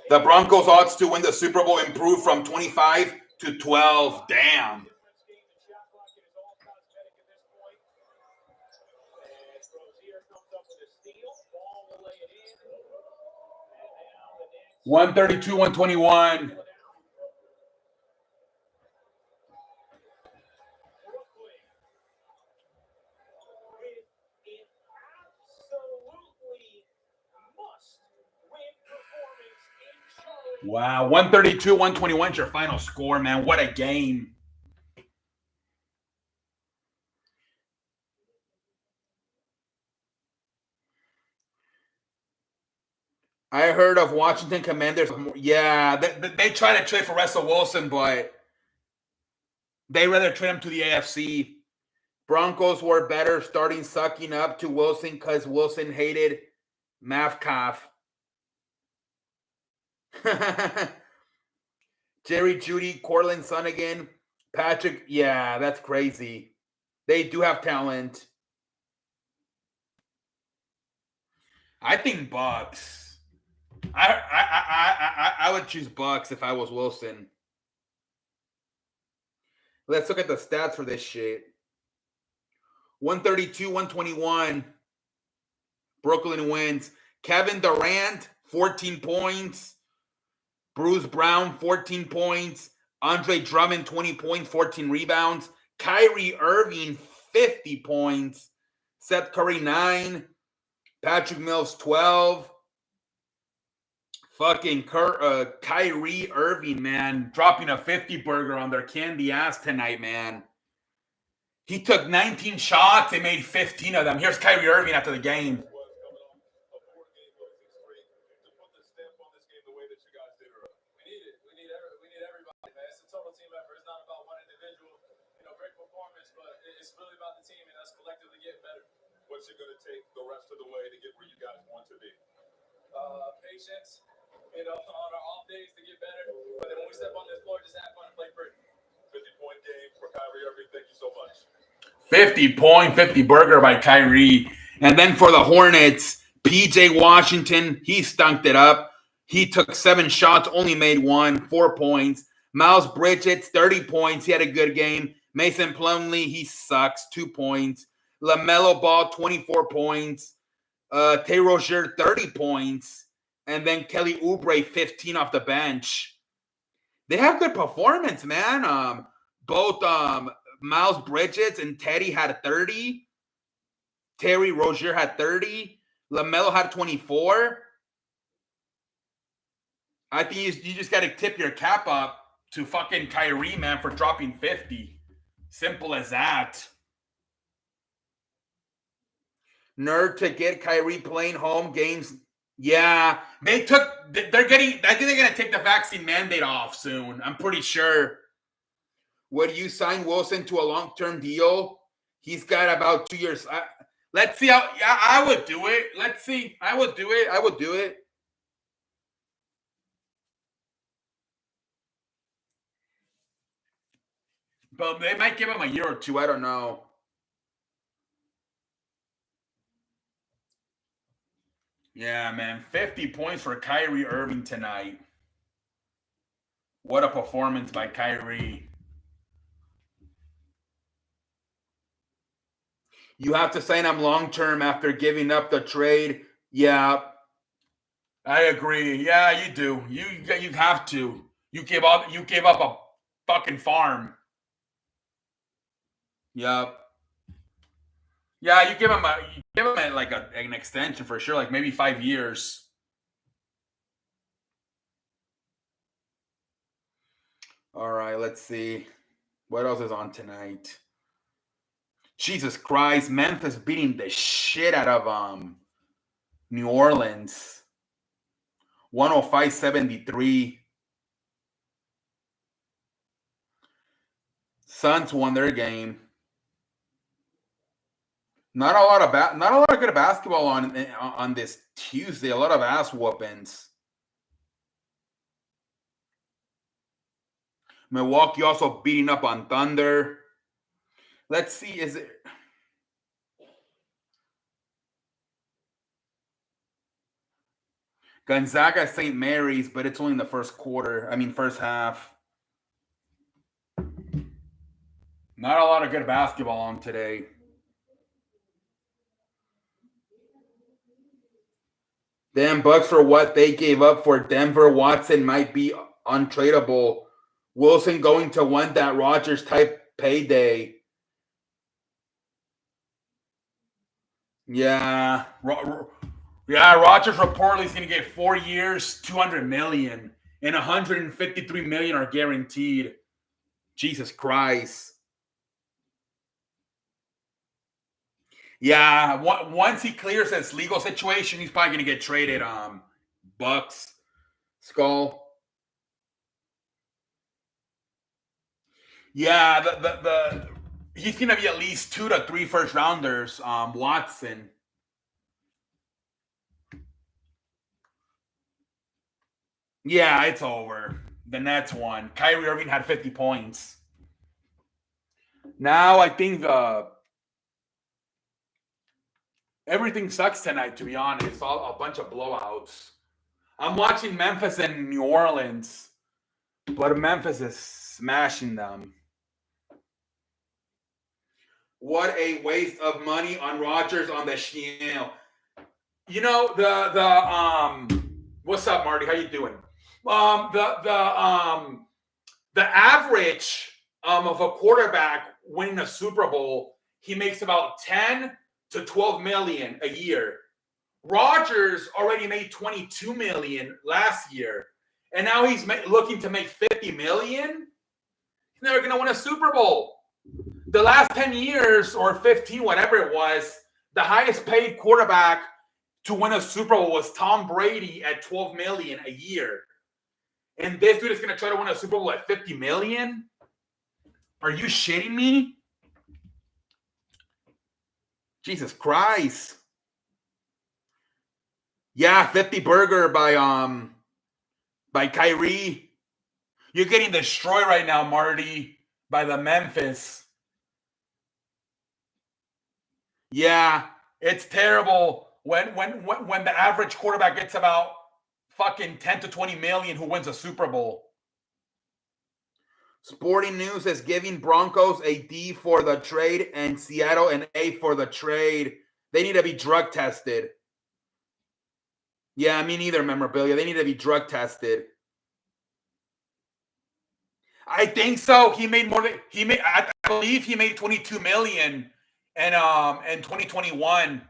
The Broncos' odds to win the Super Bowl improved from 25 to 12. Damn. $132, $121. Wow, 132, 121 is your final score, man. What a game. I heard of Washington Commanders. Yeah, they tried to trade for Russell Wilson, but they rather trade him to the AFC. Broncos were better starting sucking up to Wilson because Wilson hated Mafkaf. Jerry Jeudy, Cortland Sutton again. Patrick, yeah, that's crazy. They do have talent. I think Bucks. I would choose Bucks if I was Wilson. Let's look at the stats for this shit. 132, 121. Brooklyn wins. Kevin Durant, 14 points. Bruce Brown, 14 points. Andre Drummond, 20 points, 14 rebounds. Kyrie Irving, 50 points. Seth Curry, 9. Patrick Mills, 12. Fucking Kyrie Irving, man, dropping a 50 burger on their candy ass tonight, man. He took 19 shots and made 15 of them. Here's Kyrie Irving after the game. What's it going to take the rest of the way to get where you guys want to be? Patience, on our off days to get better. But then when we step on this floor, just have fun and play pretty. 50-point game for Kyrie Irving. Thank you so much. 50-point, 50 burger by Kyrie. And then for the Hornets, PJ Washington, he stunked it up. He took 7 shots, only made 1, 4 points. Miles Bridges, 30 points. He had a good game. Mason Plumlee, he sucks. 2 points. LaMelo Ball, 24 points. Tay Rozier, 30 points. And then Kelly Oubre, 15 off the bench. They have good performance, man. Both Miles Bridges and Teddy had 30. Terry Rozier had 30. LaMelo had 24. I think you just got to tip your cap up to fucking Kyrie, man, for dropping 50. Simple as that. Nerd to get Kyrie playing home games. Yeah, they're getting, I think they're going to take the vaccine mandate off soon. I'm pretty sure. Would you sign Wilson to a long-term deal? He's got about 2 years. Let's see how, yeah, I would do it. Let's see. I would do it. But they might give him a year or two. I don't know. Yeah, man. 50 points for Kyrie Irving tonight. What a performance by Kyrie. You have to sign him long-term after giving up the trade. Yeah, I agree. Yeah, you do. You have to. You gave up a fucking farm. Yep. Yeah, you give him like an extension for sure, like maybe 5 years. All right, let's see. What else is on tonight? Jesus Christ, Memphis beating the shit out of New Orleans. 105-73. Suns won their game. Not a lot of good basketball on this Tuesday. A lot of ass whoopings. Milwaukee also beating up on Thunder. Let's see, is it Gonzaga St. Mary's, but it's only in the first half. Not a lot of good basketball on today. Damn, Bucks for what they gave up for Denver. Watson might be untradeable. Wilson going to want that Rodgers type payday. Yeah. Rodgers reportedly is going to get 4 years, $200 million, and $153 million are guaranteed. Jesus Christ. Yeah, once he clears his legal situation, he's probably going to get traded. Bucks, Skull. Yeah, the he's going to be at least 2 to 3 first rounders. Watson. Yeah, it's over. The Nets won. Kyrie Irving had 50 points. Now I think everything sucks tonight, to be honest. It's all a bunch of blowouts. I'm watching Memphis and New Orleans, but Memphis is smashing them. What a waste of money on Rodgers on the Chanel. You know, what's up, Marty? How you doing? The average of a quarterback winning a Super Bowl, he makes about 10 to 12 million a year. Rodgers already made 22 million last year, and now he's looking to make 50 million. He's never going to win a Super Bowl. The last 10 years or 15, whatever it was, the highest paid quarterback to win a Super Bowl was Tom Brady at 12 million a year. And this dude is going to try to win a Super Bowl at 50 million? Are you shitting me? Jesus Christ. Yeah, 50 burger by Kyrie. You're getting destroyed right now, Marty, by the Memphis. Yeah, it's terrible when the average quarterback gets about fucking 10 to 20 million who wins a Super Bowl. Sporting News is giving Broncos a D for the trade and Seattle an A for the trade. They need to be drug tested. Yeah, me neither, memorabilia. They need to be drug tested. I think so. He made more than he made. I believe he made 22 million in 2021.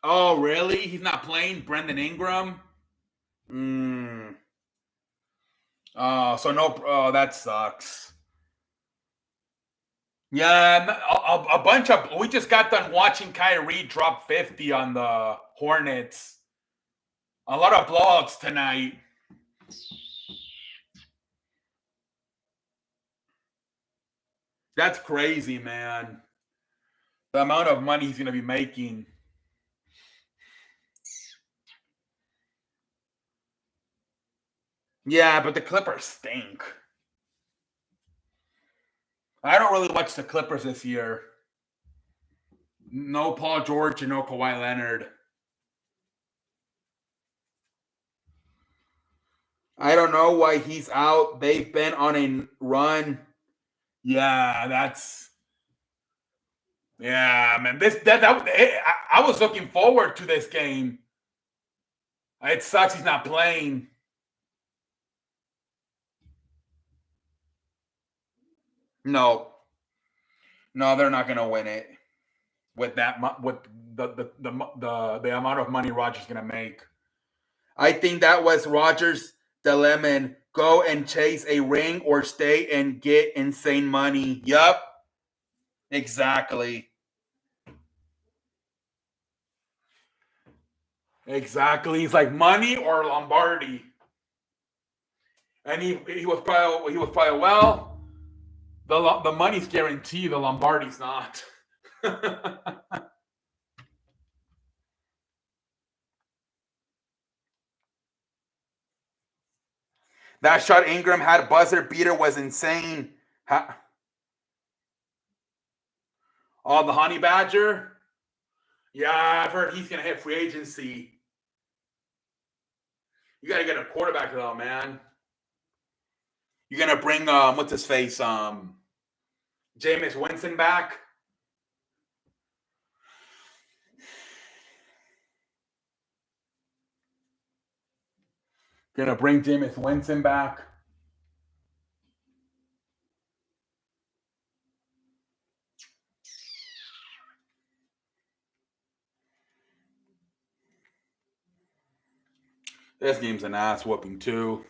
Oh, really? He's not playing Brendan Ingram? So no. Oh, that sucks. Yeah, a bunch of. We just got done watching Kyrie drop 50 on the Hornets. A lot of blowouts tonight. That's crazy, man. The amount of money he's going to be making. Yeah, but the Clippers stink. I don't really watch the Clippers this year. No Paul George and no Kawhi Leonard. I don't know why he's out. They've been on a run. Yeah, man. I was looking forward to this game. It sucks he's not playing. No, they're not going to win it with the amount of money Rodgers going to make. I think that was Rodgers' dilemma. Go and chase a ring or stay and get insane money. Yup. Exactly. He's like money or Lombardi. And he was probably well, the money's guaranteed, the Lombardi's not. That shot Ingram had buzzer beater was insane. Oh, the Honey Badger? Yeah, I've heard he's going to hit free agency. You got to get a quarterback though, man. You're going to bring, what's his face? Jameis Winston back? Going to bring Jameis Winston back? This game's an ass whooping too.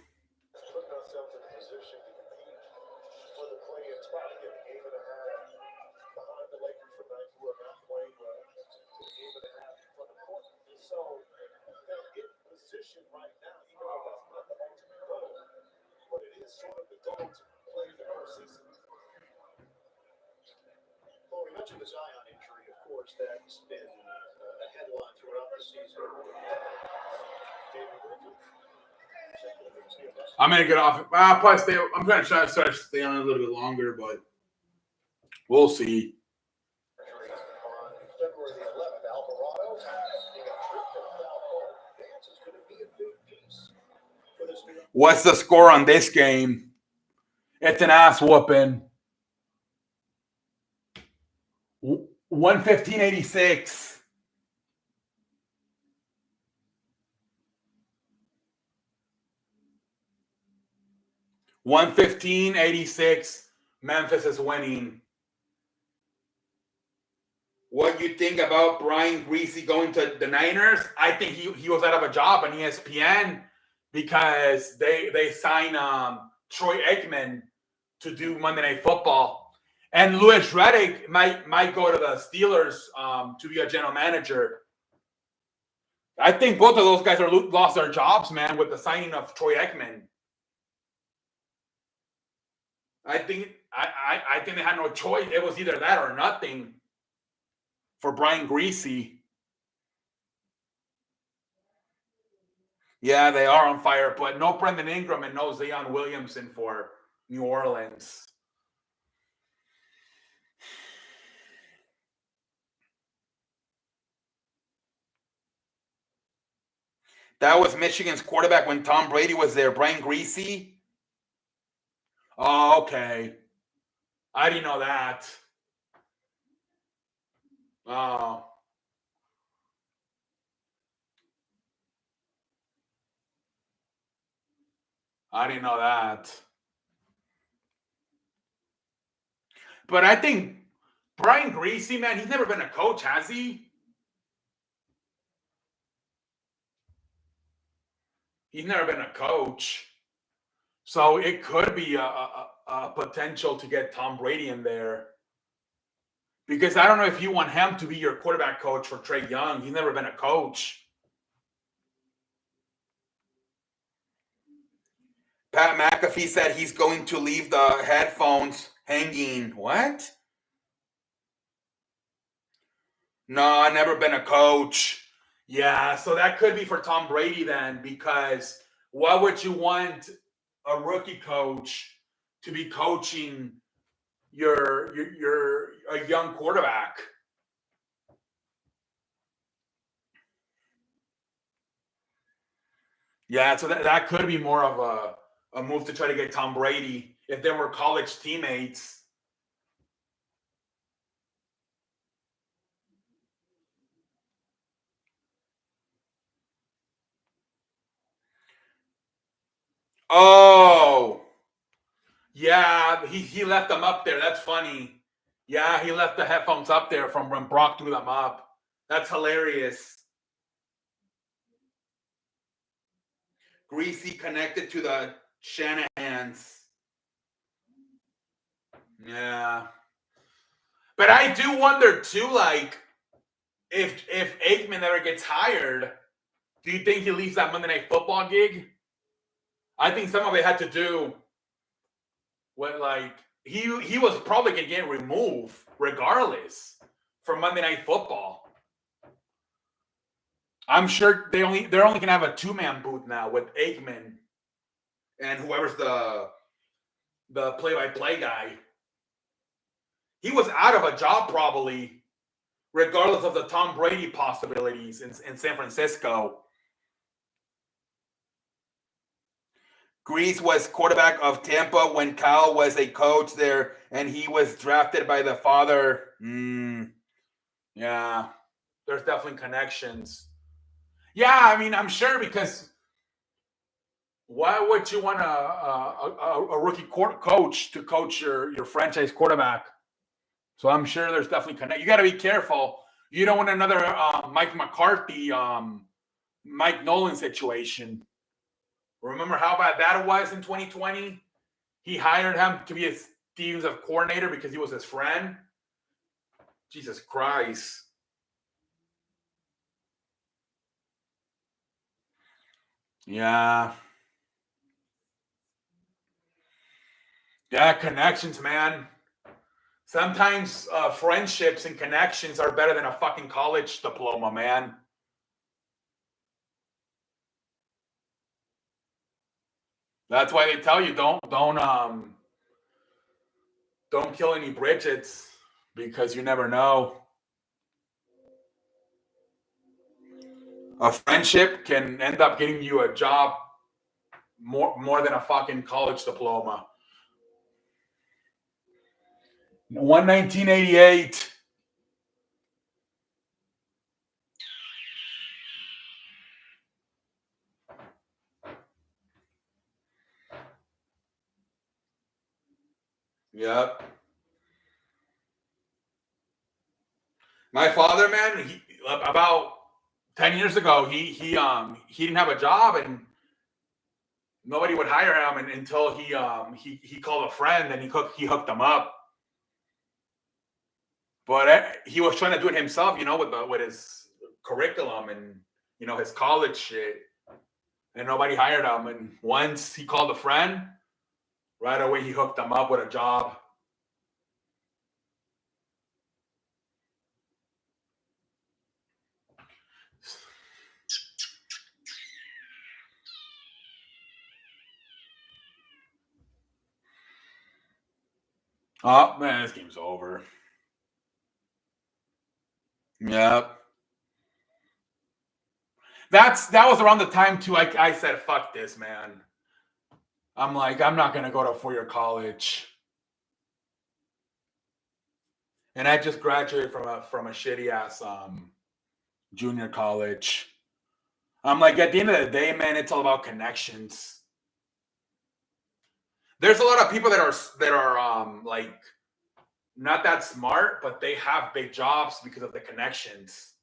Well, we mentioned the Zion injury, of course. That's been a headline throughout the season. I'm gonna get off. I'll probably stay. I'm gonna try to stay on a little bit longer, but we'll see. What's the score on this game? It's an ass whooping. 115-86. Memphis is winning. What you think about Brian Greasy going to the Niners? I think he was out of a job on ESPN because they signed Troy Aikman to do Monday Night Football, and Louis Riddick might go to the Steelers to be a general manager. I think both of those guys lost their jobs, man, with the signing of Troy Aikman. I think they had no choice. It was either that or nothing for Brian Greasy. Yeah, they are on fire, but no Brendan Ingram and no Zion Williamson for New Orleans. That was Michigan's quarterback when Tom Brady was there. Brian Greasy. Oh, okay. I didn't know that. Oh. I didn't know that. But I think Brian Greasy, man, he's never been a coach, has he? He's never been a coach. So it could be a potential to get Tom Brady in there. Because I don't know if you want him to be your quarterback coach for Trey Young. He's never been a coach. Pat McAfee said he's going to leave the headphones hanging. What? No, I've never been a coach. Yeah, so that could be for Tom Brady then, because why would you want a rookie coach to be coaching your a young quarterback? Yeah, so that could be more of a move to try to get Tom Brady if they were college teammates. Oh, yeah, he left them up there. That's funny. Yeah, he left the headphones up there from when Brock threw them up. That's hilarious. Greasy connected to the Shanahans. Yeah. But I do wonder too, like, if Aikman ever gets hired, do you think he leaves that Monday Night Football gig? I think some of it had to do with, like, he was probably gonna get removed regardless from Monday Night Football. I'm sure they're only gonna have a 2-man booth now with Aikman and whoever's the play-by-play guy. He was out of a job probably, regardless of the Tom Brady possibilities in San Francisco. Grease was quarterback of Tampa when Kyle was a coach there, and he was drafted by the father. Yeah, there's definitely connections. Yeah, I mean, I'm sure, because why would you want a rookie coach to coach your franchise quarterback? So I'm sure there's definitely connect. You got to be careful. You don't want another Mike McCarthy, Mike Nolan situation. Remember how bad that was in 2020? He hired him to be his defensive coordinator because he was his friend. Jesus Christ. Yeah. Yeah, connections, man. Sometimes friendships and connections are better than a fucking college diploma, man. That's why they tell you don't kill any bridges, because you never know. A friendship can end up getting you a job more than a fucking college diploma. 1988. Yep. My father, man, about 10 years ago, he didn't have a job, and nobody would hire him until he called a friend, and he hooked them up. But he was trying to do it himself, with his curriculum and his college shit, and nobody hired him. And once he called a friend, right away he hooked them up with a job. Oh man, this game's over. Yep. That was around the time too. I said, fuck this, man. I'm like, I'm not gonna go to 4-year college. And I just graduated from a shitty ass junior college. I'm like, at the end of the day, man, it's all about connections. There's a lot of people that are like not that smart, but they have big jobs because of the connections.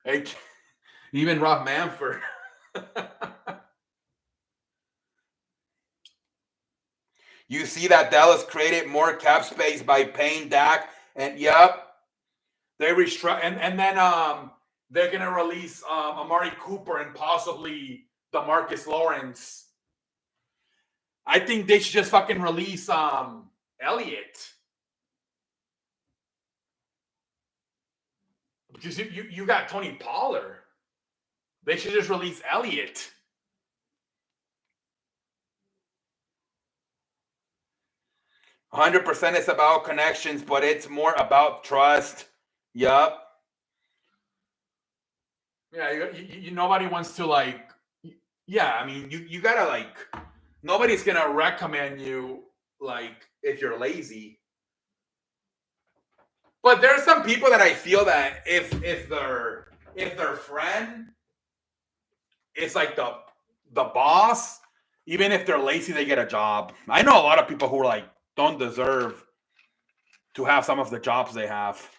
Like, even Rob Manford. You see that Dallas created more cap space by paying Dak, and yep, they and then they're gonna release Amari Cooper and possibly DeMarcus Lawrence. I think they should just fucking release Elliott. Because you got Tony Pollard. They should just release Elliott. %, it's about connections, but it's more about trust. Yup. Yeah, nobody wants to like. Yeah, I mean, you gotta like. Nobody's gonna recommend you like if you're lazy. But there's some people that I feel that if their friend is like the boss, even if they're lazy, they get a job. I know a lot of people who are like don't deserve to have some of the jobs they have,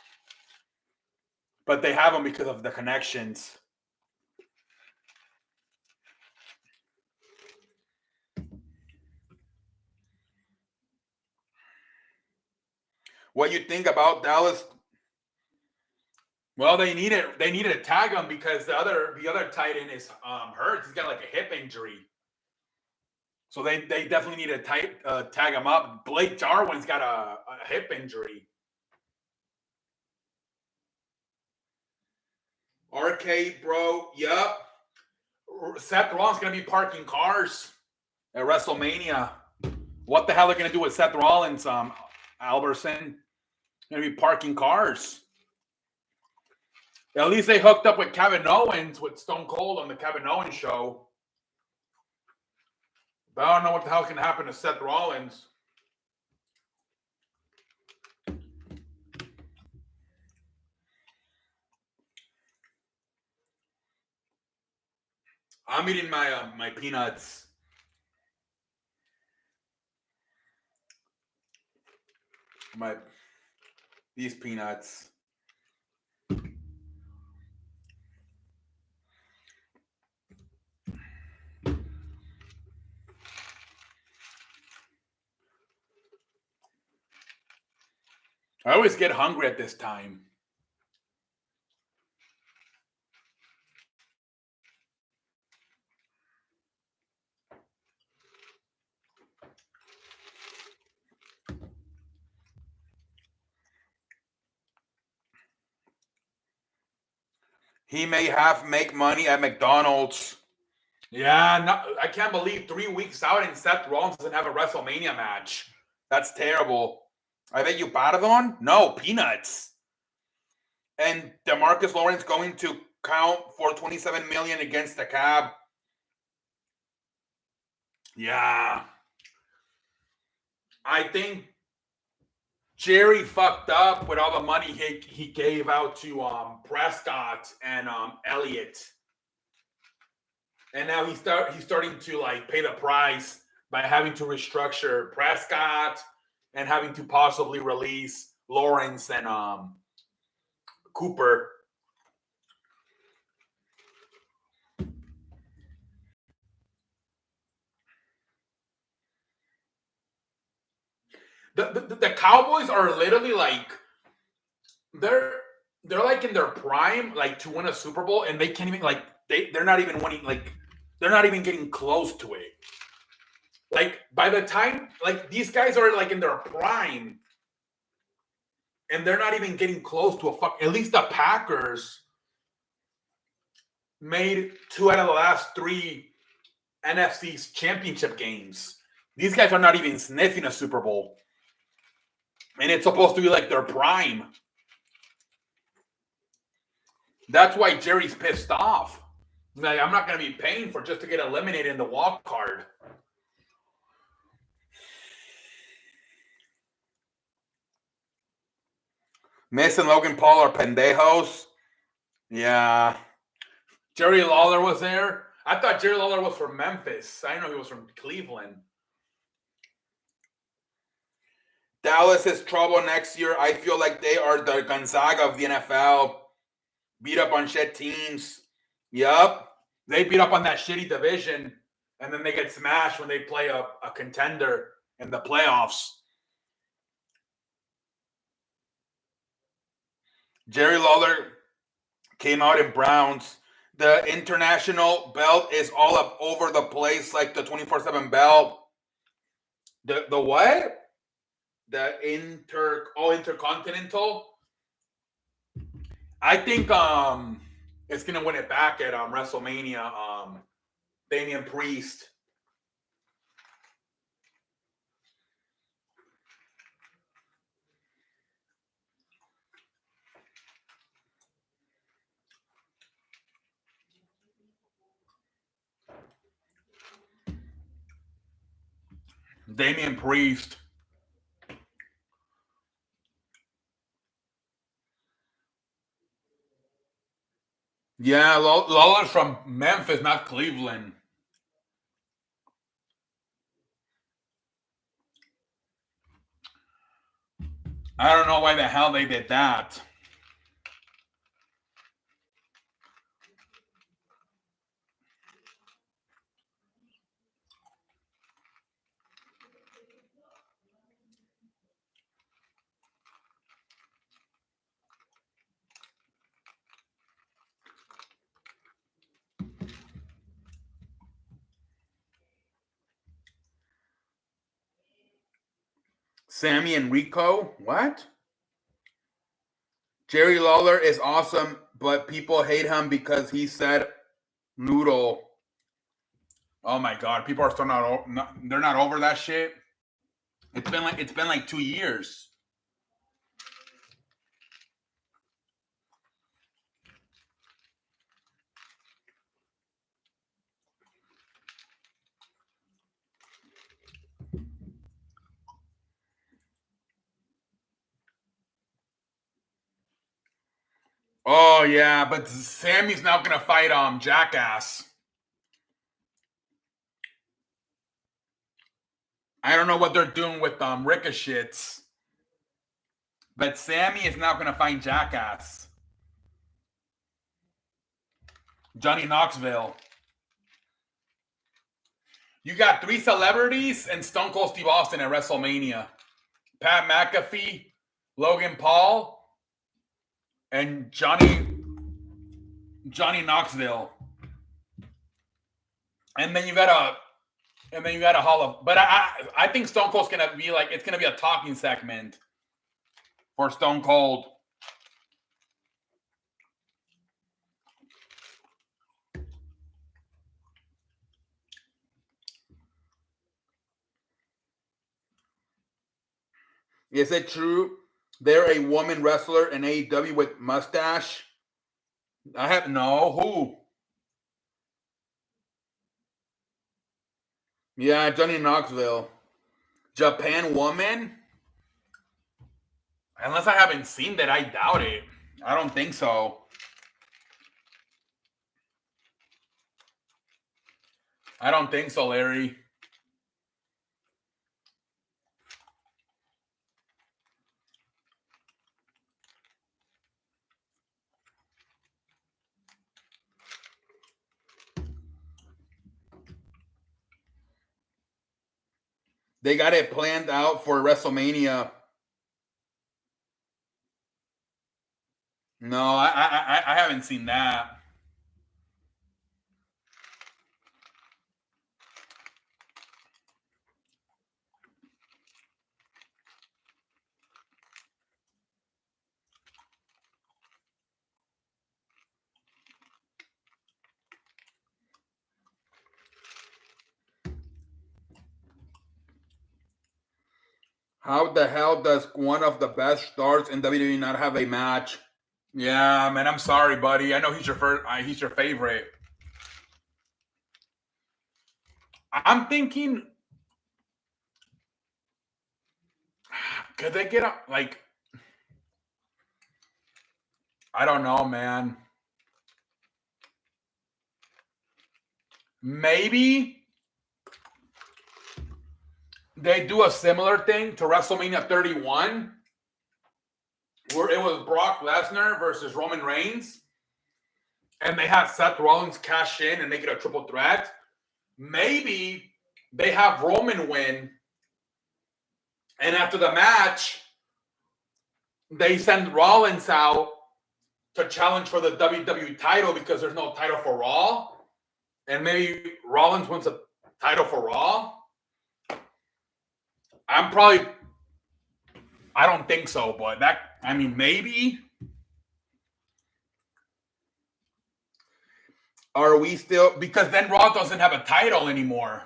but they have them because of the connections. What you think about Dallas? Well, they needed to tag him because the other tight end is hurt. He's got like a hip injury, so they definitely need to tag him up. Blake Jarwin's got a hip injury. Arcade, bro. Yup. Seth Rollins gonna be parking cars at WrestleMania. What the hell are they gonna do with Seth Rollins? Albertson gonna be parking cars. At least they hooked up with Kevin Owens with Stone Cold on the Kevin Owens show. But I don't know what the hell can happen to Seth Rollins. I'm eating my my peanuts. These peanuts. I always get hungry at this time. He may make money at McDonald's. Yeah, no, I can't believe 3 weeks out and Seth Rollins doesn't have a WrestleMania match. That's terrible. I bet you Paradon? No, peanuts. And DeMarcus Lawrence going to count for $27 million against the Cab. Yeah. I think Jerry fucked up with all the money he gave out to Prescott and Elliott. And now he's starting to like pay the price by having to restructure Prescott and having to possibly release Lawrence and Cooper. The Cowboys are literally like they're like in their prime, like to win a Super Bowl, and they can't even like they're not even winning, like they're not even getting close to it. Like by the time like these guys are like in their prime, and they're not even getting close to at least the Packers made 2 out of the last 3 NFC championship games. These guys are not even sniffing a Super Bowl. And it's supposed to be like their prime. That's why Jerry's pissed off. Like, I'm not going to be paying for just to get eliminated in the wild card. Miss and Logan Paul are pendejos. Yeah. Jerry Lawler was there. I thought Jerry Lawler was from Memphis. I didn't know he was from Cleveland. Dallas is trouble next year. I feel like they are the Gonzaga of the NFL. Beat up on shit teams. Yup. They beat up on that shitty division, and then they get smashed when they play a contender in the playoffs. Jerry Lawler came out in Browns. The international belt is all up over the place, like the 24/7 belt. The what? The intercontinental. I think it's gonna win it back at WrestleMania. Damian Priest. Damian Priest. Yeah, Lawler's from Memphis, not Cleveland. I don't know why the hell they did that. Sammy and Rico? What? Jerry Lawler is awesome, but people hate him because he said noodle. Oh my god, people are still they're not over that shit. It's been like 2 years. Oh yeah, but Sammy's now gonna fight Jackass. I don't know what they're doing with Ricochets, but Sammy is now gonna fight Jackass. Johnny Knoxville. You got 3 celebrities and Stone Cold Steve Austin at WrestleMania. Pat McAfee, Logan Paul, and Johnny Knoxville. And then you got a Hall of. But I think Stone Cold's gonna be like, it's gonna be a talking segment for Stone Cold. Is it true they're a woman wrestler in AEW with mustache? I have no. Who? Yeah, Johnny Knoxville. Japan woman? Unless I haven't seen that, I doubt it. I don't think so. I don't think so, Larry. They got it planned out for WrestleMania. No, I haven't seen that. How the hell does one of the best stars in WWE not have a match? Yeah, man, I'm sorry, buddy. I know he's your favorite. I'm thinking, could they get up? Like, I don't know, man. Maybe they do a similar thing to WrestleMania 31, where it was Brock Lesnar versus Roman Reigns, and they had Seth Rollins cash in and make it a triple threat. Maybe they have Roman win, and after the match, they send Rollins out to challenge for the WWE title because there's no title for Raw. And maybe Rollins wins a title for Raw. I don't think so, but maybe. Are we still, because then Raw doesn't have a title anymore.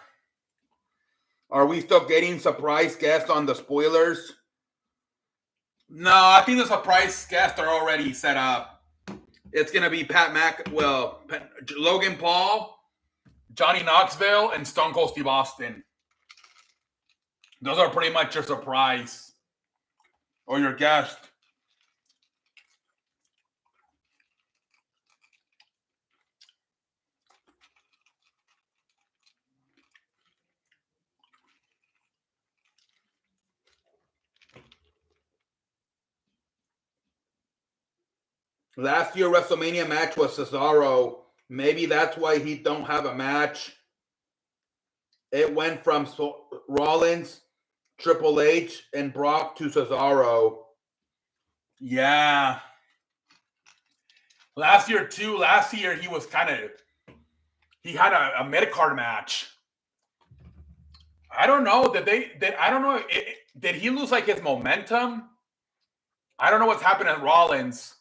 Are we still getting surprise guests on the spoilers? No, I think the surprise guests are already set up. It's going to be Logan Paul, Johnny Knoxville, and Stone Cold Steve Austin. Those are pretty much your surprise or your guest. Last year WrestleMania match was Cesaro. Maybe that's why he don't have a match. It went from Rollins, Triple H, and Brock to Cesaro. Yeah. Last year he was he had a mid-card match. I don't know. Did he lose like his momentum? I don't know what's happened at Rollins.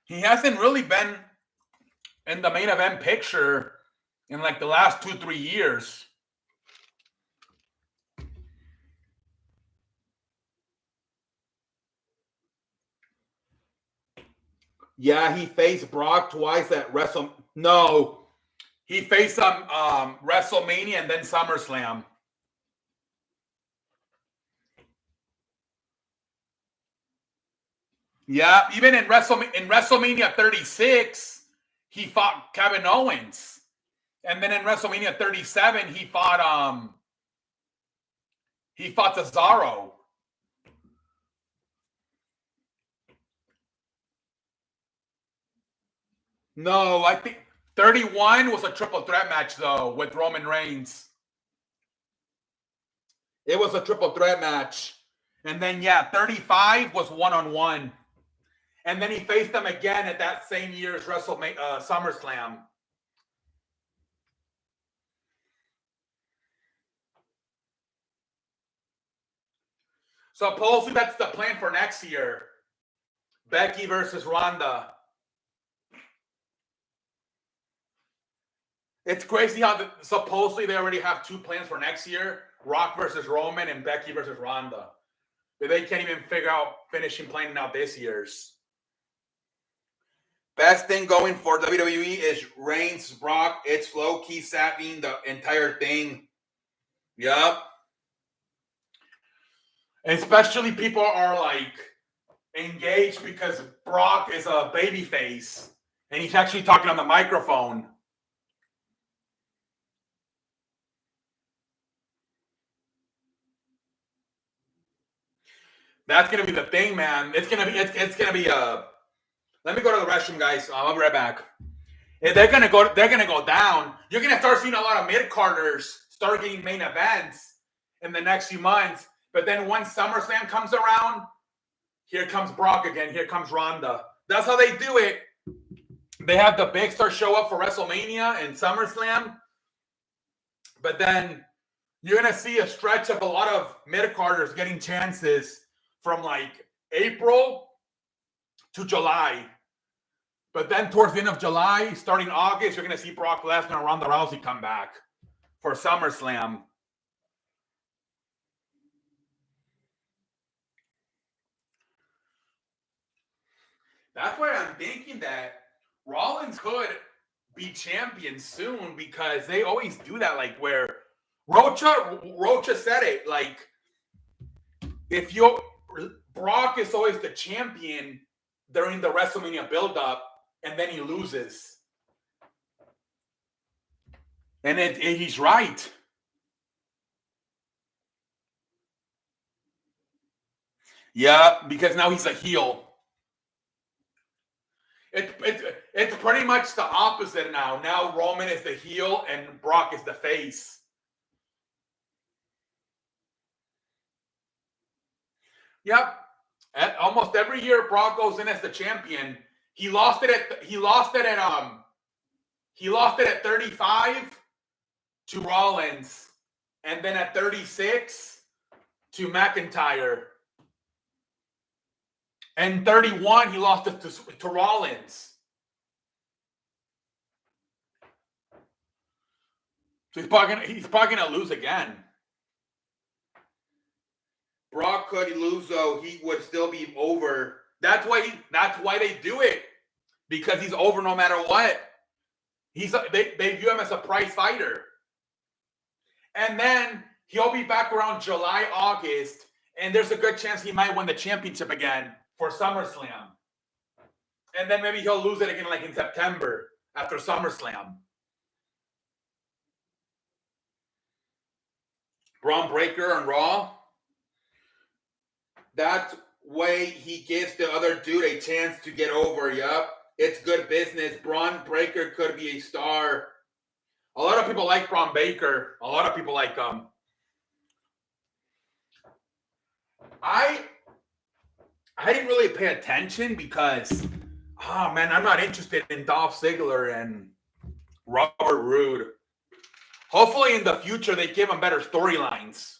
He hasn't really been in the main event picture in like the last 2-3 years. Yeah, he faced Brock twice at he faced WrestleMania and then SummerSlam. Yeah, even in WrestleMania 36, he fought Kevin Owens. And then in WrestleMania 37, he fought Cesaro. No, I think 31 was a triple threat match though with Roman Reigns. It was a triple threat match. And then 35 was one-on-one. And then he faced them again at that same year's SummerSlam. Supposedly that's the plan for next year. Becky versus Ronda. It's crazy how supposedly they already have 2 plans for next year. Rock versus Roman and Becky versus Ronda. But they can't even figure out planning out this year's. Best thing going for WWE is Reigns, Brock. It's low-key sapping the entire thing. Yep. Especially people are like engaged because Brock is a babyface and he's actually talking on the microphone. That's gonna be the thing, man. It's gonna be let me go to the restroom, guys. I'll be right back. If they're gonna go down. You're gonna start seeing a lot of mid-carders start getting main events in the next few months. But then once SummerSlam comes around, here comes Brock again. Here comes Ronda. That's how they do it. They have the big stars show up for WrestleMania and SummerSlam. But then you're going to see a stretch of a lot of mid-carders getting chances from like April to July. But then towards the end of July, starting August, you're going to see Brock Lesnar and Ronda Rousey come back for SummerSlam. That's why I'm thinking that Rollins could be champion soon, because they always do that. Like where Rocha said it. Like if you Brock is always the champion during the WrestleMania build-up, and then he loses. And he's right. Yeah, because now he's a heel. It's pretty much the opposite now. Now Roman is the heel and Brock is the face. Yep. Almost every year Brock goes in as the champion. He lost it at 35 to Rollins, and then at 36 to McIntyre. And 31, he lost it to Rollins. So he's probably gonna lose again. Brock could lose, though. He would still be over. That's why they do it, because he's over no matter what. They view him as a prize fighter, and then he'll be back around July, August, and there's a good chance he might win the championship again for SummerSlam. And then maybe he'll lose it again like in September after SummerSlam. Braun Breaker on Raw. That way he gives the other dude a chance to get over. Yup. It's good business. Braun Breaker could be a star. A lot of people like Braun Breaker. A lot of people like him. I didn't really pay attention because, man, I'm not interested in Dolph Ziggler and Robert Roode. Hopefully in the future they give them better storylines.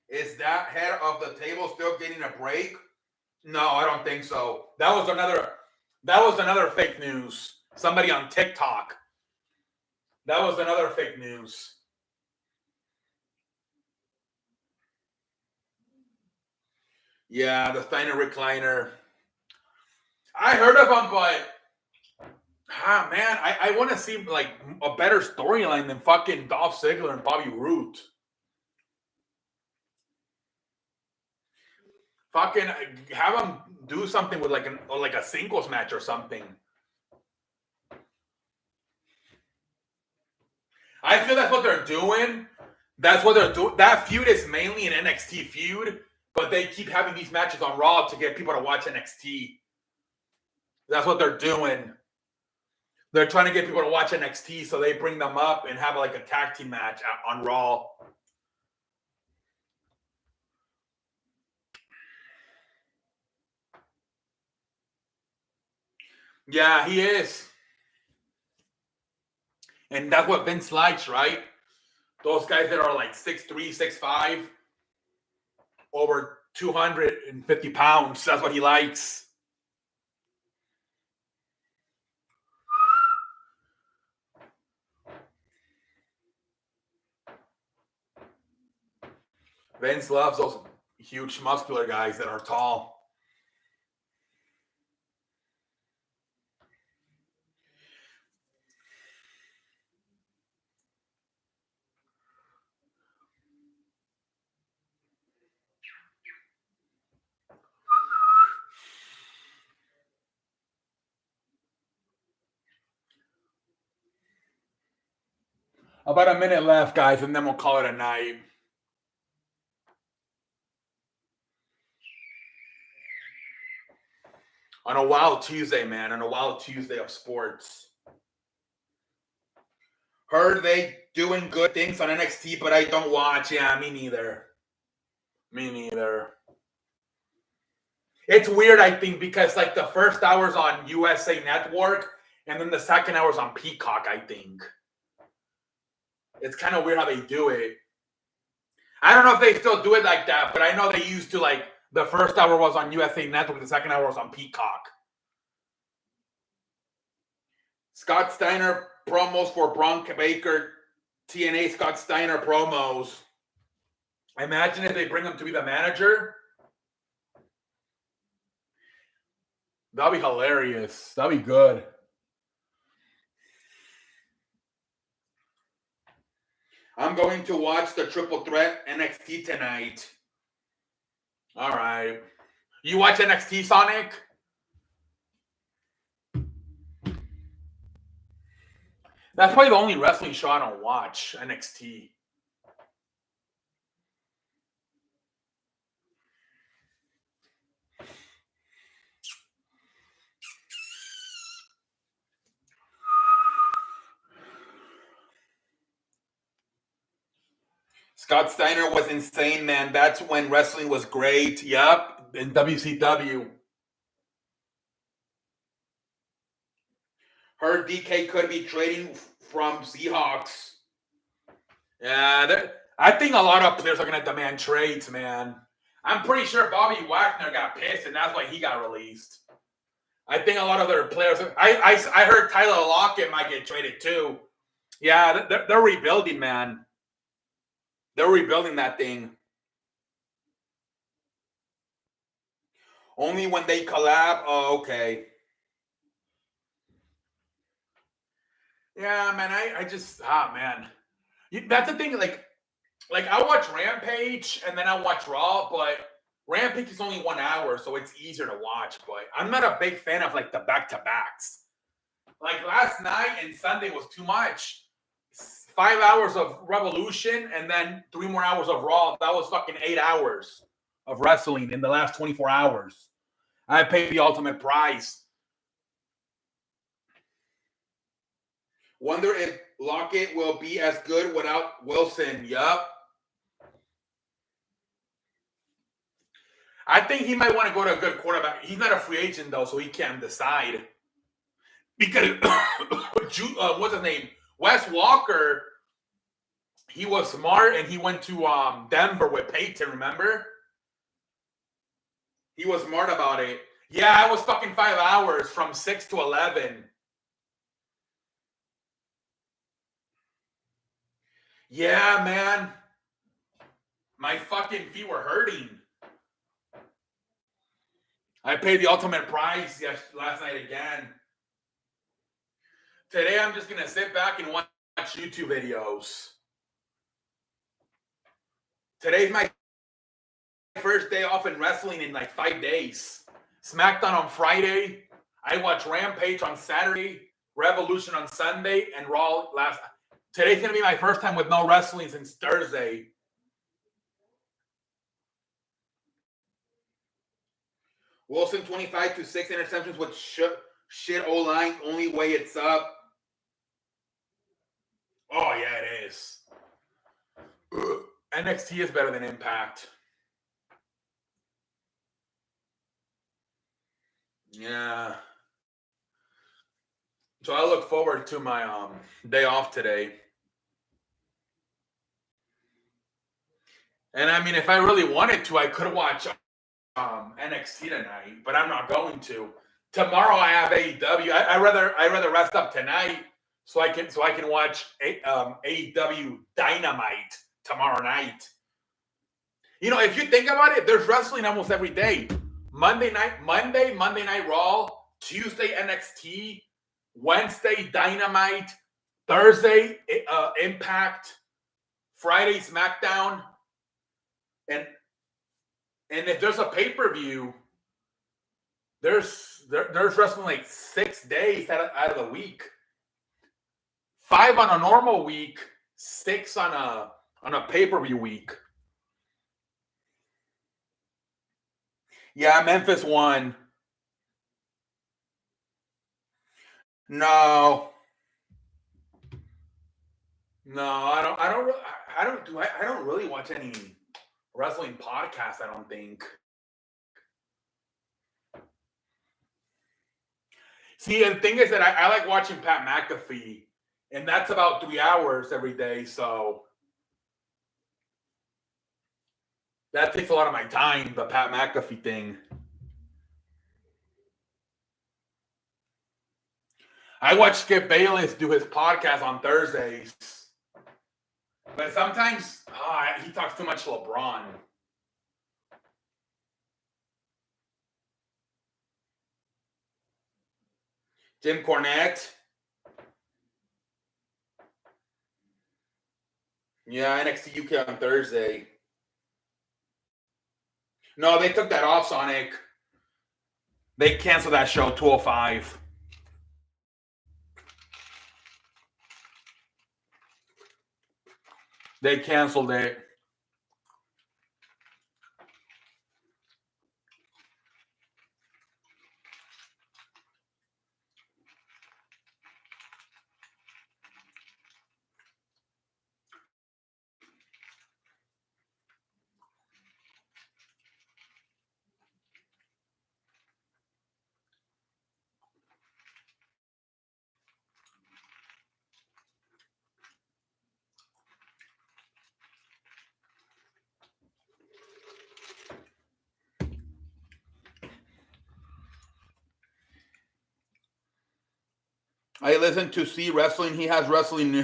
Is that head of the table still getting a break? No, I don't think so. That was another fake news. Somebody on TikTok. That was another fake news. Yeah, the Steiner recliner. I heard of him, but man, I want to see like a better storyline than fucking Dolph Ziggler and Bobby Roode. Fucking have him do something with like a singles match or something. I feel that's what they're doing. That's what they're doing. That feud is mainly an NXT feud, but they keep having these matches on Raw to get people to watch NXT. That's what they're doing. They're trying to get people to watch NXT, so they bring them up and have like a tag team match on Raw. Yeah, he is. And that's what Vince likes, right? Those guys that are like 6'3", 6'5", over 250 pounds. That's what he likes. Vince loves those huge muscular guys that are tall. About a minute left, guys, and then we'll call it a night. On a wild Tuesday, man. On a wild Tuesday of sports. Heard they doing good things on NXT, but I don't watch. Yeah, me neither. Me neither. It's weird, I think, because like the first hour's on USA Network, and then the second hour's on Peacock, I think. It's kind of weird how they do it. I don't know if they still do it like that, but I know they used to like The first hour was on USA Network. The second hour was on Peacock. Scott Steiner promos for Bronk Baker. TNA Scott Steiner promos. Imagine if they bring him to be the manager. That'll be hilarious. That'll be good. I'm going to watch the Triple Threat NXT tonight. All right. You watch NXT, Sonic? That's probably the only wrestling show I don't watch, NXT. Scott Steiner was insane, man. That's when wrestling was great. Yep, in WCW. Heard DK could be trading from Seahawks. Yeah, I think a lot of players are going to demand trades, man. I'm pretty sure Bobby Wagner got pissed, and that's why he got released. I think a lot of their players. I heard Tyler Lockett might get traded too. Yeah, they're rebuilding, man. They're rebuilding that thing. Only when they collab. Oh, okay. Yeah, man. I just man. That's the thing. Like I watch Rampage and then I watch Raw, but Rampage is only 1 hour, so it's easier to watch. But I'm not a big fan of like the back-to-backs. Like last night and Sunday was too much. 5 hours of Revolution and then 3 more hours of Raw. That was fucking 8 hours of wrestling in the last 24 hours. I paid the ultimate price. Wonder if Lockett will be as good without Wilson. Yup. I think he might want to go to a good quarterback. He's not a free agent, though, so he can't decide. Because, what's his name? Wes Walker, he was smart, and he went to Denver with Peyton, remember? He was smart about it. Yeah, it was fucking 5 hours from 6 to 11. Yeah, man. My fucking feet were hurting. I paid the ultimate price last night again. Today, I'm just going to sit back and watch YouTube videos. Today's my first day off in wrestling in like 5 days. SmackDown on Friday. I watch Rampage on Saturday, Revolution on Sunday, and Raw last. Today's going to be my first time with no wrestling since Thursday. Wilson 25 to 6 interceptions with shit O-line. Only way it's up. Oh, yeah, it is. NXT is better than Impact. Yeah. So I look forward to my day off today. And I mean, if I really wanted to, I could watch NXT tonight, but I'm not going to. Tomorrow I have AEW. I rather rest up tonight so I can watch AEW Dynamite tomorrow night. You know, if you think about it, there's wrestling almost every day. Monday Night Raw, Tuesday NXT, Wednesday Dynamite, Thursday Impact, Friday SmackDown, and if there's a pay-per-view, there's wrestling like 6 days out of the week. 5 on a normal week, 6 on a pay-per-view week. Yeah, Memphis won. No, I don't really watch any wrestling podcasts, I don't think. See, and the thing is that I like watching Pat McAfee, and that's about 3 hours every day, so That takes a lot of my time, the Pat McAfee thing. I watch Skip Bayless do his podcast on Thursdays. But sometimes he talks too much to LeBron. Jim Cornette. Yeah, NXT UK on Thursday. No, they took that off, Sonic. They canceled that show, 205. They canceled it. I listen to See Wrestling. He has wrestling.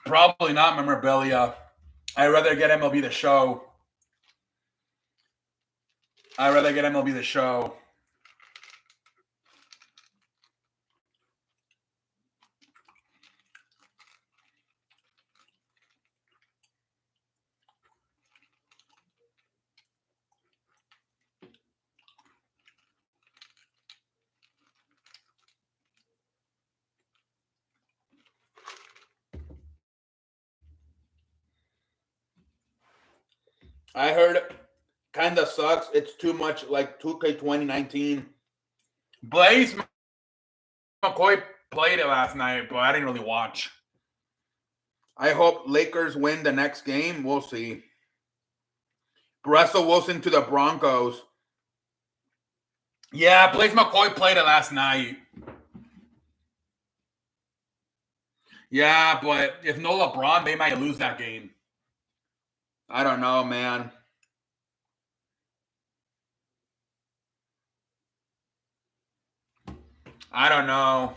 Probably not memorabilia. I'd rather get MLB The Show. I heard kind of sucks. It's too much like 2K 2019. Blaze McCoy played it last night, but I didn't really watch. I hope Lakers win the next game. We'll see. Russell Wilson to the Broncos. Yeah, Blaze McCoy played it last night. Yeah, but if no LeBron, they might lose that game. I don't know, man. I don't know.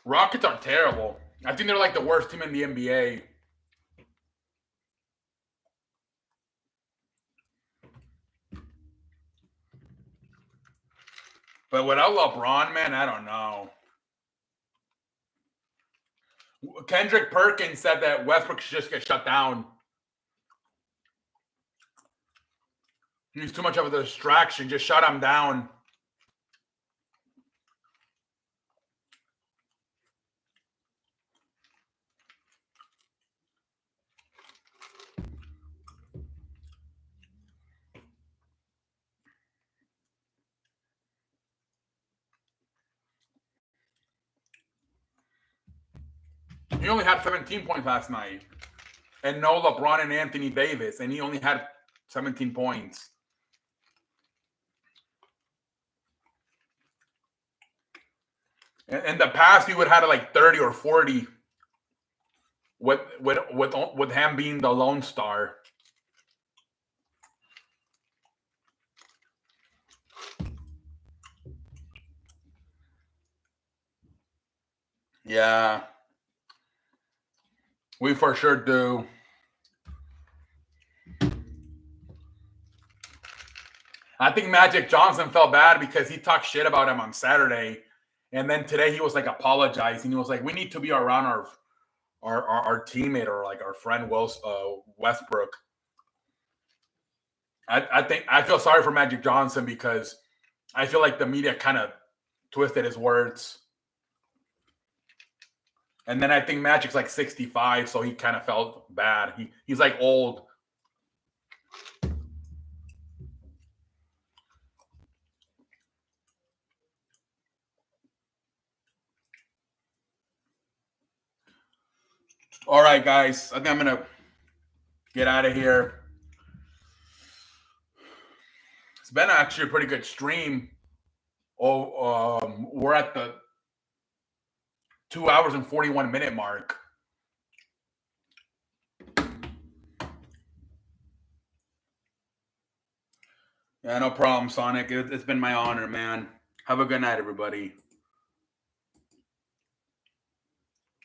Rockets are terrible. I think they're like the worst team in the NBA. But without LeBron, man, I don't know. Kendrick Perkins said that Westbrook should just get shut down. He's too much of a distraction. Just shut him down. He only had 17 points last night. And no LeBron and Anthony Davis. And he only had 17 points. In the past, he would have had like 30 or 40 with him being the lone star. Yeah. We for sure do. I think Magic Johnson felt bad because he talked shit about him on Saturday. And then today he was like apologizing. He was like, we need to be around our teammate or like our friend Westbrook. I feel sorry for Magic Johnson because I feel like the media kind of twisted his words. And then I think Magic's like 65, so he kind of felt bad. He's like old. All right, guys. I think I'm going to get out of here. It's been actually a pretty good stream. We're at the 2 hours and 41-minute mark. Yeah, no problem, Sonic. It's been my honor, man. Have a good night, everybody.